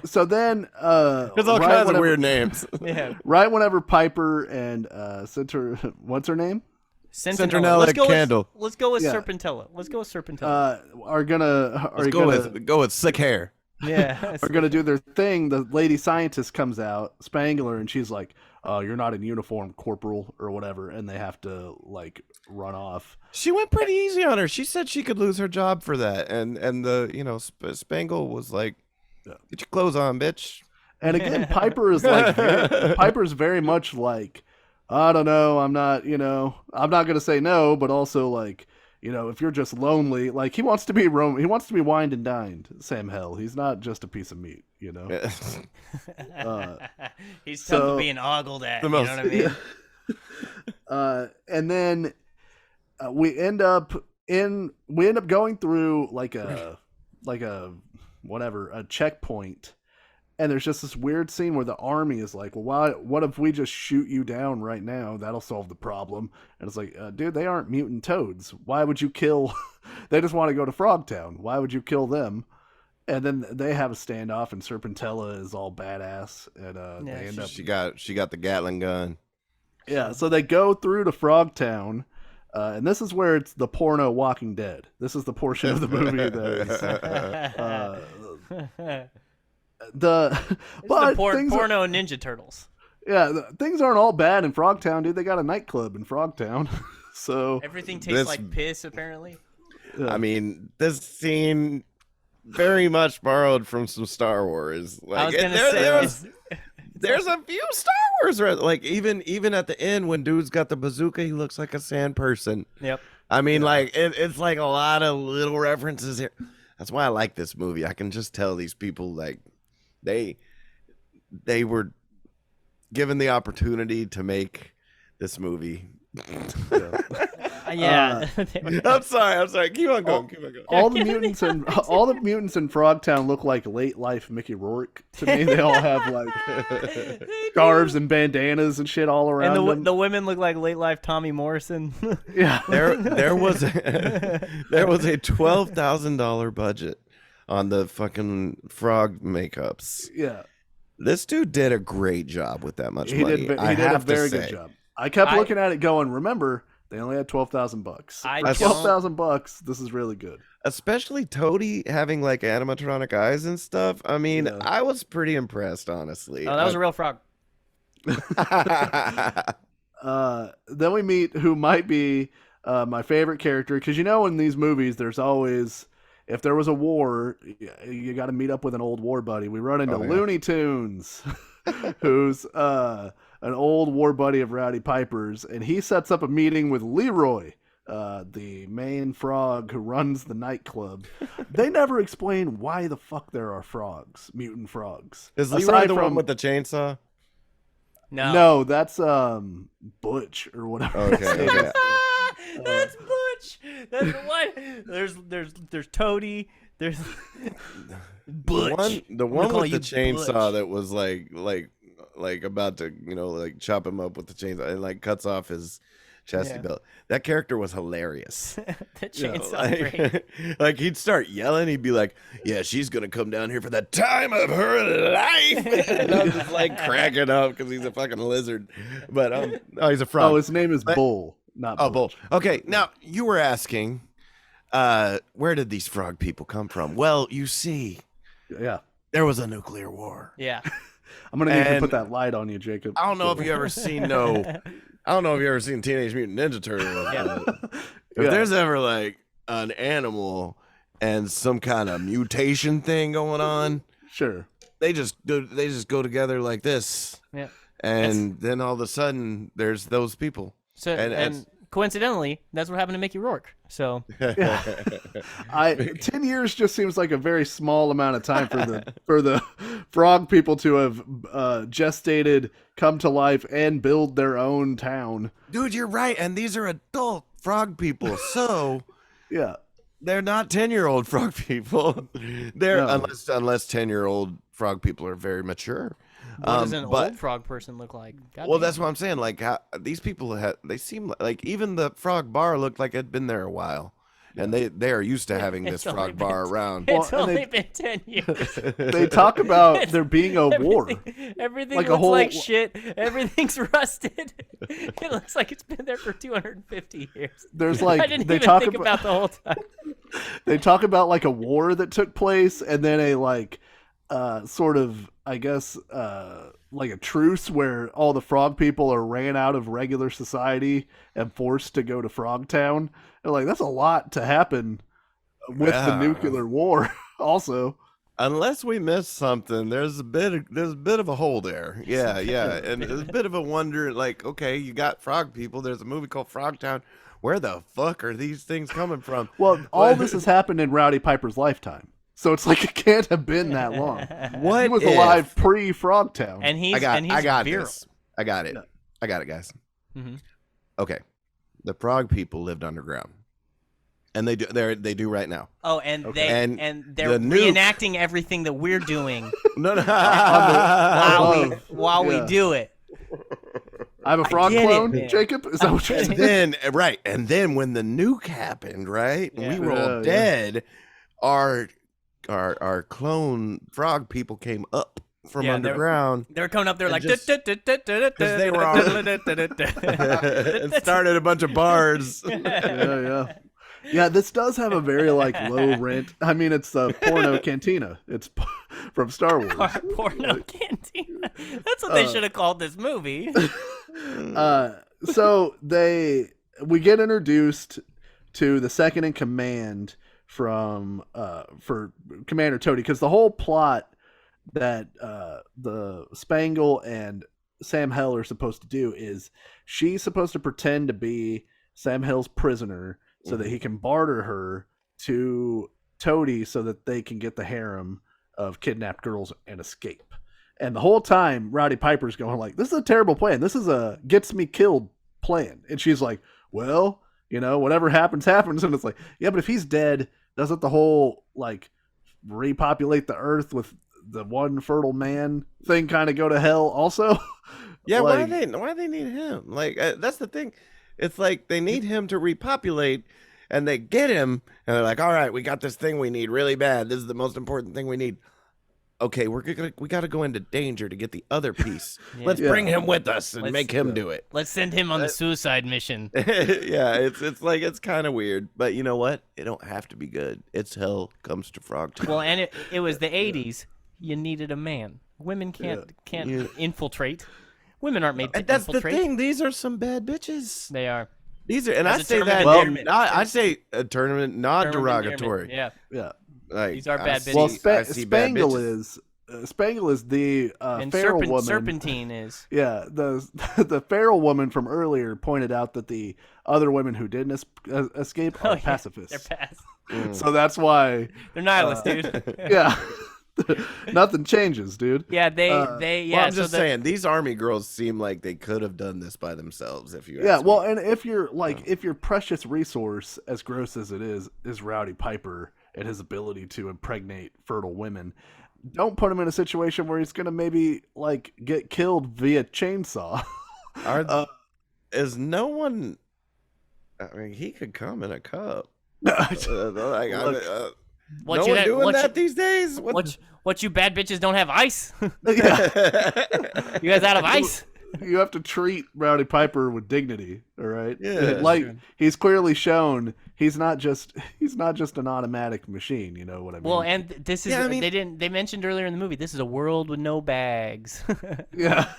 So then, there's all kinds of weird names. Yeah. Right whenever Piper and what's her name? Sentinella Candle. Let's go with Serpentella. Let's go with Serpentella. Go with sick hair. Yeah. Are gonna do their thing. The lady scientist comes out, Spangler, and she's like, "You're not in uniform, corporal, or whatever," and they have to like run off. She went pretty easy on her. She said she could lose her job for that, and the Spangle was like, "Get your clothes on, bitch." And again, Piper is like, Piper's very much like, I don't know, I'm not gonna say no, but also like, if you're just lonely, like he wants to be wined and dined. Sam Hell, he's not just a piece of meat, He's tough to being ogled at. You know what I mean? And then we end up going through like a checkpoint. And there's just this weird scene where the army is like, well, what if we just shoot you down right now? That'll solve the problem. And it's like, dude, they aren't mutant toads. Why would you kill? They just want to go to Frogtown. Why would you kill them? And then they have a standoff, and Serpentella is all badass. And they end up. She got the Gatling gun. Yeah, so they go through to Frogtown. And this is where it's the porno Walking Dead. This is the portion of the movie that is. Porno Ninja Turtles. Yeah, things aren't all bad in Frogtown, dude. They got a nightclub in Frogtown, so everything tastes like piss. Apparently, I mean, this scene very much borrowed from some Star Wars. Like, I was gonna say, there's a few Star Wars, like even at the end when dude's got the bazooka, he looks like a sand person. Yep. I mean, like it's like a lot of little references here. That's why I like this movie. I can just tell these people like. They were given the opportunity to make this movie. Yeah. I'm sorry. Keep on going. All the mutants in Frogtown look like late life Mickey Rourke to me. They all have like scarves and bandanas and shit all around them. The women look like late life Tommy Morrison. Yeah. There was a $12,000 budget on the fucking frog makeups. Yeah. This dude did a great job with that much money. He did a very good job. I kept looking at it going, remember, They only had $12,000. For I $12,000, this is really good. Especially Toady having like animatronic eyes and stuff. I mean, I was pretty impressed, honestly. Oh, that was a real frog. Then we meet who might be my favorite character, because in these movies there's always, if there was a war, you got to meet up with an old war buddy. We run into Looney Tunes, who's an old war buddy of Roddy Piper's, and he sets up a meeting with Leroy, the main frog who runs the nightclub. They never explain why the fuck there are frogs, mutant frogs. Is Leroy the one with the chainsaw? No, that's Butch or whatever. Okay. That's Butch. That's what. There's Toady. There's Butch. The one with the chainsaw Butch. That was like about to like chop him up with the chainsaw and like cuts off his chastity belt. That character was hilarious. The chainsaw great. Like he'd start yelling. He'd be like, "Yeah, she's gonna come down here for the time of her life." And I'm just like cracking up because he's a fucking lizard. But he's a frog. Oh, his name is Bull, not Butch. Bull. Okay, now you were asking, where did these frog people come from? Well, you see, there was a nuclear war. Yeah. I'm gonna need to put that light on you, Jacob. I don't know if you ever seen Teenage Mutant Ninja Turtles. If there's ever like an animal and some kind of mutation thing going on, sure, they just go together like this. Yeah. And then all of a sudden, there's those people. So and coincidentally, that's what happened to Mickey Rourke. So 10 years just seems like a very small amount of time for the frog people to have gestated, come to life, and build their own town. Dude, you're right. And these are adult frog people. So yeah, they're not 10-year-old frog people. They're unless 10-year-old frog people are very mature. What does an old frog person look like? That's what I'm saying. Like these people, they seem like even the frog bar looked like it'd been there a while, and they are used to having this frog bar around. It's only been 10 years. They talk about there being a war. Everything like looks like shit. Everything's rusted. It looks like it's been there for 250 years. There's like I didn't even think about the whole time. They talk about like a war that took place, and then a like. Sort of, I guess, like a truce where all the frog people are ran out of regular society and forced to go to Frogtown. They're like, that's a lot to happen with the nuclear war. Also, unless we missed something, there's a bit of a hole there. Yeah, and there's a bit of a wonder. Like, okay, you got frog people. There's a movie called Frogtown. Where the fuck are these things coming from? Well, all this has happened in Roddy Piper's lifetime. So it's like it can't have been that long. What? He was alive pre-Frogtown. And I got virile. this. I got it. I got it, guys. Mm-hmm. Okay, the frog people lived underground, and they do right now. Oh, and they're the reenacting everything that we're doing. No. while we do it. I have a frog clone, Jacob. Is that what you're saying? And then when the nuke happened, right, we were all dead. Our clone frog people came up from underground. They were coming up there like because they were all and started a bunch of bars. Yeah, this does have a very like low rent. I mean, it's the porno cantina. It's from Star Wars. Porno cantina. That's what they should have called this movie. So we get introduced to the second in command for Commander Toady, because the whole plot that the Spangle and Sam Hell are supposed to do is she's supposed to pretend to be Sam Hell's prisoner so that he can barter her to Toady so that they can get the harem of kidnapped girls and escape. And the whole time Roddy Piper's going like, this is a terrible plan. This is a gets me killed plan. And she's like, well, whatever happens. And it's like, yeah, but if he's dead, doesn't the whole like repopulate the earth with the one fertile man thing kind of go to hell also? Yeah, why they need him? Like that's the thing. It's like they need him to repopulate, and they get him, and they're like, all right, we got this thing we need really bad. This is the most important thing we need. okay, we got to go into danger to get the other piece. Let's bring him with us and make him do it. Let's send him on the suicide mission. Yeah, it's like it's kind of weird, but you know what? It don't have to be good. It's hell comes to Frogtown. Well, and it was the 80s. You needed a man. Women can't infiltrate. Women aren't made to That's infiltrate. the thing. These are some bad bitches. They are. These are, and I say that. I say a tournament, not derogatory. Yeah. Like, these are bad bitches. Well, Spangle is the and feral woman. Serpentine is. Yeah, the feral woman from earlier pointed out that the other women who didn't escape are pacifists. They're pacifists. So that's why they're nihilists, dude. Yeah. Nothing changes, dude. Yeah, Well, I'm just saying, these army girls seem like they could have done this by themselves if you. Yeah, well, and if you're if your precious resource, as gross as it is Roddy Piper and his ability to impregnate fertile women, don't put him in a situation where he's gonna maybe like get killed via chainsaw. Is no one? I mean, he could come in a cup. What no one doing that these days? What you bad bitches don't have ice? You guys out of ice? You have to treat Roddy Piper with dignity, all right? Yeah, like he's clearly shown he's not just an automatic machine. You know what I mean? Well, and this is they mentioned earlier in the movie. This is a world with no bags. Yeah,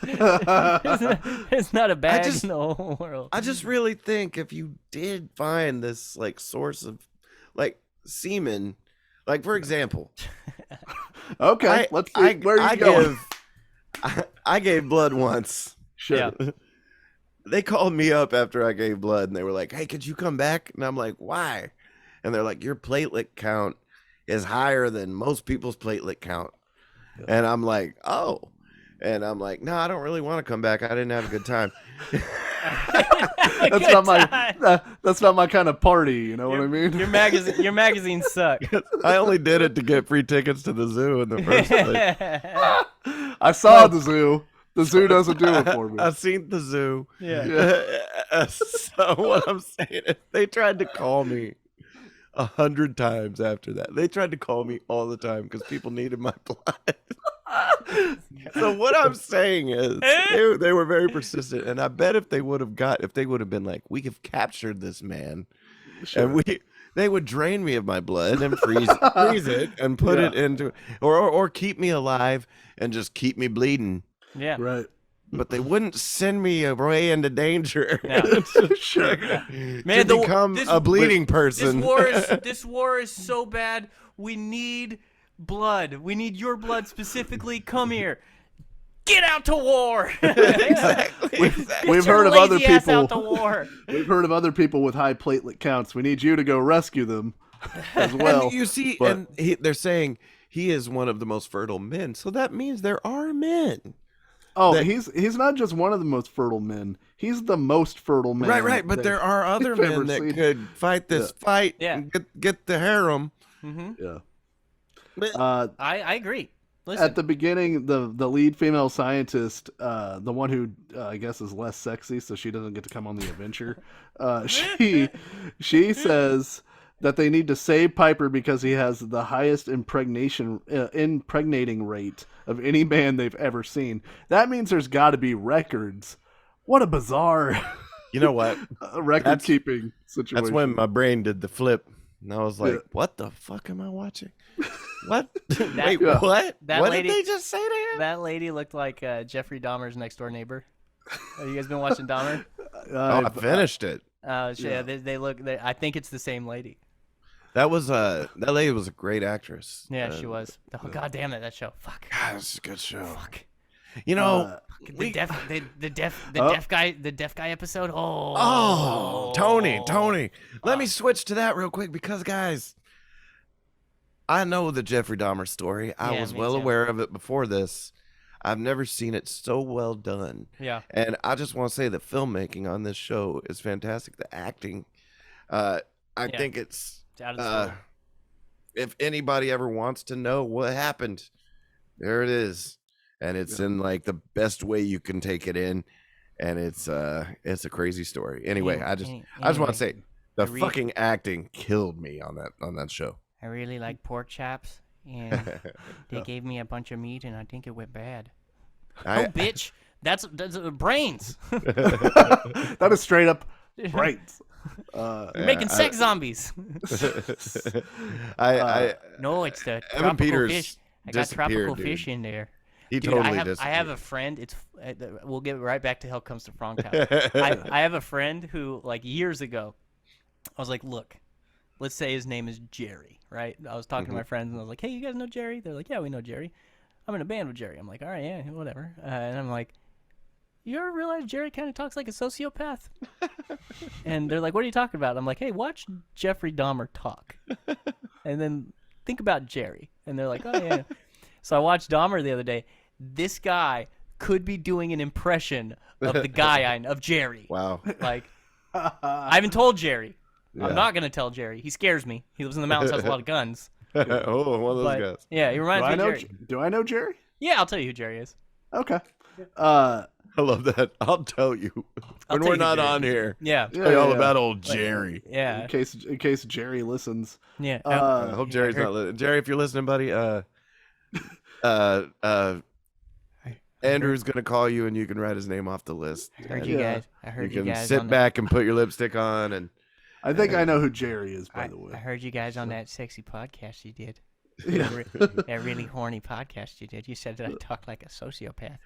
it's not a bag in the whole world. I just really think if you did find this like source of like semen. Like, for example, okay, let's see where you going. I gave blood once. Sure. Yeah. They called me up after I gave blood, and they were like, "Hey, could you come back?" And I'm like, "Why?" And they're like, "Your platelet count is higher than most people's platelet count." Yeah. And I'm like, "Oh." And I'm like, "No, I don't really want to come back. I didn't have a good time." That's not my kind of party. You know what I mean? Your magazines suck. I only did it to get free tickets to the zoo in the first place. I saw the zoo. The zoo doesn't do it for me. I've seen the zoo. Yeah. So what I'm saying is, they tried to call me 100 times after that. They tried to call me all the time because people needed my blood. So what I'm saying is they were very persistent, and I bet if they would have been like, we have captured this man, and they would drain me of my blood and freeze it and put it into or keep me alive and just keep me bleeding. Yeah. Right. But they wouldn't send me away into danger. No. Sure. Man, to become a bleeding person. This war is so bad. We need blood. We need your blood specifically. Come here. Get out to war. Exactly. We've heard of other people. Out to war. We've heard of other people with high platelet counts. We need you to go rescue them as well. And you see, they're saying he is one of the most fertile men. So that means there are men. Oh, he's not just one of the most fertile men. He's the most fertile man. Right. But there are other men that could fight this fight and get the harem. Mm-hmm. Yeah. But, I agree. Listen. At the beginning, the lead female scientist, the one who I guess is less sexy, so she doesn't get to come on the adventure. She says that they need to save Piper because he has the highest impregnating rate of any man they've ever seen. That means there's got to be records. What a bizarre, you know what, record keeping situation. That's when my brain did the flip, and I was like, "What the fuck am I watching? What? Wait, what? What did they just say to him?" That lady looked like Jeffrey Dahmer's next door neighbor. Have you guys been watching Dahmer? I finished it. They look. I think it's the same lady. That lady was a great actress. Yeah, she was. Oh, God damn it, that show. Fuck. God, it's a good show. Fuck. You know, the deaf guy episode. Tony. Let me switch to that real quick because, guys, I know the Jeffrey Dahmer story. I was well aware of it before this. I've never seen it so well done. Yeah. And I just want to say the filmmaking on this show is fantastic. The acting, I think it's out of this if anybody ever wants to know what happened, there it is. And it's in like the best way you can take it in. And it's a crazy story. Anyway, I just want to say the fucking acting killed me on that show. I really like pork chops. and they gave me a bunch of meat, and I think it went bad. Oh, bitch, that's brains. That is straight up brains. You're making sex zombies. No, it's the Evan tropical Peters fish. I got tropical dude. fish in there. He Dude, totally I have a friend. We'll get right back to Hell Comes to Frogtown. I have a friend who, like, years ago, I was like, look, let's say his name is Jerry, right? I was talking to my friends, and I was like, hey, you guys know Jerry? They're like, yeah, we know Jerry. I'm in a band with Jerry. I'm like, all right, yeah, whatever. And I'm like, you ever realize Jerry kind of talks like a sociopath? And they're like, what are you talking about? I'm like, hey, watch Jeffrey Dahmer talk. And then think about Jerry. And they're like, oh, yeah. So I watched Dahmer the other day. This guy could be doing an impression of the guy of Jerry. Wow. Like, I haven't told Jerry. Yeah. I'm not going to tell Jerry. He scares me. He lives in the mountains, has a lot of guns. Oh, one of those guys. Yeah, he reminds me of Jerry. Do I know Jerry? Yeah, I'll tell you who Jerry is. Okay. I love that. I'll tell you when we're not on here. Yeah. Tell you all about old Jerry. Yeah. In case Jerry listens. Yeah. I hope Jerry's not listening. Jerry, if you're listening, buddy, Andrew's gonna call you, and you can write his name off the list. I heard you guys. I heard you guys. You can sit back and put your lipstick on, and I think I know who Jerry is, by the way. I heard you guys on that sexy podcast you did. Yeah. That really horny podcast you did. You said that I talked like a sociopath.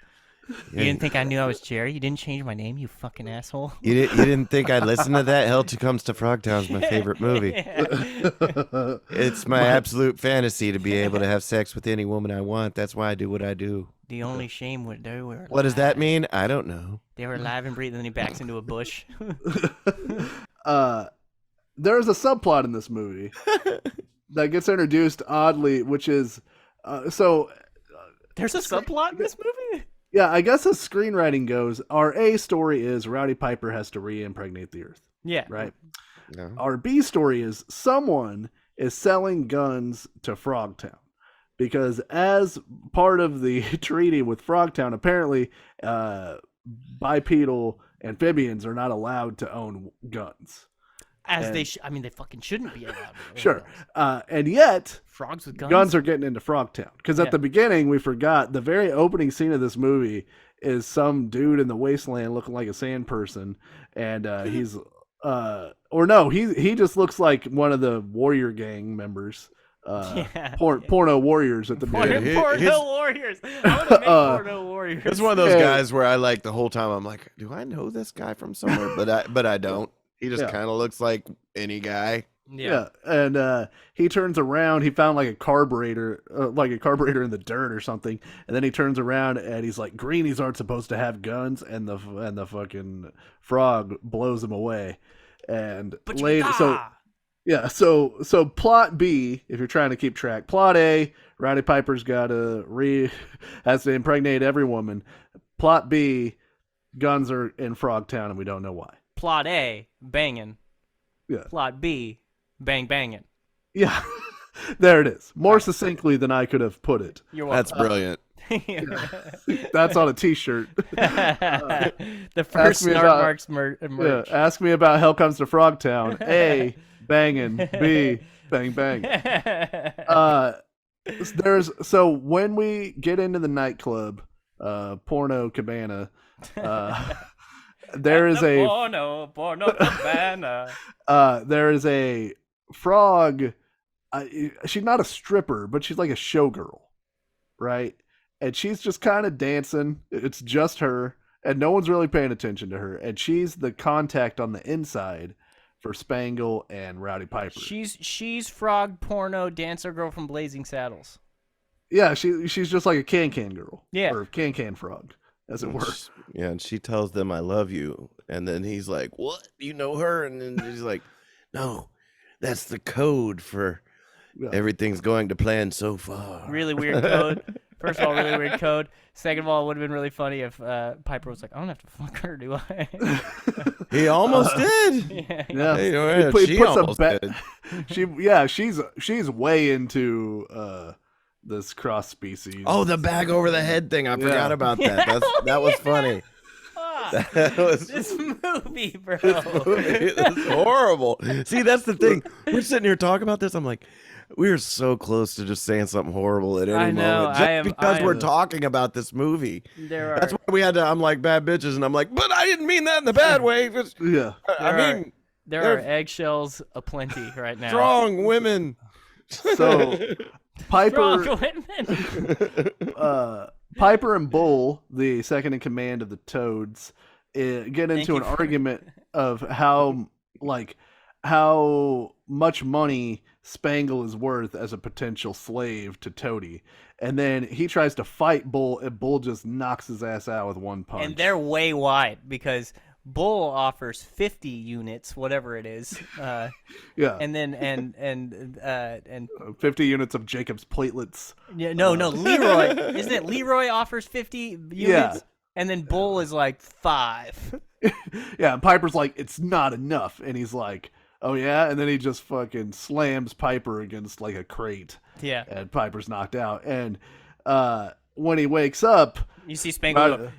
You didn't think I knew I was Jerry? You didn't change my name, you fucking asshole. You didn't think I'd listen to that? Hell Comes to Frogtown's my favorite movie. It's my absolute fantasy to be able to have sex with any woman I want. That's why I do what I do. The only shame was they were alive. What does that mean? I don't know. They were alive and breathing, and then he backs into a bush. There's a subplot in this movie that gets introduced oddly, which is there's a subplot in this movie? Yeah, I guess as screenwriting goes, our A story is Roddy Piper has to re-impregnate the Earth. Yeah. Right? Yeah. Our B story is someone is selling guns to Frogtown. Because as part of the treaty with Frogtown, apparently bipedal amphibians are not allowed to own guns. They fucking shouldn't be allowed. Sure. And yet, frogs with guns are getting into Frogtown. Because at the beginning, we forgot, the very opening scene of this movie is some dude in the wasteland looking like a sand person. And he's, he just looks like one of the warrior gang members. Porno warriors at the beginning. Porno warriors. I want to make porno warriors. It's one of those guys where I like the whole time I'm like, do I know this guy from somewhere? But I don't. He just kind of looks like any guy. Yeah. And he turns around. He found like a carburetor in the dirt or something. And then he turns around and he's like, greenies aren't supposed to have guns. And the fucking frog blows him away. And later, so plot B, if you're trying to keep track, plot A, Roddy Piper's has to impregnate every woman. Plot B, guns are in Frogtown and we don't know why. Plot A, banging. Yeah. Plot B, banging. Yeah. There it is. More succinctly than I could have put it. That's brilliant. That's on a t-shirt. The first Snart Marks merch. Yeah, ask me about Hell Comes to Frogtown. A, banging. B, bang bang. So when we get into the nightclub, Porno Cabana, there is a porno cabana. There is a frog. She's not a stripper, but she's like a showgirl, right? And she's just kind of dancing. It's just her, and no one's really paying attention to her. And she's the contact on the inside for Spangle and Roddy Piper. She's frog porno dancer girl from Blazing Saddles. Yeah, she's just like a can girl. Yeah, or can frog, as it were. Yeah, and she tells them, "I love you," and then he's like, "What? You know her?" And then she's like, "No, that's the code for everything's going to plan so far." Really weird code. First of all, really weird code. Second of all, it would have been really funny if Piper was like, "I don't have to fuck her, do I?" He almost did. Yeah. Hey, she almost did. She's way into this cross species. Oh, the bag over the head thing. I forgot about that. That was funny. This movie, bro. It's horrible. See, that's the thing. We're sitting here talking about this. I'm like, We're so close to just saying something horrible at any moment. Just because we're talking about this movie. That's why we had to, I'm like, bad bitches, and I'm like, but I didn't mean that in the bad way. Yeah. There are eggshells aplenty right now. Strong women. So Piper Piper and Bull, the second in command of the Toads, get into an argument of how much money Spangle is worth as a potential slave to Toady. And then he tries to fight Bull, and Bull just knocks his ass out with one punch. And they're way wide because Bull offers 50 units, whatever it is. Yeah. And then and 50 units of Jacob's platelets. Yeah, no, Leroy. Isn't it Leroy offers 50 units? Yeah. And then Bull is like 5. Yeah, and Piper's like, it's not enough. And he's like, oh yeah? And then he just fucking slams Piper against like a crate. Yeah. And Piper's knocked out. And when he wakes up, you see Spangle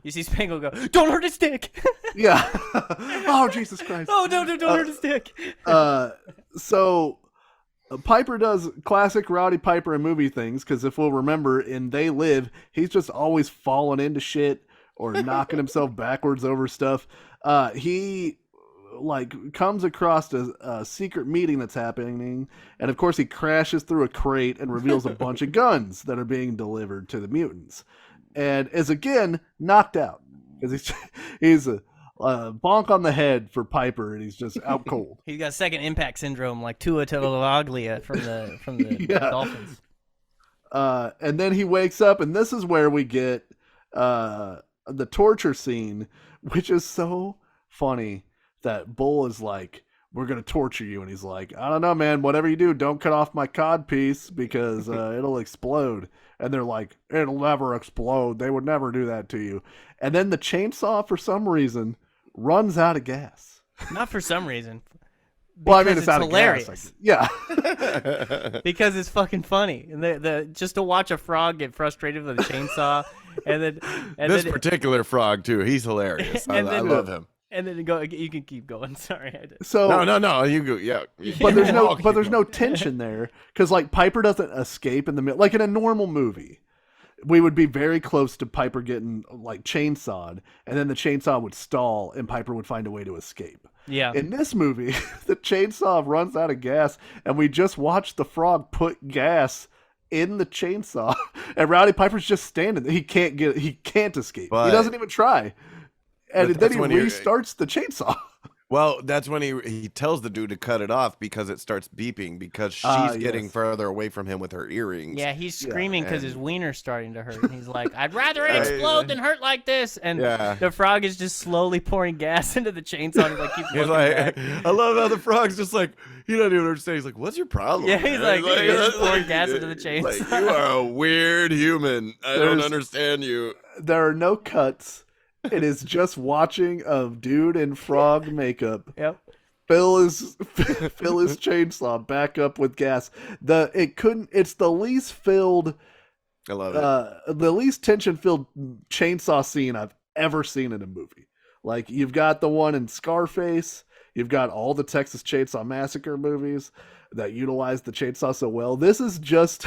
go, don't hurt his dick. Yeah. Oh, Jesus Christ. Oh, don't hurt his dick. So Piper does classic Roddy Piper in movie things, because if we'll remember in They Live, he's just always falling into shit or knocking himself backwards over stuff. He comes across a secret meeting that's happening, and of course he crashes through a crate and reveals a bunch of guns that are being delivered to the mutants, and is again knocked out because he's a bonk on the head for Piper, and he's just out cold. He's got second impact syndrome like Tua Tagovailoa from the Dolphins. And then he wakes up, and this is where we get the torture scene, which is so funny. That Bull is like, we're going to torture you. And he's like, I don't know, man. Whatever you do, don't cut off my cod piece because it'll explode. And they're like, it'll never explode. They would never do that to you. And then the chainsaw, for some reason, runs out of gas. Not for some reason. Well, I mean, it's out hilarious. Of gas. Yeah. Because it's fucking funny. And just to watch a frog get frustrated with a chainsaw. And this particular frog, too. He's hilarious. I love him. And then you can keep going. Sorry. So no, you go. Yeah. But there's no tension there, because like Piper doesn't escape in the middle. Like in a normal movie, we would be very close to Piper getting like chainsawed, and then the chainsaw would stall, and Piper would find a way to escape. Yeah. In this movie, the chainsaw runs out of gas, and we just watched the frog put gas in the chainsaw, and Roddy Piper's just standing there. He can't escape. But he doesn't even try. And then he restarts the chainsaw. Well, that's when he tells the dude to cut it off because it starts beeping because she's getting further away from him with her earrings. Yeah, he's screaming because his wiener's starting to hurt. And he's like, I'd rather it explode than hurt like this. And the frog is just slowly pouring gas into the chainsaw. And he's like, I love how the frog's just like, he doesn't even understand. He's like, what's your problem? Yeah, he's like he's just pouring gas into the chainsaw. Like, you are a weird human. I don't understand you. There are no cuts. It is just watching of dude in frog makeup. Yep. Fill his chainsaw back up with gas. It's the least filled. I love it. The least tension-filled chainsaw scene I've ever seen in a movie. Like, you've got the one in Scarface. You've got all the Texas Chainsaw Massacre movies that utilize the chainsaw so well. This is just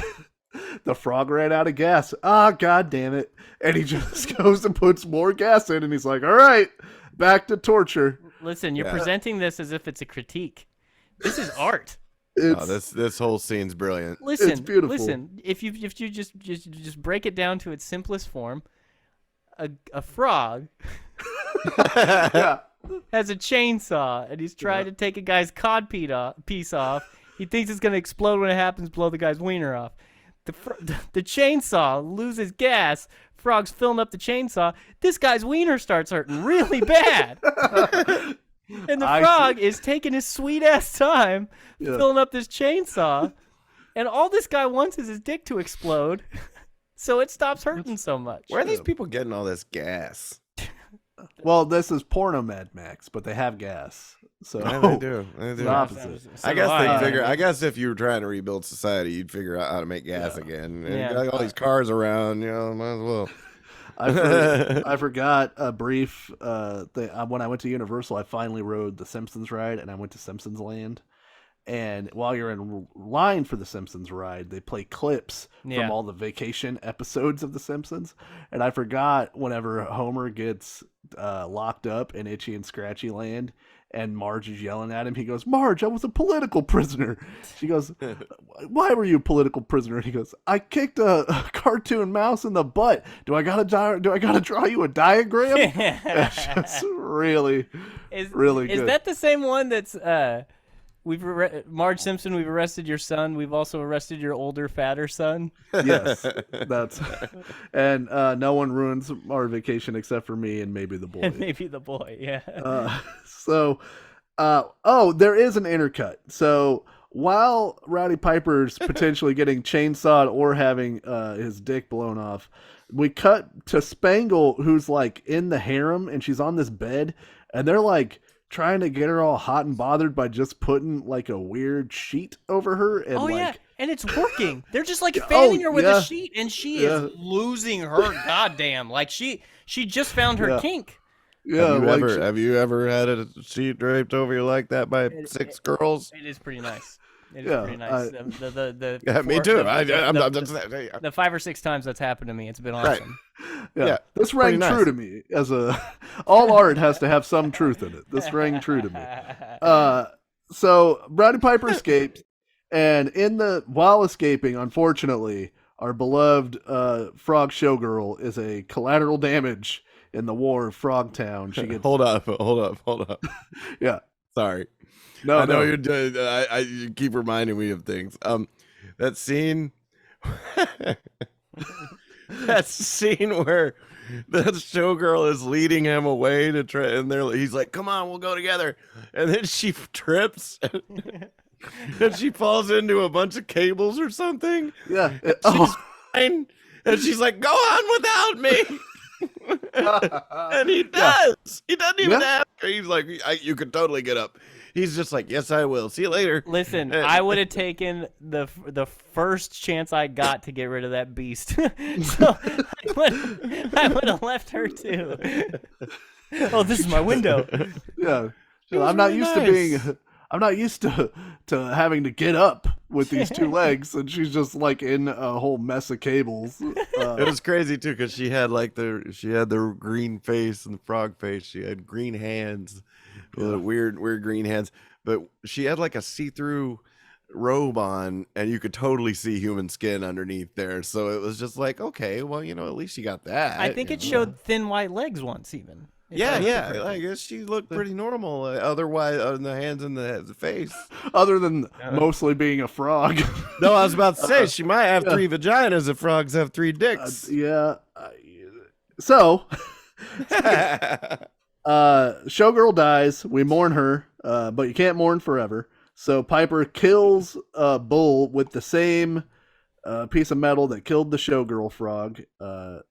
the frog ran out of gas. God damn it. And he just goes and puts more gas in, and he's like, all right, back to torture. Listen, you're presenting this as if it's a critique. This is art. This whole scene's brilliant. Listen, it's beautiful. Listen, if you just break it down to its simplest form, a frog has a chainsaw, and he's trying to take a guy's cod piece off. He thinks it's going to explode when it happens, blow the guy's wiener off. The chainsaw loses gas. Frog's filling up the chainsaw. This guy's wiener starts hurting really bad. And the frog is taking his sweet ass time filling up this chainsaw. And all this guy wants is his dick to explode. So it stops hurting so much. Where are these people getting all this gas? Well, this is porno Mad Max, but they have gas. So they do. It's the opposite. I guess they figure. I guess if you were trying to rebuild society, you'd figure out how to make gas again. And you got all these cars around, might as well. I forgot a brief thing. When I went to Universal, I finally rode the Simpsons ride, and I went to Simpsons Land. And while you're in line for the Simpsons ride, they play clips from all the vacation episodes of the Simpsons. And I forgot whenever Homer gets locked up in Itchy and Scratchy Land and Marge is yelling at him, he goes, "Marge, I was a political prisoner." She goes, "Why were you a political prisoner?" And he goes, "I kicked a cartoon mouse in the butt. Do I gotta draw you a diagram?" It's just really good. Is that the same one that's Marge Simpson, we've arrested your son. We've also arrested your older, fatter son. Yes, that's and no one ruins our vacation except for me and maybe the boy. And maybe the boy, yeah. There is an intercut. So while Roddy Piper's potentially getting chainsawed or having his dick blown off, we cut to Spangle, who's like in the harem and she's on this bed, and they're like trying to get her all hot and bothered by just putting like a weird sheet over her. And and it's working. They're just like fanning her with a sheet, and she is losing her goddamn. Like she just found her kink. Yeah. Have you ever had a sheet draped over you like that by 6 girls? It is pretty nice. It is pretty nice. Me too. The 5 or 6 times that's happened to me, it's been awesome. Right. Yeah, this rang true to me. All art has to have some truth in it. This rang true to me. So Roddy Piper escapes, and while escaping, unfortunately, our beloved frog showgirl is a collateral damage in the war of Frogtown. She gets hold up. Yeah, sorry. No, I know you're doing. You keep reminding me of things. That scene. That scene where the showgirl is leading him away to try, and he's like, "Come on, we'll go together," and then she trips, and she falls into a bunch of cables or something. Yeah, she's fine, and she's like, "Go on without me." And he does. He doesn't even ask her. He's like, "You could totally get up." He's just like, "Yes, I will. See you later." Listen, I would have taken the first chance I got to get rid of that beast. So I would have left her too. Oh, this is my window. Yeah, I'm not used to having to get up with these 2 legs, and she's just like in a whole mess of cables. It was crazy too because she had the green face and the frog face. She had green hands. Weird green hands, but she had like a see-through robe on, and you could totally see human skin underneath there. So it was just like, okay, well, at least you got that. I think it showed thin white legs once, even. I guess she looked pretty normal. Otherwise, on the hands and the face, other than mostly being a frog. No, I was about to say she might have 3 vaginas if frogs have 3 dicks. So. Showgirl dies. We mourn her, but you can't mourn forever. So Piper kills Bull with the same piece of metal that killed the showgirl frog.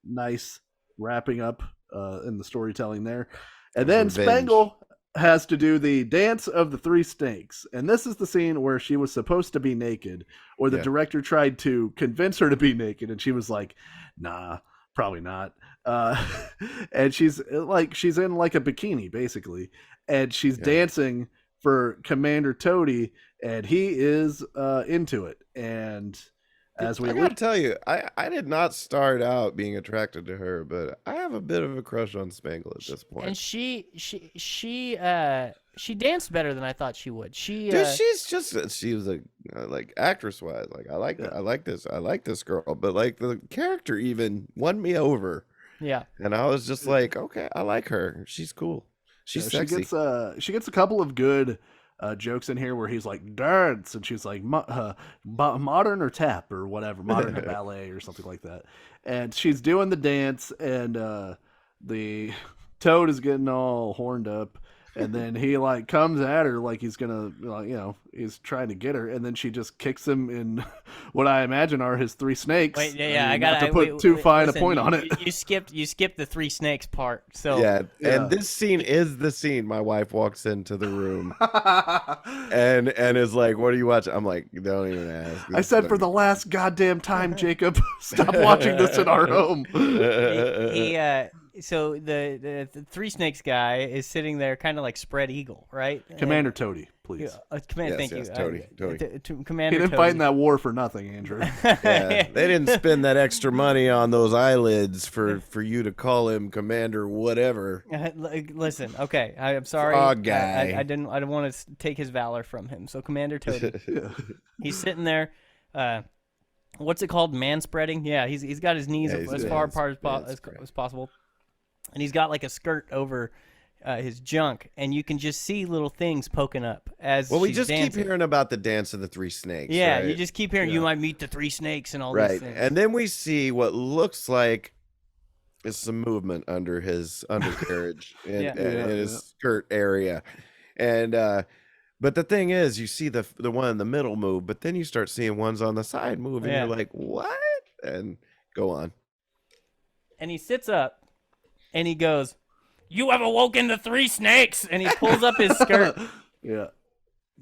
Nice wrapping up in the storytelling there. And then Revenge. Spangle has to do the dance of the 3 snakes. And this is the scene where she was supposed to be naked, or the director tried to convince her to be naked, and she was like, "Nah, probably not." And she's in like a bikini basically, and she's dancing for Commander Toady, and he is into it. And as we gotta tell you, I did not start out being attracted to her, but I have a bit of a crush on Spangle at this point. And she danced better than I thought she would. She was like actress wise, like I like this girl, but like the character even won me over. Yeah. And I was just like, okay, I like her. She's cool. She's sexy. She gets a couple of good jokes in here where he's like, "Dance," and she's like, "Modern or tap," or whatever, modern or ballet or something like that. And she's doing the dance, and the Toad is getting all horned up. And then he like comes at her like he's gonna, he's trying to get her, and then she just kicks him in what I imagine are his 3 snakes. Wait, I gotta put too fine a point on it. You skipped the 3 snakes part. So and this scene is the scene. My wife walks into the room and is like, "What are you watching?" I'm like, "Don't even ask." I said, "For the last goddamn time, Jacob, stop watching this in our home." so the Three Snakes guy is sitting there, kind of like spread eagle, right? Commander Toady, please. Thank you, Toady. Commander. He didn't Toady. fight in that war for nothing, Andrew. Yeah, they didn't spend that extra money on those eyelids for you to call him Commander whatever. Listen, okay, I'm sorry. Frog guy. I didn't want to take his valor from him. So Commander Toady, he's sitting there. What's it called? Man-spreading? Yeah, he's got his knees as far apart as possible, and he's got like a skirt over his junk, and you can just see little things poking up as we just dancing. keep hearing about the dance of the three snakes. Yeah, right? You just keep hearing you might meet the three snakes and all these things. And then we see what looks like is some movement under his undercarriage in his skirt area, and but the thing is, you see the one in the middle move, but then you start seeing ones on the side move, and you're like, what? And go on. And he sits up, and he goes, "You have awoken the three snakes!" And he pulls up his skirt. Yeah.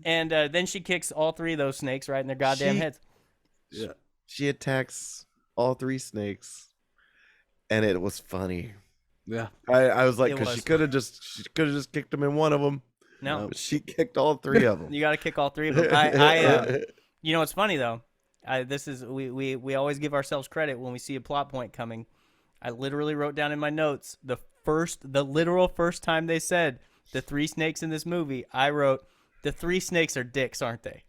And then she kicks all three of those snakes right in their goddamn heads. Yeah. She attacks all three snakes, and it was funny. Yeah. I was like, because she could have just kicked him in one of them. No, she kicked all three of them. You got to kick all three of them. You know what's funny though? We always give ourselves credit when we see a plot point coming. I literally wrote down in my notes the literal first time they said the three snakes in this movie. I wrote, the three snakes are dicks, aren't they?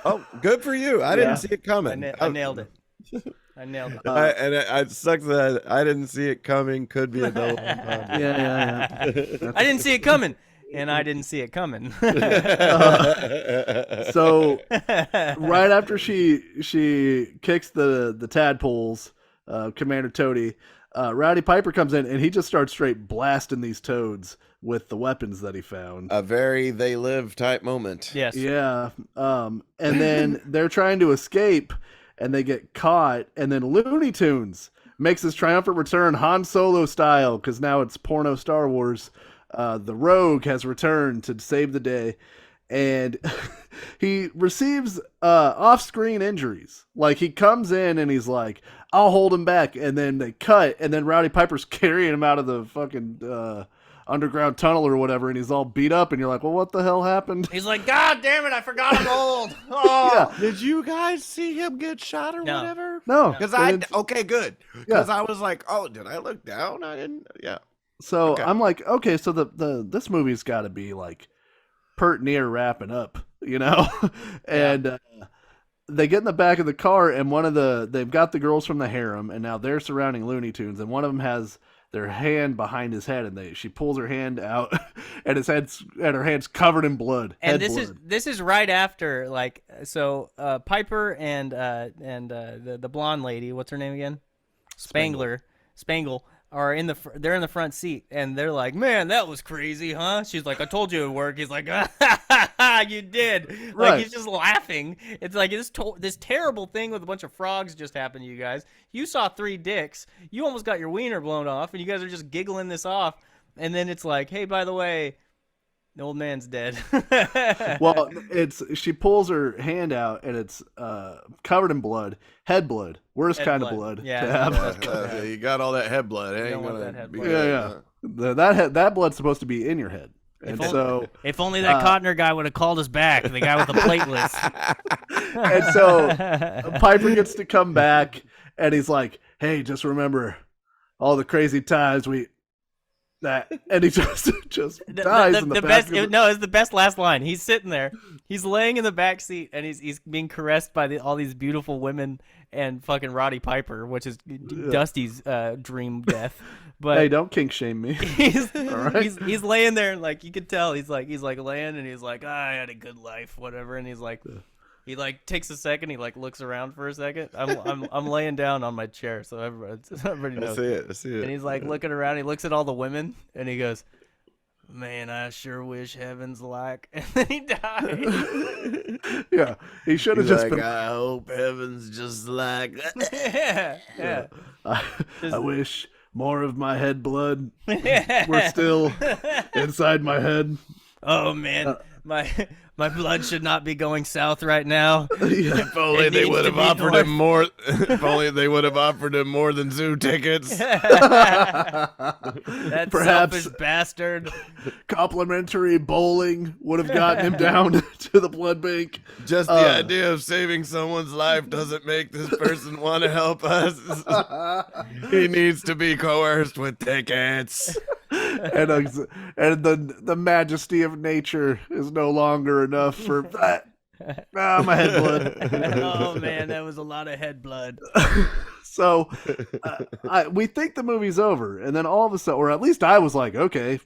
Oh, good for you! I didn't see it coming. I nailed it. I nailed it. It sucks that I didn't see it coming. Could be a double. Yeah. I didn't see it coming. And I didn't see it coming. So right after she kicks the tadpoles, Commander Toady, Roddy Piper comes in and he just starts straight blasting these toads with the weapons that he found. A very They Live type moment. Yes. Yeah. And then they're trying to escape and they get caught, and then Looney Tunes makes his triumphant return Han Solo style, because now it's porno Star Wars. The Rogue has returned to save the day, and he receives off-screen injuries. Like, he comes in and he's like, I'll hold him back, and then they cut, and then Roddy Piper's carrying him out of the fucking underground tunnel or whatever, and he's all beat up, and you're like, well, what the hell happened? He's like, God damn it, I forgot I'm old. Oh. Yeah. Did you guys see him get shot or whatever? No. Because okay, good. Because I was like, oh, did I look down? I didn't. Yeah. So I'm like, okay, so this movie's got to be like pert near wrapping up, you know? And they get in the back of the car, and they've got the girls from the harem, and now they're surrounding Looney Tunes, and one of them has their hand behind his head, and she pulls her hand out, and her hand's covered in blood. And this is right after, like, so Piper and the blonde lady, what's her name again? Spangle. They're in the front seat, and they're like, man, that was crazy, huh? She's like, I told you it would work. He's like, you did. Like, right. He's just laughing. It's like this terrible thing with a bunch of frogs just happened to you guys. You saw three dicks. You almost got your wiener blown off, and you guys are just giggling this off. And then it's like, hey, by the way, the old man's dead. Well, she pulls her hand out, and it's covered in blood, head blood, worst kind of blood. Yeah, you got all that head blood. You don't want that head blood. Yeah. That blood's supposed to be in your head. And if only that Cotner guy would have called us back, the guy with the platelets. And so Piper gets to come back, and he's like, hey, just remember all the crazy times and he just dies in the back. It's the best last line. He's sitting there. He's laying in the back seat, and he's being caressed by all these beautiful women and fucking Roddy Piper, which is Dusty's dream death. But hey, don't kink shame me. He's right? he's laying there, and like you could tell, he's like laying, and he's like, I had a good life, whatever, and he's like. He like takes a second. He like looks around for a second. I'm laying down on my chair, so everybody knows. I see it. And he's like looking around. He looks at all the women, and he goes, "Man, I sure wish heaven's like." And then he died. Yeah, he should have just like, been. I hope heaven's just like. Yeah. I wish more of my head blood were still inside my head. Oh man, my blood should not be going south right now. If only they would have offered him more. If only they would have offered him more than zoo tickets. That Perhaps selfish bastard. Complimentary bowling would have gotten him down to the blood bank. Just the idea of saving someone's life doesn't make this person want to help us. He needs to be coerced with tickets. And the majesty of nature is no longer enough for that. My head blood. Oh man, that was a lot of head blood. So we think the movie's over, and then all of a sudden, or at least I was like, okay,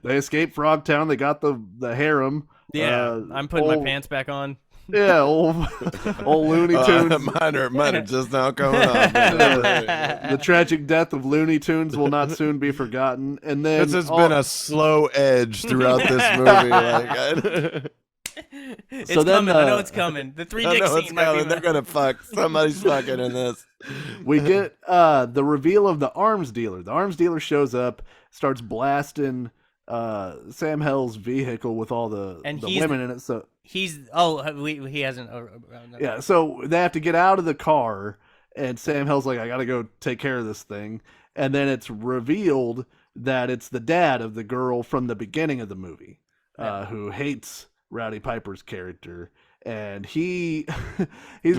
they escaped Frogtown. They got the harem. Yeah, I'm putting my pants back on. Yeah, old Looney Tunes. Mine are just now coming off. The tragic death of Looney Tunes will not soon be forgotten. And then this has been a slow edge throughout this movie. It's coming. I know it's coming. The 3 dick scene. They're gonna fuck. Somebody's fucking in this. We get the reveal of the arms dealer. The arms dealer shows up, starts blasting Sam Hell's vehicle with all the women in it. So he hasn't. Yeah, so they have to get out of the car, and Sam Hell's like, I gotta go take care of this thing. And then it's revealed that it's the dad of the girl from the beginning of the movie, who hates Roddy Piper's character. And he's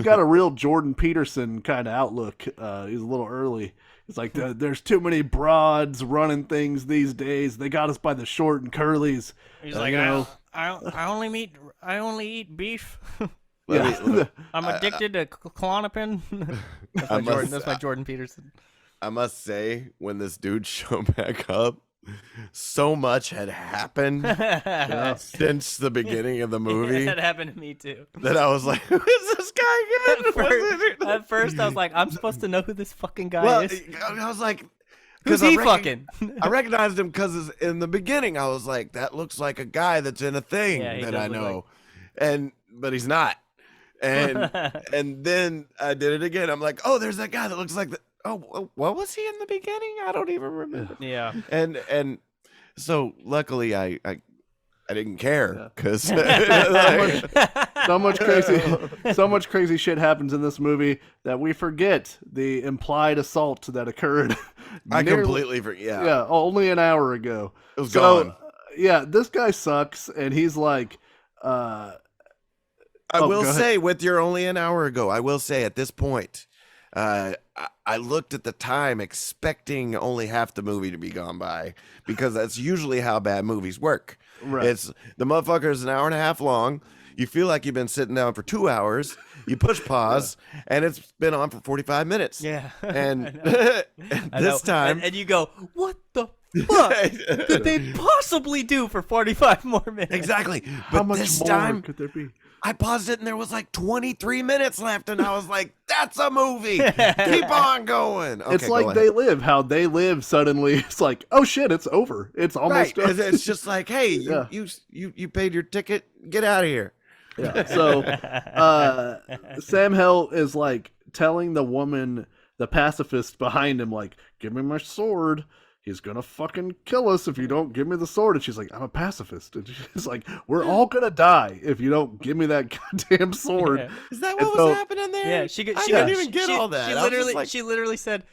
got a real Jordan Peterson kind of outlook. He's a little early. It's like, there's too many broads running things these days. They got us by the short and curlies. He's like, I only eat beef. I'm addicted to Klonopin. That's my Jordan Peterson. I must say, when this dude showed back up, so much had happened since the beginning of the movie. That happened to me too. That I was like, who is this guy again? At first, I was like, I'm supposed to know who this fucking guy is. I was like, who's he fucking? I recognized him because in the beginning, I was like, that looks like a guy that's in a thing that I know, but he's not. And then I did it again. I'm like, oh, there's that guy that looks like that. Oh, what was he in the beginning? I don't even remember. Yeah. And so luckily I didn't care because so much crazy shit happens in this movie that we forget the implied assault that occurred. I completely forget. Yeah, only an hour ago. It was gone. Yeah, this guy sucks, and he's like, I will say, with your only an hour ago, I will say at this point, I looked at the time expecting only half the movie to be gone by, because that's usually how bad movies work. Right. It's the motherfucker is an hour and a half long. You feel like you've been sitting down for 2 hours. You push pause, and it's been on for 45 minutes. Yeah. And this time, and you go, what the fuck did they possibly do for 45 more minutes? Exactly. How But much this more time, could there be? I paused it and there was like 23 minutes left, and I was like, that's a movie. Keep on going. Okay, it's like They Live. How They Live suddenly, it's like, oh shit, it's over. It's almost right. over. It's just like, hey, you paid your ticket. Get out of here. Yeah. So Sam Hell is like telling the woman, the pacifist behind him, like, give me my sword. He's gonna fucking kill us if you don't give me the sword. And she's like, I'm a pacifist. And she's like, we're all gonna die if you don't give me that goddamn sword. Yeah. Is that what was happening there? Yeah, I didn't even get all that. She literally said,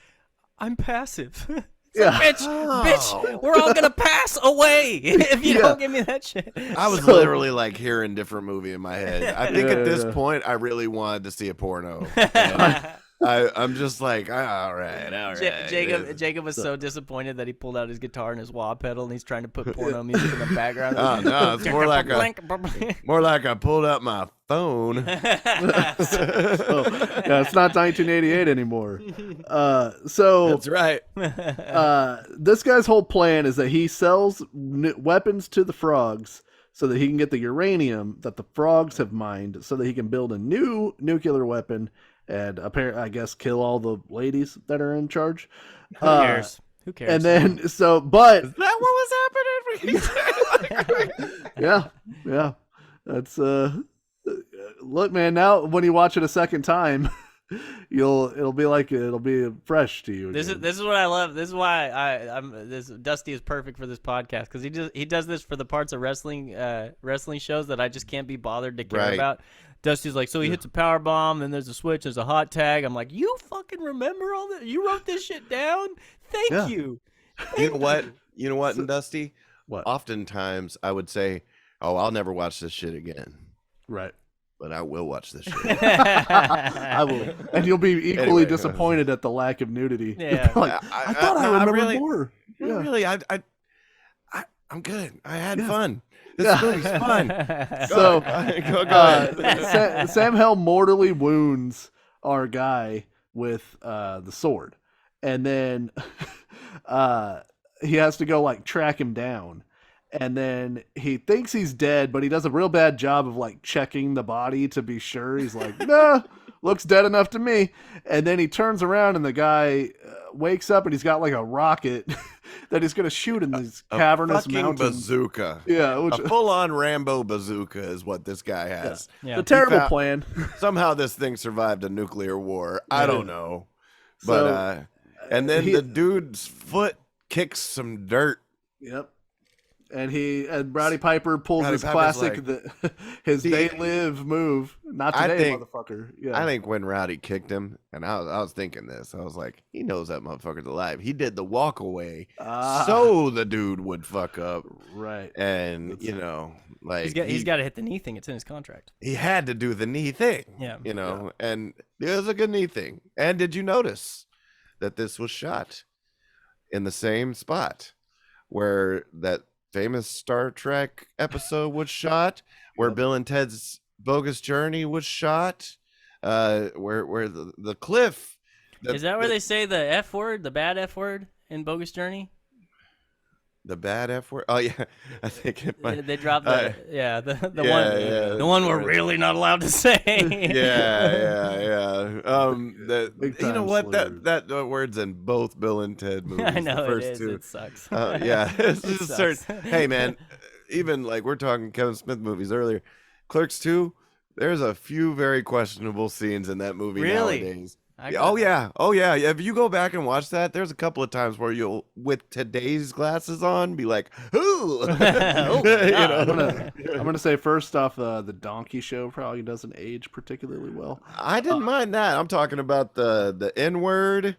I'm passive. Yeah. Bitch, we're all gonna pass away if you don't give me that shit. I was literally like hearing different movie in my head. I think at this point, I really wanted to see a porno. I'm just like, all right. Jacob was so disappointed that he pulled out his guitar and his wah pedal, and he's trying to put porno music in the background. Oh no, it's more like I pulled out my phone. It's not 1988 anymore. So that's right. This guy's whole plan is that he sells weapons to the frogs so that he can get the uranium that the frogs have mined, so that he can build a new nuclear weapon. And apparently, I guess, kill all the ladies that are in charge. Who cares? Who cares? And then, but is that what was happening? Yeah. That's look, man. Now, when you watch it a second time, it'll be fresh to you. This is what I love. This is why this Dusty is perfect for this podcast, because he does this for the parts of wrestling shows that I just can't be bothered to care about. Dusty's like, so he hits a power bomb, then there's a switch, there's a hot tag. I'm like, you fucking remember all that? You wrote this shit down? Thank you. You know what, and Dusty? What? Oftentimes I would say, oh, I'll never watch this shit again. Right. But I will watch this shit. I will. And you'll be equally disappointed at the lack of nudity. Yeah. Like, I thought I remembered more. Yeah. Really, I'm good. I had fun. This movie's fun. So, go ahead. Sam Hell mortally wounds our guy with the sword. And then he has to go, like, track him down. And then he thinks he's dead, but he does a real bad job of, like, checking the body to be sure. He's like, nah, looks dead enough to me. And then he turns around and the guy wakes up and he's got, like, a rocket that he's going to shoot in these cavernous mountains. Bazooka. Yeah. A full-on Rambo bazooka is what this guy has. Yeah. The terrible plan. Somehow this thing survived a nuclear war. I don't know. But, and then the dude's foot kicks some dirt. Yep. And Roddy Piper pulls his classic, his "They Live" move. Not today, motherfucker. Yeah. I think when Roddy kicked him, and I was thinking this, I was like, he knows that motherfucker's alive. He did the walk away so the dude would fuck up, right? And like he's got to hit the knee thing. It's in his contract. He had to do the knee thing. Yeah, and it was a good knee thing. And did you notice that this was shot in the same spot where that famous Star Trek episode was shot, where Bill and Ted's Bogus Journey was shot, where the cliff. Is that where they say the F word, the bad F word in Bogus Journey? The bad F word? Oh yeah, I think it might. They dropped the one we're really not allowed to say. yeah. You know what? That word's in both Bill and Ted movies. I know, the first it is. two. It sucks. Yeah, it sucks. Hey man, even like we're talking Kevin Smith movies earlier, Clerks 2. There's a few very questionable scenes in that movie nowadays. Oh yeah. If you go back and watch that, there's a couple of times where you'll, with today's glasses on, be like, "Ooh." I'm gonna say first off, the Donkey Show probably doesn't age particularly well. I didn't mind that. I'm talking about the N-word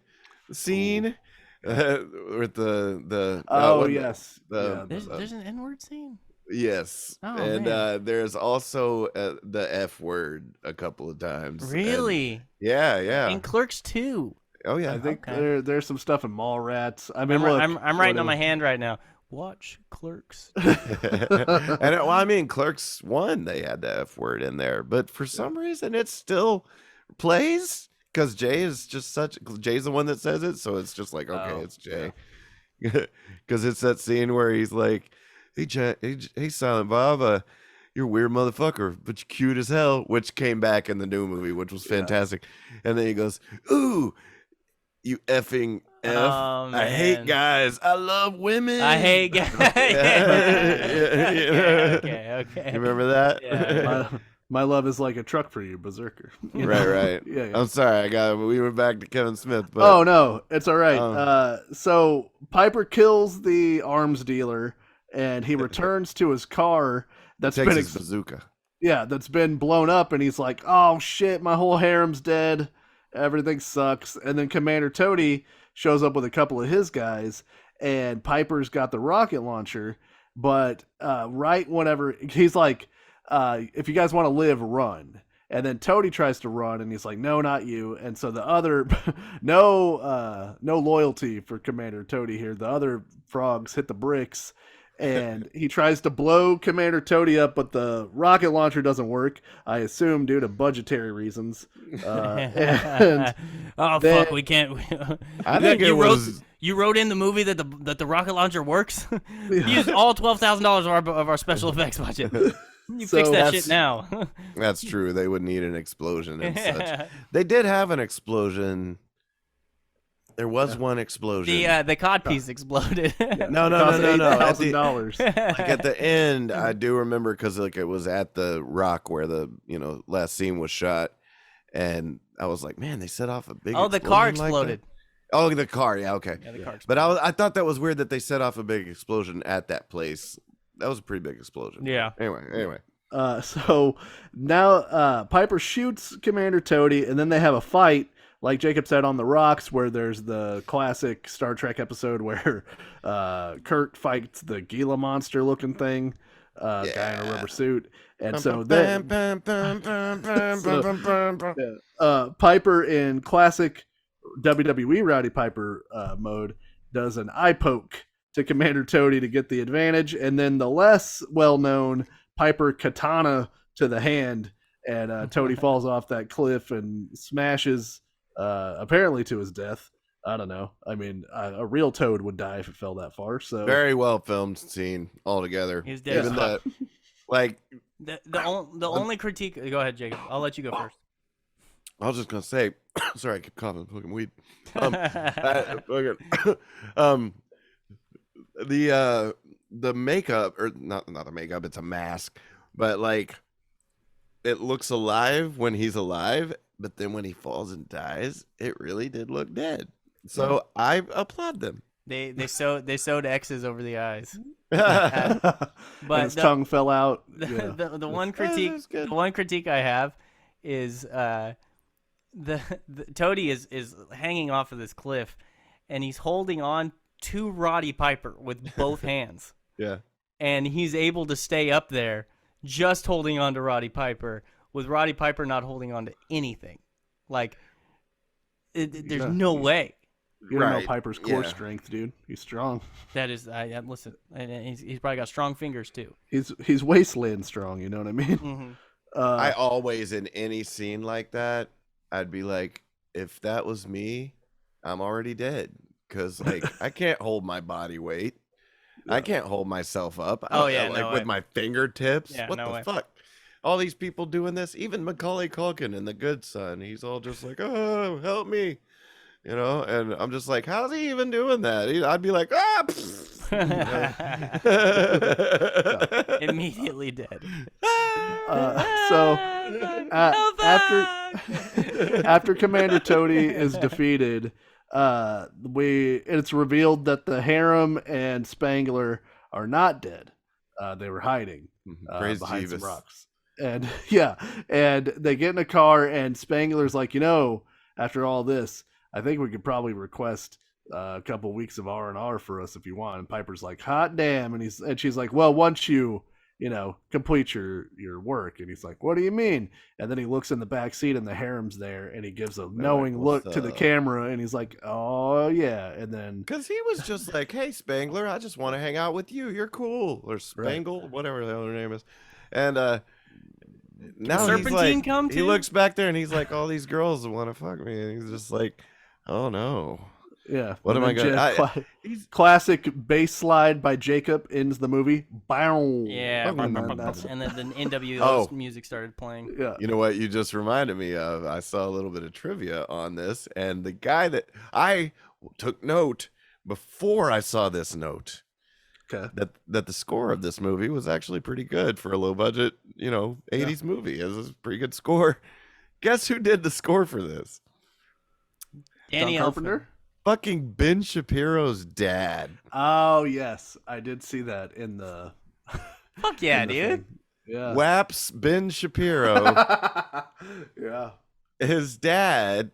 scene with the. Yes. There's an N-word scene. Yes, and there's also the F word a couple of times. Really? And, yeah. In Clerks 2. Oh yeah, I think there's some stuff in Mallrats. I mean, I'm writing on my hand right now. Watch Clerks. And Clerks 1, they had the F word in there, but for some reason it still plays because Jay's the one that says it, so it's just like it's Jay, because it's that scene where he's like, Hey, Silent Bob, you're a weird motherfucker, but you're cute as hell, which came back in the new movie, which was fantastic. And then he goes, ooh, you effing F. Oh, I hate guys. I love women. I hate guys. Okay. You remember that? Yeah. My love is like a truck for you, Berserker. Right. Yeah. I'm sorry, we went back to Kevin Smith. But, oh, no, it's all right. So Piper kills the arms dealer, and he returns to his car that's been his bazooka. Yeah, that's been blown up, and he's like, "Oh shit, my whole harem's dead. Everything sucks." And then Commander Toady shows up with a couple of his guys, and Piper's got the rocket launcher. But right whenever he's like, "If you guys want to live, run." And then Toady tries to run, and he's like, "No, not you." And so the other, no loyalty for Commander Toady here. The other frogs hit the bricks. And he tries to blow Commander Toady up, but the rocket launcher doesn't work, I assume due to budgetary reasons. Fuck, we can't. I think you wrote in the movie that the rocket launcher works. You used all $12,000 of our special effects budget. You fix that shit now. That's true. They would need an explosion and such. They did have an explosion. There was one explosion. The codpiece exploded. No. $8,000. Like at the end, I do remember because like it was at the rock where the last scene was shot, and I was like, man, they set off a big. Oh, the car explosion exploded. Oh, the car. Yeah, okay. Yeah, the car exploded. But I thought that was weird that they set off a big explosion at that place. That was a pretty big explosion. Yeah. Anyway. So now Piper shoots Commander Toady, and then they have a fight, like Jacob said, on the rocks, where there's the classic Star Trek episode where Kirk fights the Gila monster-looking thing, guy in a rubber suit. And so then Piper, in classic WWE Roddy Piper mode, does an eye poke to Commander Toady to get the advantage, and then the less well-known Piper katana to the hand, and Toady falls off that cliff and smashes, apparently to his death. I don't know. I mean, a real Toad would die if it fell that far. So very well filmed scene altogether. He's dead. Even that, like the only critique. Go ahead, Jacob. I'll let you go first. I was just gonna say, sorry, I keep coughing, fucking weed. The makeup, or not the makeup, it's a mask, but like it looks alive when he's alive, but then when he falls and dies, it really did look dead. So I applaud them. They sewed X's over the eyes. But his tongue fell out. The one critique I have is the Toady is hanging off of this cliff, and he's holding on to Roddy Piper with both hands. Yeah. And he's able to stay up there just holding on to Roddy Piper, with Roddy Piper not holding on to anything. Like, there's no way. You don't know Piper's core strength, dude. He's strong. That is, listen, he's probably got strong fingers too. He's wasteland strong, you know what I mean? Mm-hmm. I always, in any scene like that, I'd be like, if that was me, I'm already dead. Because, like, I can't hold my body weight. Yeah. I can't hold myself up. With my fingertips. Yeah, what the fuck? All these people doing this. Even Macaulay Culkin in The Good Son. He's all just like, oh, help me. You know, and I'm just like, how's he even doing that? I'd be like, immediately dead. After Commander Toady is defeated, it's revealed that the harem and Spangler are not dead. They were hiding behind some rocks. And and they get in a car, and Spangler's like, after all this, I think we could probably request a couple weeks of R&R for us if you want. And Piper's like, hot damn. And she's like, well, once you complete your work. And he's like, what do you mean? And then he looks in the back seat, and the harem's there, and he gives a knowing look to the camera, and he's like, oh yeah. And then because he was just like, hey Spangler, I just want to hang out with you, you're cool. Or Spangle, whatever the other name is. And now Serpentine come too? He looks back there, and he's like, all these girls want to fuck me, and he's just like, oh no. Yeah. What am I going to... Classic bass slide by Jacob ends the movie. Bow. Yeah. And then the NWO music started playing. Yeah. You know what you just reminded me of? I saw a little bit of trivia on this, and the guy that I took note before I saw this note, that the score of this movie was actually pretty good for a low budget, 80s movie. It was a pretty good score. Guess who did the score for this? Danny Elfman. Fucking Ben Shapiro's dad. Oh yes, I did see that in the. Fuck yeah, dude. Yeah. WAP's Ben Shapiro. Yeah. His dad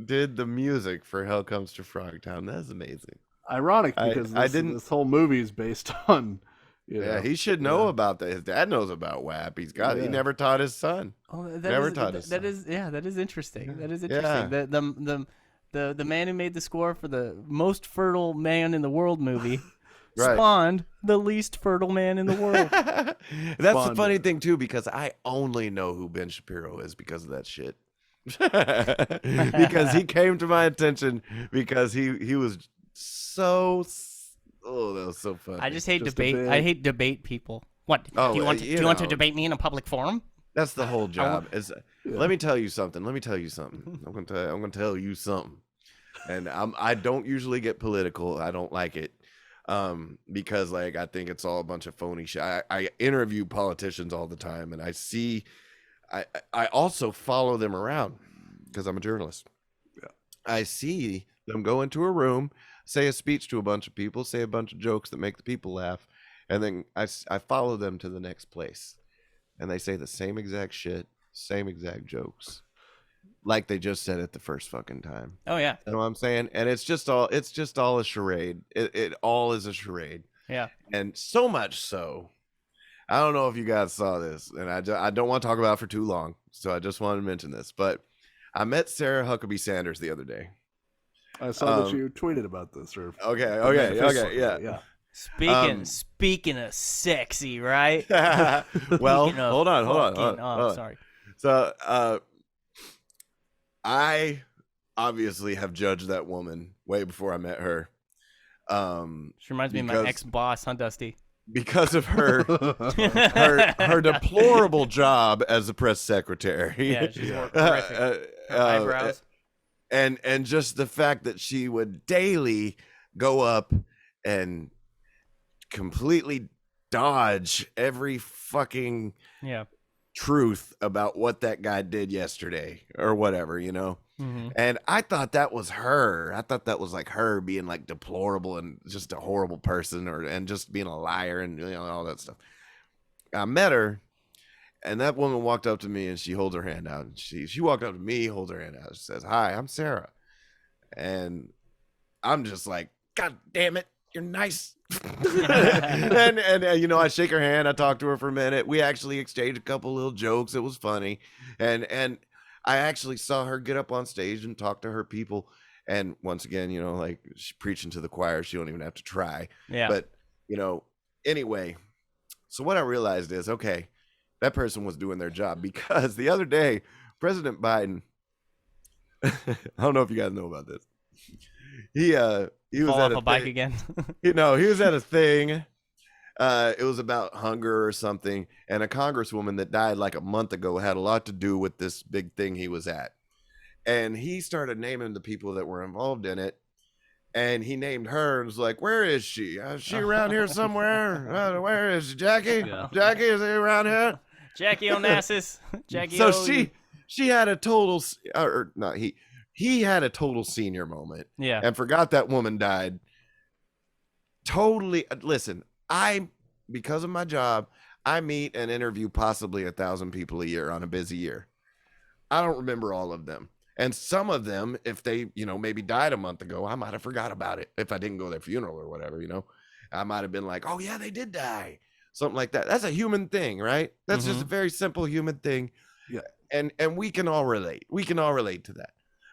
did the music for Hell Comes to Frogtown. That's amazing. Ironic because this whole movie is based on. He should know about that. His dad knows about WAP. He never taught his son. Oh, that is interesting. That is interesting. Yeah. The man who made the score for the most fertile man in the world movie spawned the least fertile man in the world. That's the funny thing too, because I only know who Ben Shapiro is because of that shit. Because he came to my attention because he was so that was so funny. I just hate debate. I hate debate people. What? Do you want to debate me in a public forum? That's the whole job. Let me tell you something. I'm gonna tell you something. And I don't usually get political. I don't like it. Because I think it's all a bunch of phony shit. I interview politicians all the time, and I see I also follow them around because I'm a journalist. Yeah. I see them go into a room, say a speech to a bunch of people, say a bunch of jokes that make the people laugh, and then I follow them to the next place, and they say the same exact shit, same exact jokes, like they just said it the first fucking time. Oh yeah. You know what I'm saying? And it's just all a charade. It all is a charade. Yeah. And so much so, I don't know if you guys saw this, and I don't want to talk about it for too long, so I just wanted to mention this. But I met Sarah Huckabee Sanders the other day. I saw that you tweeted about this. Or Yeah. Speaking of sexy, right? Well, hold on. Sorry. So, I obviously have judged that woman way before I met her. She reminds me of my ex-boss, huh, Dusty? Because of her deplorable job as a press secretary. Yeah, she's more horrific. Her eyebrows. And just the fact that she would daily go up and completely dodge every fucking truth about what that guy did yesterday or whatever, you know. Mm-hmm. And I thought that was her. I thought that was like her being like deplorable and just a horrible person, and just being a liar and all that stuff. I met her, and that woman walked up to me and she holds her hand out. And she walked up to me, holds her hand out. She says, "Hi, I'm Sarah." And I'm just like, "God damn it, you're nice." and I shake her hand. I talk to her for a minute. We actually exchanged a couple little jokes. It was funny. And I actually saw her get up on stage and talk to her people. And once again, like she's preaching to the choir. She don't even have to try. Yeah. But, anyway, so what I realized is, okay, that person was doing their job, because the other day, President Biden, I don't know if you guys know about this. He was fall at off a bike again. He was at a thing. It was about hunger or something, and a congresswoman that died like a month ago had a lot to do with this big thing he was at. And he started naming the people that were involved in it, and he named her and was like, "Where is she? Is she around here somewhere? Where is she, Jackie? Yeah. Jackie, is she around here?" Jackie Onassis. Jackie. So she had a total, or not he had a total senior moment. Yeah. And forgot that woman died. Totally. Listen, because of my job, I meet and interview possibly 1,000 people a year on a busy year. I don't remember all of them. And some of them, if they, maybe died a month ago, I might have forgot about it. If I didn't go to their funeral or whatever, I might have been like, "Oh yeah, they did die." Something like that. That's a human thing, right? That's just a very simple human thing. Yeah. And we can all relate. We can all relate to that.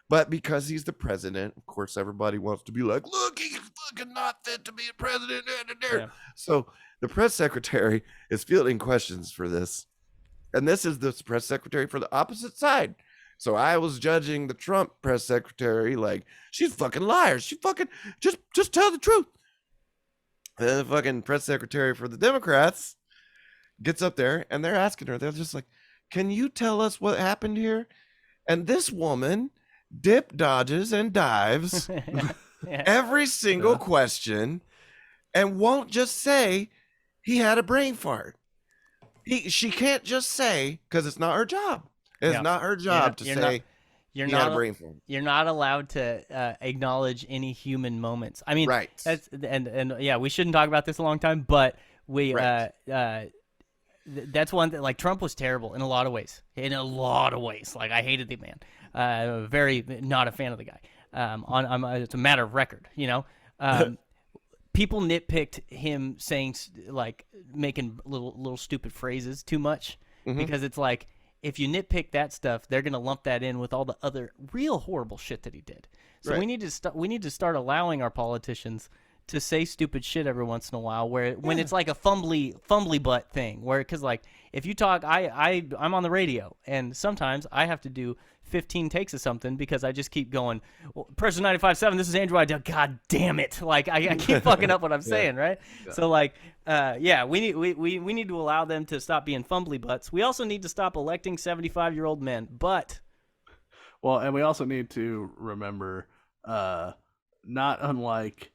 But because he's the president, of course, everybody wants to be like, "Look, he's fucking not fit to be a president." Yeah. So the press secretary is fielding questions for this. And this is the press secretary for the opposite side. So I was judging the Trump press secretary like, "She's a fucking liar. She fucking just tell the truth." And then the fucking press secretary for the Democrats gets up there and they're asking her, they're just like, "Can you tell us what happened here?" And this woman dodges and dives every single question and won't just say he had a brain fart. She can't just say, because it's not her job. It's not her job to say he had a brain fart. You're not allowed to acknowledge any human moments. I mean, right. That's and yeah, we shouldn't talk about this a long time, but we that's one that, like, Trump was terrible in a lot of ways. Like, I hated the man. Very not a fan of the guy. It's a matter of record, People nitpicked him saying, like, making little stupid phrases too much, because it's like, if you nitpick that stuff, they're gonna lump that in with all the other real horrible shit that he did. So we need to start allowing our politicians to say stupid shit every once in a while, when it's like a fumbly butt thing, because like, if you talk, I'm on the radio, and sometimes I have to do 15 takes of something because I just keep going, "Well, Pressure 95.7, this is Andrew Idell." God damn it. Like, I keep fucking up what I'm saying, right? Yeah. So like, we need to allow them to stop being fumbly butts. We also need to stop electing 75-year-old men, well, and we also need to remember, not unlike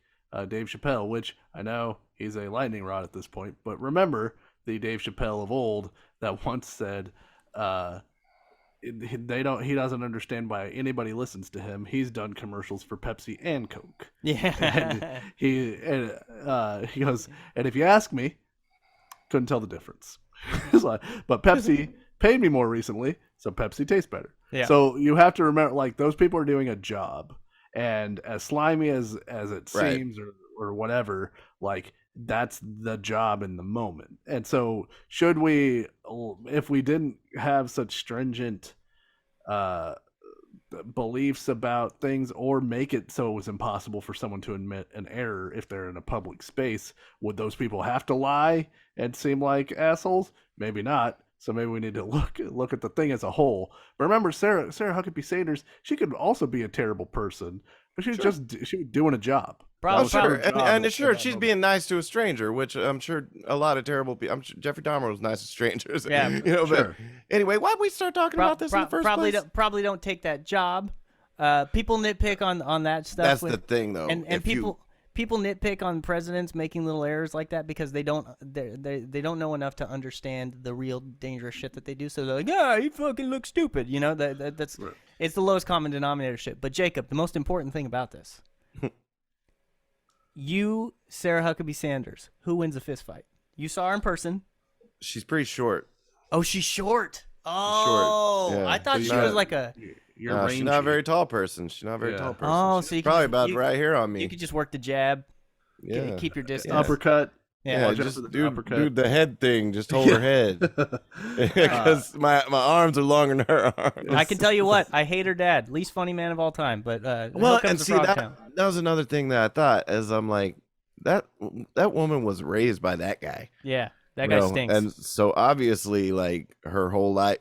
Dave Chappelle, which I know he's a lightning rod at this point, but remember the Dave Chappelle of old that once said, he doesn't understand why anybody listens to him. He's done commercials for Pepsi and Coke. Yeah. And he goes, and if you ask me, couldn't tell the difference. But Pepsi paid me more recently, so Pepsi tastes better. Yeah. So you have to remember, like, those people are doing a job, and as slimy as it seems or whatever, like, that's the job in the moment. And so should we, if we didn't have such stringent beliefs about things, or make it so it was impossible for someone to admit an error if they're in a public space, would those people have to lie and seem like assholes? Maybe not. So maybe we need to look at the thing as a whole. But remember, Sarah Huckabee Sanders, she could also be a terrible person, but she was doing a job. Oh, sure. And sure, she's being nice to a stranger, which I'm sure a lot of terrible people. I'm sure Jeffrey Dahmer was nice to strangers. Yeah, Sure. But anyway, why'd we start talking about this in the first place? Probably don't take that job. People nitpick on that stuff. That's the thing, though. And people nitpick on presidents making little errors like that because they don't know enough to understand the real dangerous shit that they do. So they're like, yeah, he fucking looks stupid. You know, that's right. It's the lowest common denominator shit. But Jacob, the most important thing about this. You, Sarah Huckabee Sanders, who wins a fist fight? You saw her in person. She's pretty short. Oh, she's short. Oh, short. Yeah. I thought she was like a... she's not a very tall person. She's not a very tall person. Oh, so you probably about right here on me. You could just work the jab. Yeah. Keep your distance. Uppercut. Yeah, just do the head thing. Just hold her head. Because my arms are longer than her arms. I can tell you what, I hate her dad. Least funny man of all time. But well, and see, that was another thing that I thought, as I'm like, that woman was raised by that guy. Yeah, that guy stinks. And so obviously, like, her whole life,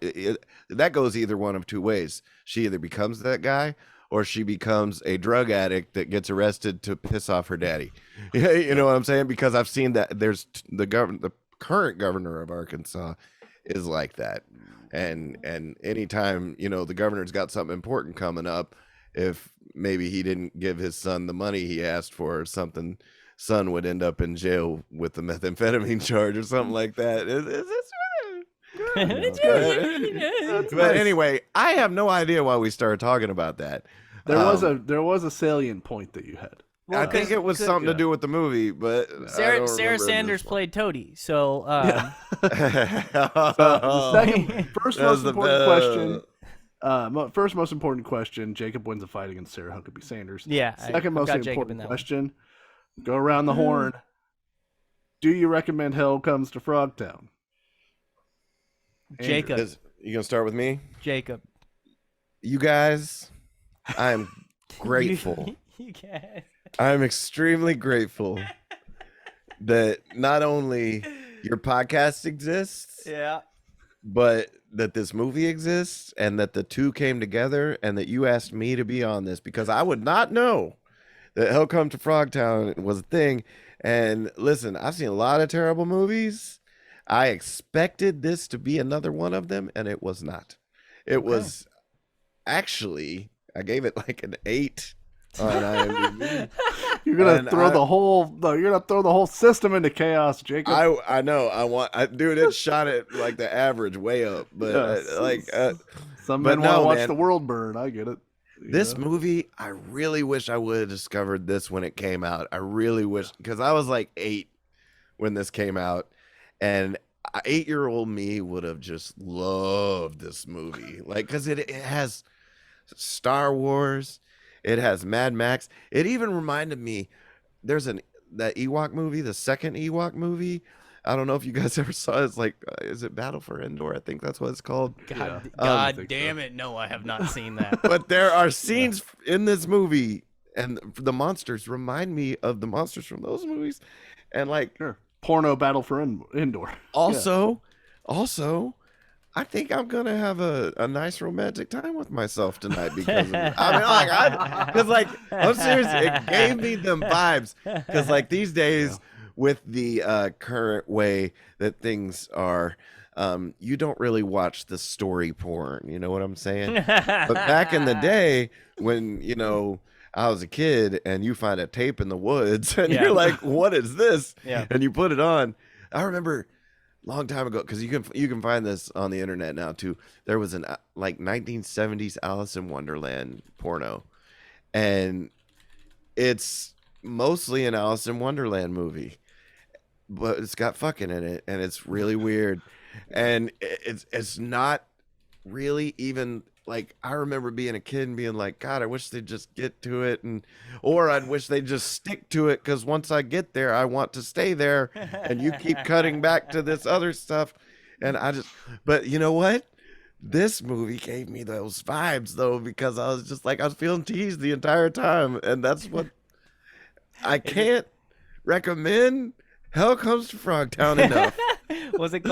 that goes either one of two ways. She either becomes that guy, or she becomes a drug addict that gets arrested to piss off her daddy. You know what I'm saying? Because I've seen that there's the current governor of Arkansas is like that. And anytime, the governor's got something important coming up, if maybe he didn't give his son the money he asked for or something, son would end up in jail with the methamphetamine charge or something like that. But anyway, I have no idea why we started talking about that. There was a salient point that you had. Well, I think it was something to do with the movie, but Sarah Sanders played Toady, so. First most important question. Jacob wins a fight against Sarah Huckabee Sanders. Yeah. Second most important question. Go around the horn. Do you recommend Hell Comes to Frogtown? Jacob. You gonna start with me? Jacob. You guys, I'm grateful. You guys. I'm extremely grateful that not only your podcast exists, but that this movie exists, and that the two came together, and that you asked me to be on this, because I would not know that Hell Come to Frogtown was a thing. And listen, I've seen a lot of terrible movies. I expected this to be another one of them, and it was not. It was actually, I gave it like an 8 on IMDb. You're gonna throw the whole system into chaos, Jacob. I know. Dude, it shot it like the average way up, but some men want to watch the world burn. I get it. This movie, I really wish I would have discovered this when it came out. I really wish, because I was like 8 when this came out, and 8-year-old me would have just loved this movie, like, because it has Star Wars, it has Mad Max. It even reminded me, there's that Ewok movie, the second Ewok movie. I don't know if you guys ever saw it. It's like, is it Battle for Endor? I think that's what it's called. God damn it. No, I have not seen that. But there are scenes in this movie, and the monsters remind me of the monsters from those movies. And like, porno Battle for Endor. Also, I think I'm gonna have a nice romantic time with myself tonight because of it. I'm serious. It gave me them vibes, because like these days, with the current way that things are, you don't really watch the story porn. You know what I'm saying? But back in the day, when I was a kid, and you find a tape in the woods, and you're like, "What is this?" Yeah. And you put it on. I remember long time ago, because you can find this on the internet now too. There was an like 1970s Alice in Wonderland porno, and it's mostly an Alice in Wonderland movie, but it's got fucking in it, and it's really weird, and it's not really even like, I remember being a kid and being like, God, I wish they'd just get to it, or I'd wish they'd just stick to it, because once I get there, I want to stay there, and you keep cutting back to this other stuff, and but you know what? This movie gave me those vibes, though, because I was just like, I was feeling teased the entire time, and that's what I can't recommend Hell Comes to Frogtown enough. Was it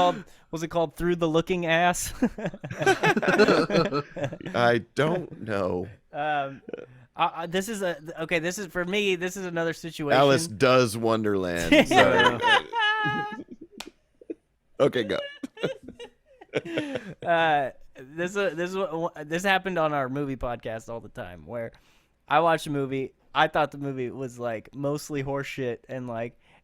called Through the Looking Ass? I don't know. This is for me. This is another situation. Alice Does Wonderland. So. Okay, go. This happened on our movie podcast all the time, where I watch a movie, I thought the movie was like mostly horseshit, and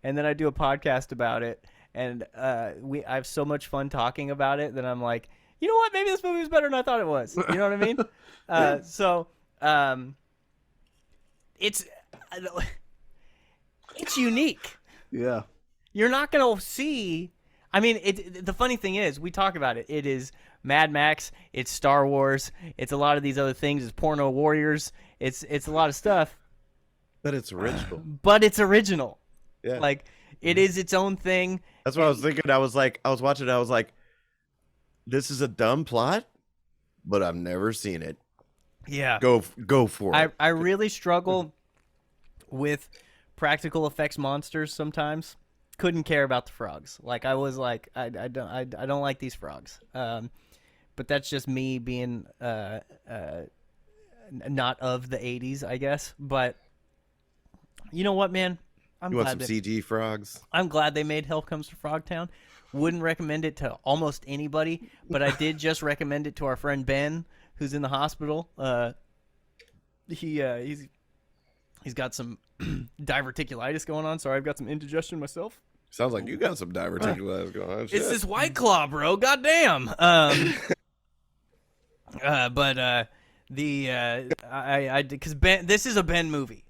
then I do a podcast about it, and I have so much fun talking about it that I'm like, you know what, maybe this movie was better than I thought it was. You know what I mean? It's unique. Yeah. You're not gonna see. I mean, the funny thing is, we talk about it. It is Mad Max. It's Star Wars. It's a lot of these other things. It's Porno Warriors. It's a lot of stuff. But it's original. But it's original. Yeah. Like, it is its own thing. That's what I was thinking. I was watching it. I was like, this is a dumb plot, but I've never seen it. Yeah. Go for it. I really struggle with practical effects monsters sometimes. Couldn't care about the frogs. Like, I was like, I don't like these frogs. But that's just me being not of the 80s, I guess. But you know what, man? You want some CG frogs? I'm glad they made Hell Comes to Frogtown. Wouldn't recommend it to almost anybody, but I did just recommend it to our friend Ben, who's in the hospital. He's got some diverticulitis going on. Sorry, I've got some indigestion myself. Sounds like you got some diverticulitis going on. It's this White Claw, bro. Goddamn. Because Ben, this is a Ben movie.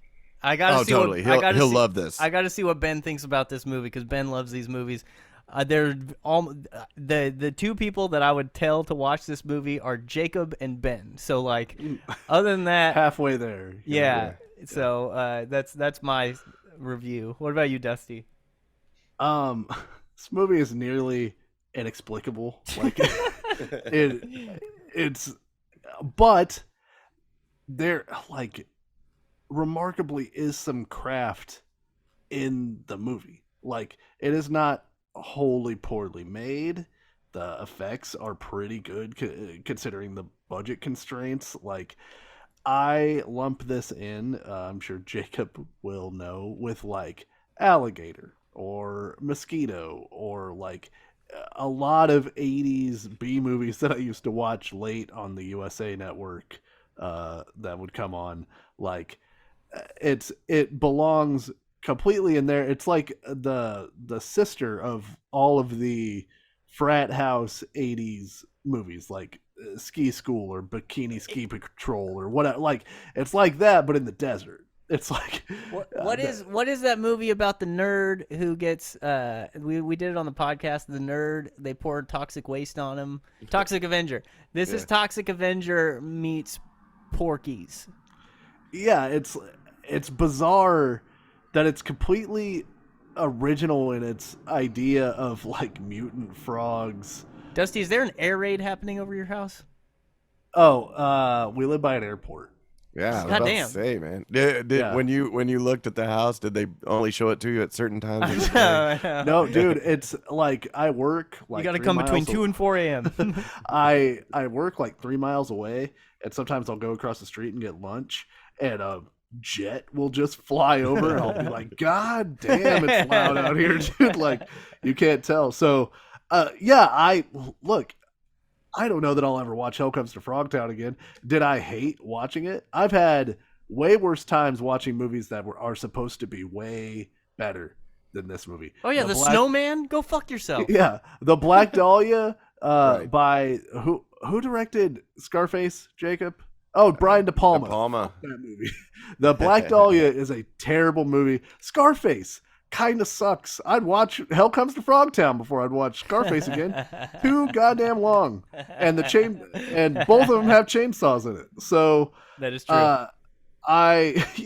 I gotta see totally. He'll love this. I gotta see what Ben thinks about this movie, because Ben loves these movies. They're all the two people that I would tell to watch this movie are Jacob and Ben. So, like, other than that, halfway there. Yeah. So that's my review. What about you, Dusty? This movie is nearly inexplicable. Like, but there, like, remarkably is some craft in the movie. Like, it is not wholly poorly made. The effects are pretty good considering the budget constraints. Like, I lump this in, I'm sure Jacob will know, with like Alligator or Mosquito, or like a lot of 80s B movies that I used to watch late on the USA Network that would come on. Like, it belongs completely in there. It's like the sister of all of the frat house 80s movies, like Ski School or Bikini Ski Patrol or whatever. Like, it's like that, but in the desert. It's like what is that movie about the nerd who gets we did it on the podcast, the nerd, they poured toxic waste on him. Toxic Avenger. This is Toxic Avenger meets Porky's. Yeah, it's bizarre that it's completely original in its idea of like mutant frogs. Dusty, is there an air raid happening over your house? Oh, we live by an airport. Yeah, I was about to say, man. When you looked at the house, did they only show it to you at certain times? No, dude, it's like I work like you got to come between 2 and 4 a.m. I work like 3 miles away, and sometimes I'll go across the street and get lunch, and a jet will just fly over, and I'll be like, God damn, it's loud out here, dude. Like, you can't tell. So, I don't know that I'll ever watch Hell Comes to Frogtown again. Did I hate watching it? I've had way worse times watching movies that are supposed to be way better than this movie. Oh yeah, the snowman. Go fuck yourself. Yeah, the Black Dahlia by who directed Scarface? Jacob. Oh, Brian De Palma. That movie. The Black Dahlia is a terrible movie. Scarface kind of sucks. I'd watch Hell Comes to Frogtown before I'd watch Scarface again. Too goddamn long, and both of them have chainsaws in it. So that is true. if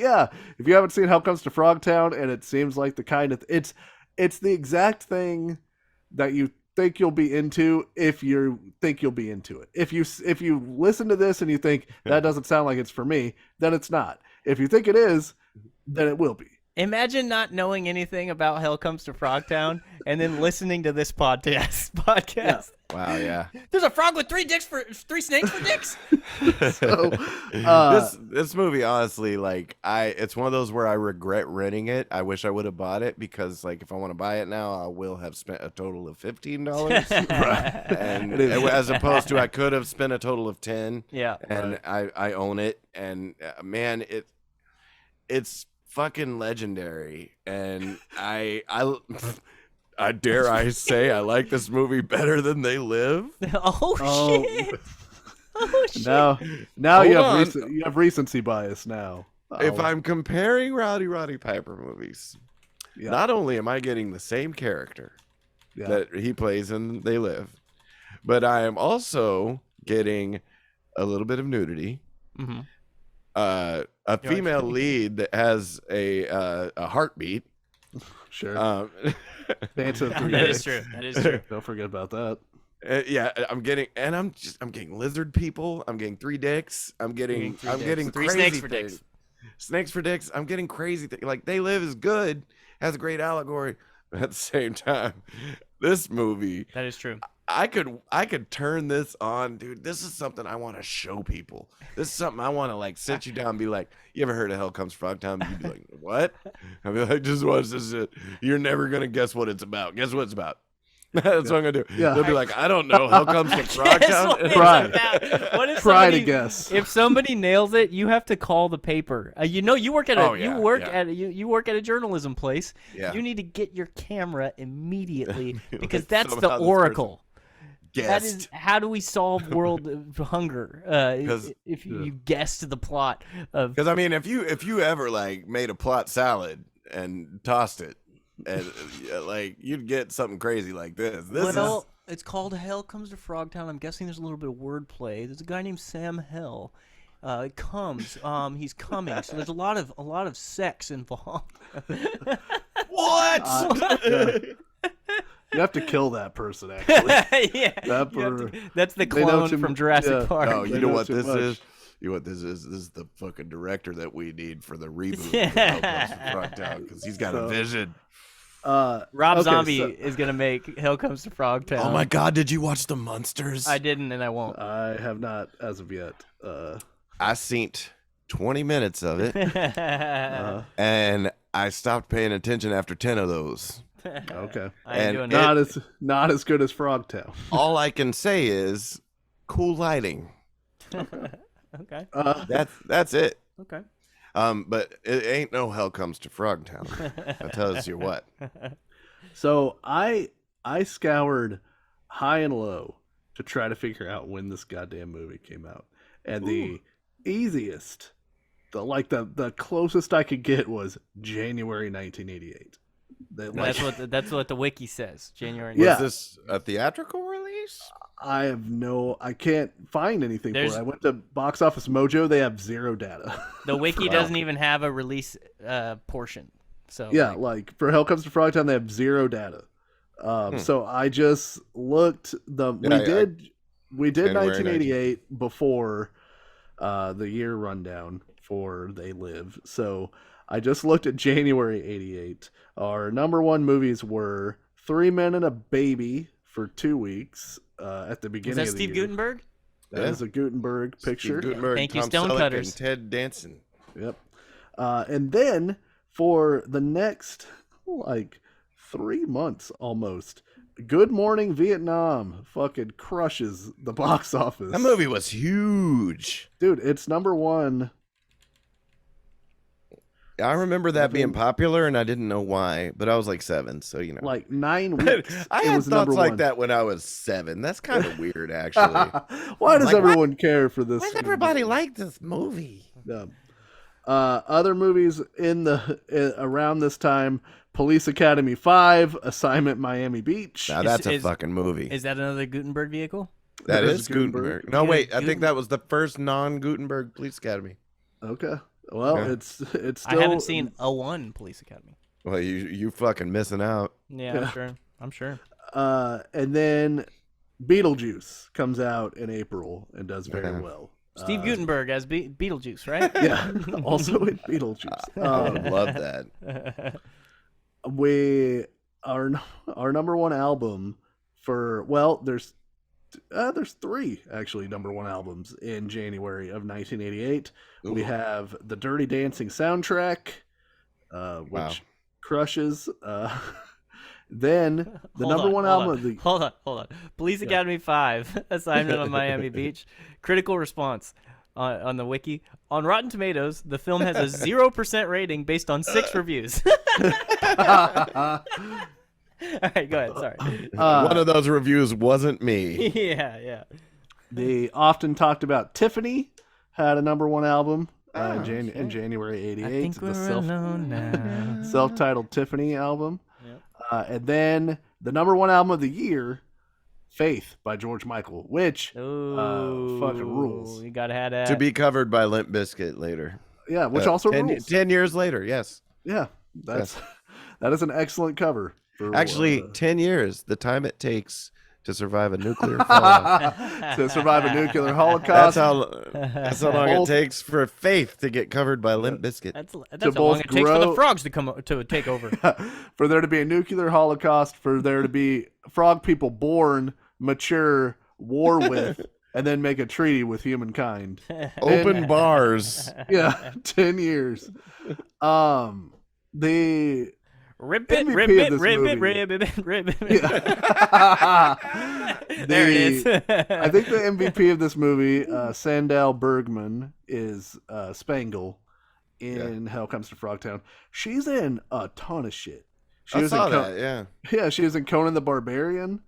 you haven't seen Hell Comes to Frogtown, and it seems like the kind of it's the exact thing that you think you'll be into if you think you'll be into it. If you listen to this and you think that doesn't sound like it's for me, then it's not. If you think it is, then it will be. Imagine not knowing anything about Hell Comes to Frogtown and then listening to this podcast. Yeah. Wow, yeah. There's a frog with three snakes for dicks. So, this movie, honestly, like it's one of those where I regret renting it. I wish I would have bought it because, like, if I want to buy it now, I will have spent a total of $15, right? And as opposed to I could have spent a total of $10. Yeah, and I own it, and man, it's fucking legendary, and I dare I say I like this movie better than They Live. Oh shit! Oh shit! Now you have recency bias now. If I'm comparing Roddy Piper movies, not only am I getting the same character that he plays in They Live, but I am also getting a little bit of nudity. Mm-hmm. A female lead that has a heartbeat. Sure. That is true. That is true. Don't forget about that. I'm getting lizard people. I'm getting 3 dicks. I'm getting three crazy snakes for things. dicks. Snakes for dicks. I'm getting crazy things. Like They Live is good, has a great allegory, but at the same time, this movie. That is true. I could turn this on, dude. This is something I want to show people. This is something I want to like sit you down and be like, you ever heard of Hell Comes Frogtown? You'd be like, what? I'd be like, just watch this shit. You're never gonna guess what it's about. Guess what it's about. That's what I'm gonna do. Yeah. They'll be like, I don't know. Hell Comes to Frogtown. Try to guess. If somebody nails it, you have to call the paper. You work at you work at a journalism place. Yeah. You need to get your camera immediately because that's the oracle. That is how do we solve world hunger? If you guessed the plot of. Because I mean, if you ever like made a plot salad and tossed it, and like you'd get something crazy like this. It's called Hell Comes to Frogtown. I'm guessing there's a little bit of wordplay. There's a guy named Sam Hell. It comes. He's coming. So there's a lot of sex involved. What? You have to kill that person, actually. Yeah. That's the clone from Jurassic Park. No, you know what this is? You know what this is? This is the fucking director that we need for the reboot of Hell Comes to Frogtown because he's got a vision. Rob Zombie is going to make Hell Comes to Frogtown. Oh my God, did you watch The Munsters? I didn't and I won't. I have not as of yet. I seen 20 minutes of it and I stopped paying attention after 10 of those. Okay. And not as good as Frogtown. All I can say is cool lighting. Okay. That's it. Okay. But it ain't no Hell Comes to Frogtown. I tells you what. So I scoured high and low to try to figure out when this goddamn movie came out, and the easiest, the closest I could get was January 1988. That's what the wiki says. January. Was this a theatrical release? I can't find anything for it. I went to Box Office Mojo. They have zero data. The wiki doesn't even have a release portion. So yeah, like for Hell Comes to Frogtown, they have zero data. So I just looked. We did 1988 before the year rundown for They Live. So I just looked at January 88. Our number one movies were 3 Men and a Baby for 2 weeks at the beginning of the Steve year. Gutenberg? That is a Gutenberg picture. Steve Gutenberg, Thank you, Tom Stonecutters. Selleck, and Ted Danson. Yep. And then for the next 3 months almost, Good Morning Vietnam fucking crushes the box office. That movie was huge. Dude, it's number one. I remember that being popular, and I didn't know why, but I was like 7, so you know. Like 9 weeks. I had thoughts like that when I was 7. That's kind of weird, actually. Why does everyone care for this? Why does everybody like this movie? Other movies around this time: Police Academy 5, Assignment Miami Beach. Now that's a fucking movie. Is that another Gutenberg vehicle? That is Gutenberg. No, wait. I think that was the first non-Gutenberg Police Academy. Okay. Well, it's still. I haven't seen a one Police Academy. Well, you fucking missing out. Yeah, I'm sure. And then Beetlejuice comes out in April and does very well. Steve Gutenberg as Beetlejuice, right? Yeah, also in Beetlejuice. I love that. Our number one album there's 3 actually number one albums in January of 1988. Ooh. We have the Dirty Dancing soundtrack, which crushes. Then the number one album of the hold on. Police Academy 5, Assignment on Miami Beach. Critical response on the wiki. On Rotten Tomatoes, the film has a 0% rating based on 6 reviews. All right, go ahead. Sorry. One of those reviews wasn't me. Yeah. They often talked about Tiffany had a number one album in January '88. I think we're alone now. Self-titled Tiffany album. Yep. And then the number one album of the year, Faith by George Michael, which fucking rules. You gotta have that. To be covered by Limp Bizkit later. Yeah, which also rules. 10 years later, yes. Yeah, that is an excellent cover. Actually, 10 years, the time it takes to survive a nuclear fallout. To survive a nuclear holocaust. That's how long it takes for Faith to get covered by Limp Bizkit. That's how long it takes for the frogs to take over. For there to be a nuclear holocaust, for there to be frog people born, mature, war with, and then make a treaty with humankind. Open bars. Yeah, 10 years. The Rip it. There it is. I think the MVP of this movie, Sandahl Bergman, is Spangle in Hell Comes to Frogtown. She's in a ton of shit. I saw that, yeah. Yeah, she was in Conan the Barbarian.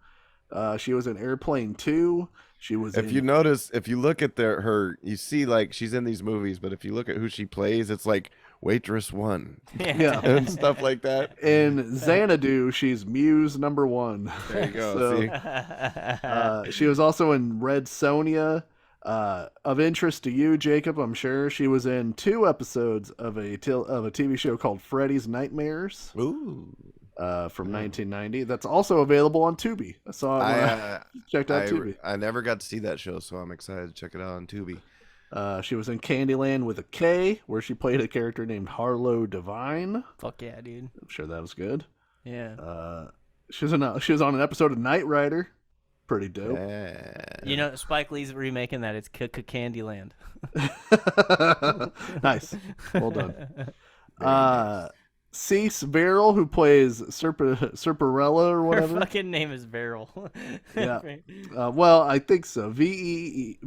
She was in Airplane 2. She was. If you look at her, you see like she's in these movies, but if you look at who she plays, it's like Waitress 1, and stuff like that. In Xanadu, she's Muse number 1. There you go. She was also in Red Sonja. Of interest to you, Jacob, I'm sure she was in 2 episodes of a TV show called Freddy's Nightmares. Ooh. From 1990. That's also available on Tubi. I saw it when I checked out Tubi. I never got to see that show, so I'm excited to check it out on Tubi. She was in Candyland with a K, where she played a character named Harlow Divine. Fuck yeah, dude. I'm sure that was good. Yeah. She was on an episode of Knight Rider. Pretty dope. Yeah. You know, Spike Lee's remaking that. It's Candyland. Nice. Well done. Cease Verrill, who plays Serperella or whatever. Her fucking name is Verrill. Yeah. Well, I think so. Verrell.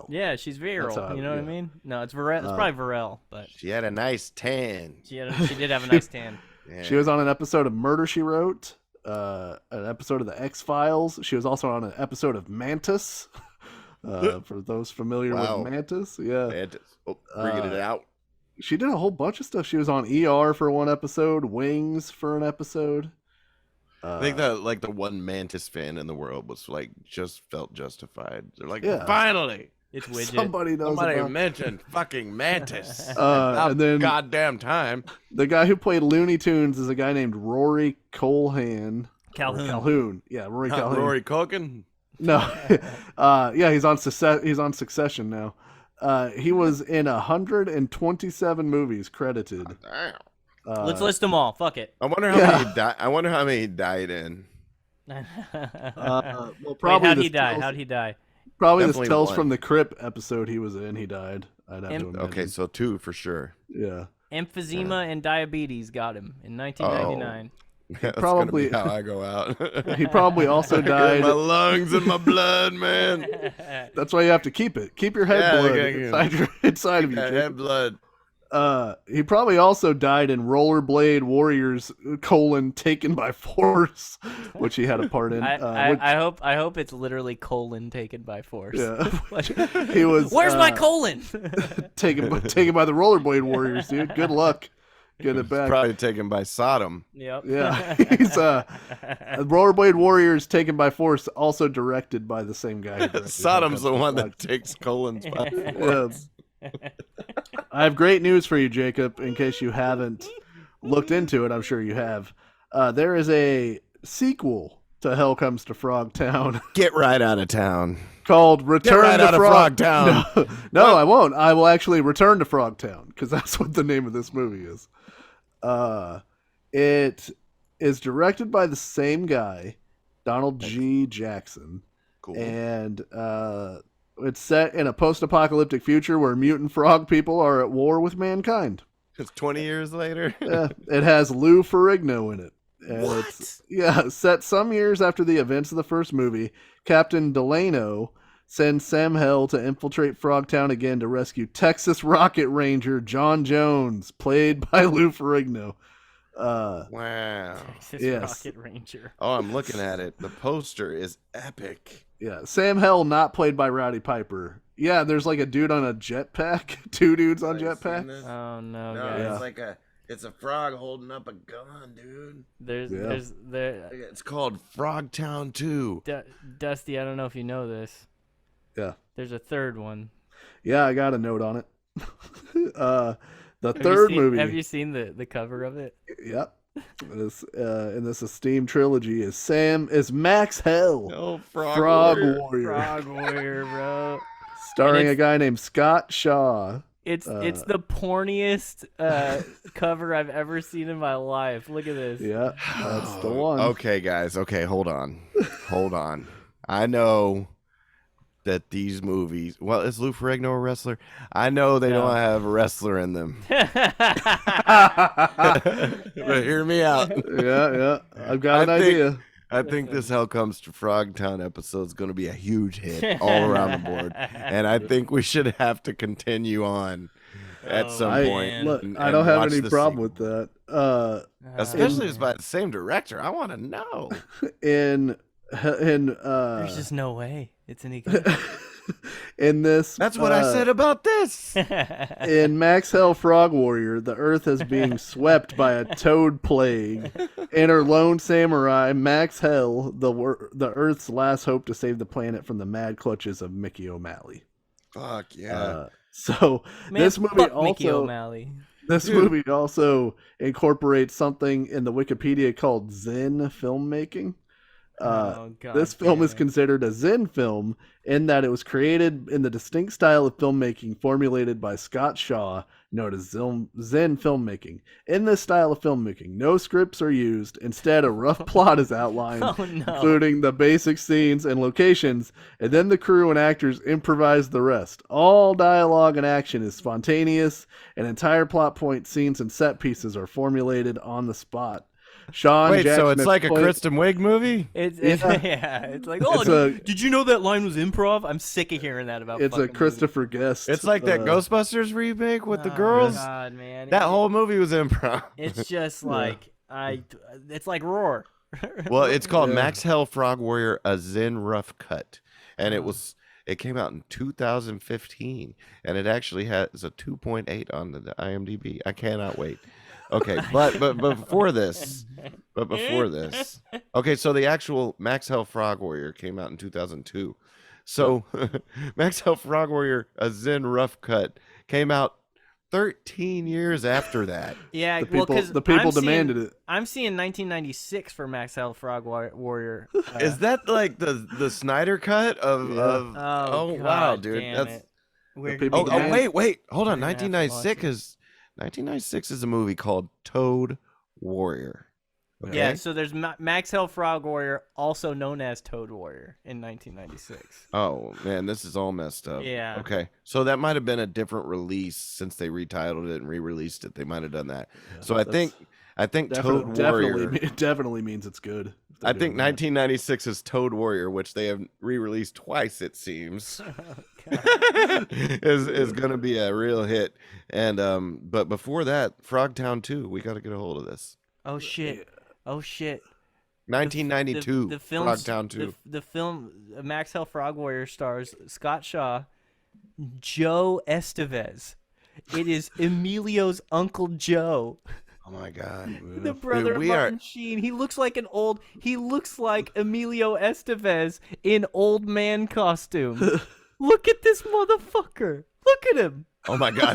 Yeah, she's Verrill. You know what I mean? No, it's Varel. It's probably Varel, but she had a nice tan. She did have a nice tan. Yeah. She was on an episode of Murder, She Wrote, an episode of the X-Files. She was also on an episode of Mantis. For those familiar with Mantis, yeah. Mantis. Oh, bringing it out. She did a whole bunch of stuff. She was on ER for one episode, Wings for an episode. I think that like the one Mantis fan in the world was like just felt justified. They're like, finally, it's widget. Somebody mentioned fucking Mantis. And then goddamn time. The guy who played Looney Tunes is a guy named Rory Calhoun. Yeah, Rory Calhoun. Rory Culkin. No, yeah, he's on Succession now. He was in 127 movies credited. Let's list them all. Fuck it. I wonder how many he died. I wonder how many he died in. Well, probably. How'd he die? How'd he die? Probably this Tales from the Crypt episode he was in. He died. I'd have to imagine. Okay, so 2 for sure. Yeah. Emphysema and diabetes got him in 1999. That's probably how I go out. He probably also died. My lungs and my blood, man. That's why you have to keep it. Keep your head blood inside of you. Head blood. He probably also died in Rollerblade Warriors: Taken by Force, which he had a part in. I hope it's literally colon taken by force. Yeah, he was. Where's my colon? taken by the Rollerblade Warriors, dude. Good luck. Get it back. Probably taken by Sodom. Yep. Yeah, he's Rollerblade Warriors Taken by Force, also directed by the same guy. Sodom's the one that takes colons by force. I have great news for you, Jacob, in case you haven't looked into it. I'm sure you have. There is a sequel to Hell Comes to Frogtown. Get right out of town. Called Return to Frogtown. No, I won't. I will actually return to Frogtown, because that's what the name of this movie is. It is directed by the same guy, Donald G. Jackson. Cool. And it's set in a post-apocalyptic future where mutant frog people are at war with mankind. It's 20 years later. Yeah, it has Lou Ferrigno in it. And What? Set some years after the events of the first movie. Captain Delano sends Sam Hell to infiltrate Frogtown again to rescue Texas Rocket Ranger John Jones, played by Lou Ferrigno. Wow. Texas Rocket Ranger. Oh, I'm looking at it. The poster is epic. Yeah, Sam Hell not played by Roddy Piper. Yeah, there's like a dude on a jetpack. Two dudes on jetpacks. Oh no, No, guys. it's a frog holding up a gun, dude. There's It's called Frogtown 2. Dusty, I don't know if you know this. Yeah. There's a third one. Yeah, I got a note on it. The third movie. Have you seen the cover of it? Yep. In this esteemed trilogy is Max Hell. Oh, Frog Warrior. Frog Warrior, bro. Starring a guy named Scott Shaw. It's the porniest cover I've ever seen in my life. Look at this. Yeah, that's the one. Okay, guys. Okay, hold on. Hold on. I know that these movies... Well, is Lou Ferrigno a wrestler? I know they don't have a wrestler in them. But hear me out. Yeah. I've got an idea. I think this Hell Comes to Frogtown episode is going to be a huge hit all around the board. And I think we should have to continue on at some point. Look, I don't have any problem with that. Especially it's by the same director. I want to know. There's just no way it's any good. In this, that's what I said about this. In Max Hell Frog Warrior, the Earth is being swept by a toad plague. Enter lone samurai Max Hell, the Earth's last hope to save the planet from the mad clutches of Mickey O'Malley. Fuck yeah! This movie Mickey O'Malley. This movie also incorporates something in the Wikipedia called Zen filmmaking. This film is considered a Zen film in that it was created in the distinct style of filmmaking formulated by Scott Shaw, known as Zen filmmaking. In this style of filmmaking, no scripts are used. Instead, a rough plot is outlined, including the basic scenes and locations, and then the crew and actors improvise the rest. All dialogue and action is spontaneous, and entire plot points, scenes, and set pieces are formulated on the spot. Wait, so it's like a Kristen Wiig movie? It's like, did you know that line was improv? I'm sick of hearing that about. It's a Christopher Guest. It's like that Ghostbusters remake with the girls. God, man, that whole movie was improv. It's just like it's like Roar. Well, it's called Max Hell Frog Warrior: A Zen Rough Cut, and it came out in 2015, and it actually has a 2.8 on the IMDb. I cannot wait. Okay, but before this, okay, so the actual Max Hell Frog Warrior came out in 2002. So Max Hell Frog Warrior: A Zen Rough Cut came out 13 years after that. Yeah, the people demanded it. I'm seeing 1996 for Max Hell Frog Warrior. Is that like the Snyder cut of? Oh wow, dude, that's. Wait, hold on, 1996 is a movie called Toad Warrior. Okay? Yeah, so there's Max Hell Frog Warrior, also known as Toad Warrior, in 1996. Oh, man, this is all messed up. Yeah. Okay, so that might have been a different release since they retitled it and re-released it. They might have done that. Yeah, so I think Toad Warrior... It definitely means it's good. I think 1996 is Toad Warrior, which they have re-released twice, it seems. is going to be a real hit. And but before that, Frogtown 2, we got to get a hold of this. Oh shit. 1992, the film, Frogtown 2. The film Max Hell Frog Warrior stars Scott Shaw, Joe Estevez. It is Emilio's Uncle Joe. Oh my God. The brother of Martin Sheen. He looks like Emilio Estevez in old man costume. Look at this motherfucker. Look at him. Oh my God.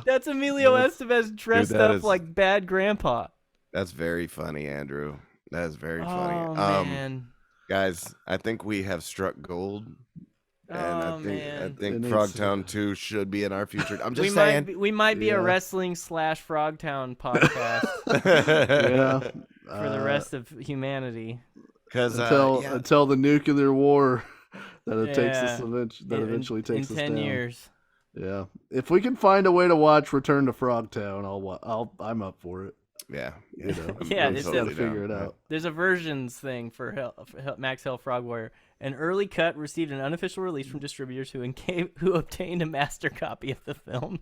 That's Emilio Estevez dressed up like bad grandpa. That's very funny, Andrew. That is very funny. Oh man. Guys, I think we have struck gold. And I think Frogtown 2 should be in our future. I'm just saying. We might be a wrestling / Frogtown podcast. For the rest of humanity. Until the nuclear war that eventually takes us down. In 10 years. Yeah. If we can find a way to watch Return to Frogtown, I'm up for it. Yeah. You know, figure it out. There's a versions thing for Max Hell Frog Warrior. An early cut received an unofficial release from distributors who obtained a master copy of the film.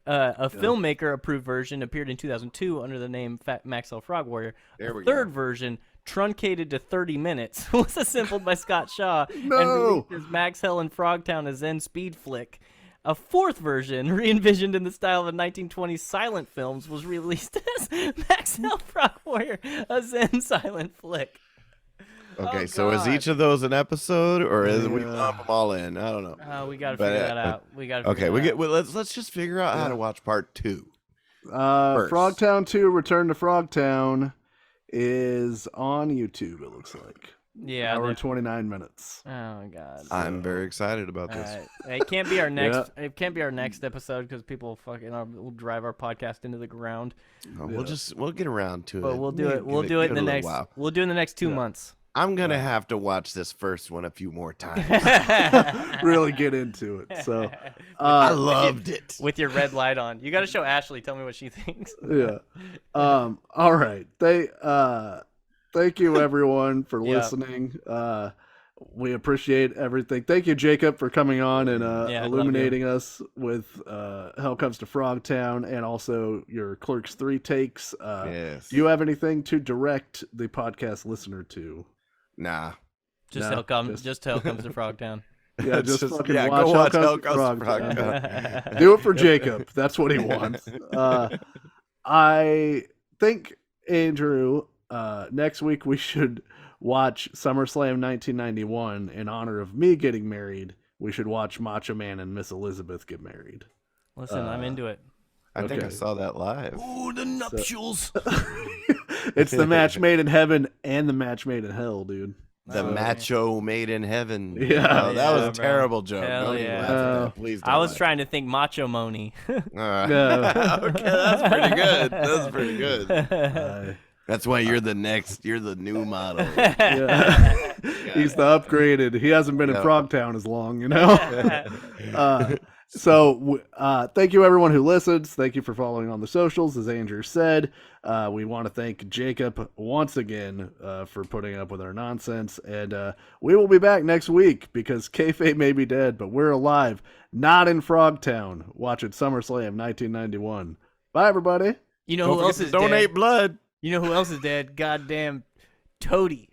A filmmaker-approved version appeared in 2002 under the name Max Hell Frog Warrior. A third version, truncated to 30 minutes, was assembled by Scott Shaw and released as Max Hell and Frogtown, a Zen speed flick. A fourth version, re-envisioned in the style of a 1920s silent films, was released as Max Hell Frog Warrior, a Zen silent flick. Okay, so is each of those an episode, or is we lump them all in? I don't know. We gotta figure that out. Let's just figure out how to watch part 2. Frogtown 2: Return to Frogtown is on YouTube. It looks like. Yeah, hour and 29 minutes. Oh my God! I'm very excited about this. It can't be our next. It can't be our next episode because people will drive our podcast into the ground. Oh, we'll get around to it. But we'll do it. We'll do it in the next. We'll do it in the next 2 months. I'm gonna have to watch this first one a few more times. Really get into it. So I loved it with your red light on. You got to show Ashley. Tell me what she thinks. Yeah. All right. Thank you everyone for listening. We appreciate everything. Thank you, Jacob, for coming on and illuminating us with Hell Comes to Frogtown and also your Clerks 3 takes. Yes. Do you have anything to direct the podcast listener to? Nah. Just Hell Comes to Frogtown. Yeah, just fucking go watch Hell Comes to Frogtown. Do it for Jacob. That's what he wants. I think, Andrew, next week we should watch SummerSlam 1991 in honor of me getting married. We should watch Macho Man and Miss Elizabeth get married. Listen, I'm into it. I think I saw that live. Ooh, the nuptials. It's the match made in heaven and the match made in hell, dude. The macho made in heaven. Yeah. That was a terrible joke. Hell Don't even laugh at that. Please don't. I was trying to think Macho Moni. Okay, that's pretty good. That's pretty good. That's why you're the new model. He's the upgraded. He hasn't been in Frogtown as long, you know? So thank you everyone who listens. Thank you for following on the socials. As Andrew said, we want to thank Jacob once again for putting up with our nonsense. And we will be back next week because kayfabe may be dead, but we're alive. Not in Frogtown. Watching SummerSlam 1991. Bye, everybody. You know who else is donate dead? blood. You know who else is dead? Goddamn Toady.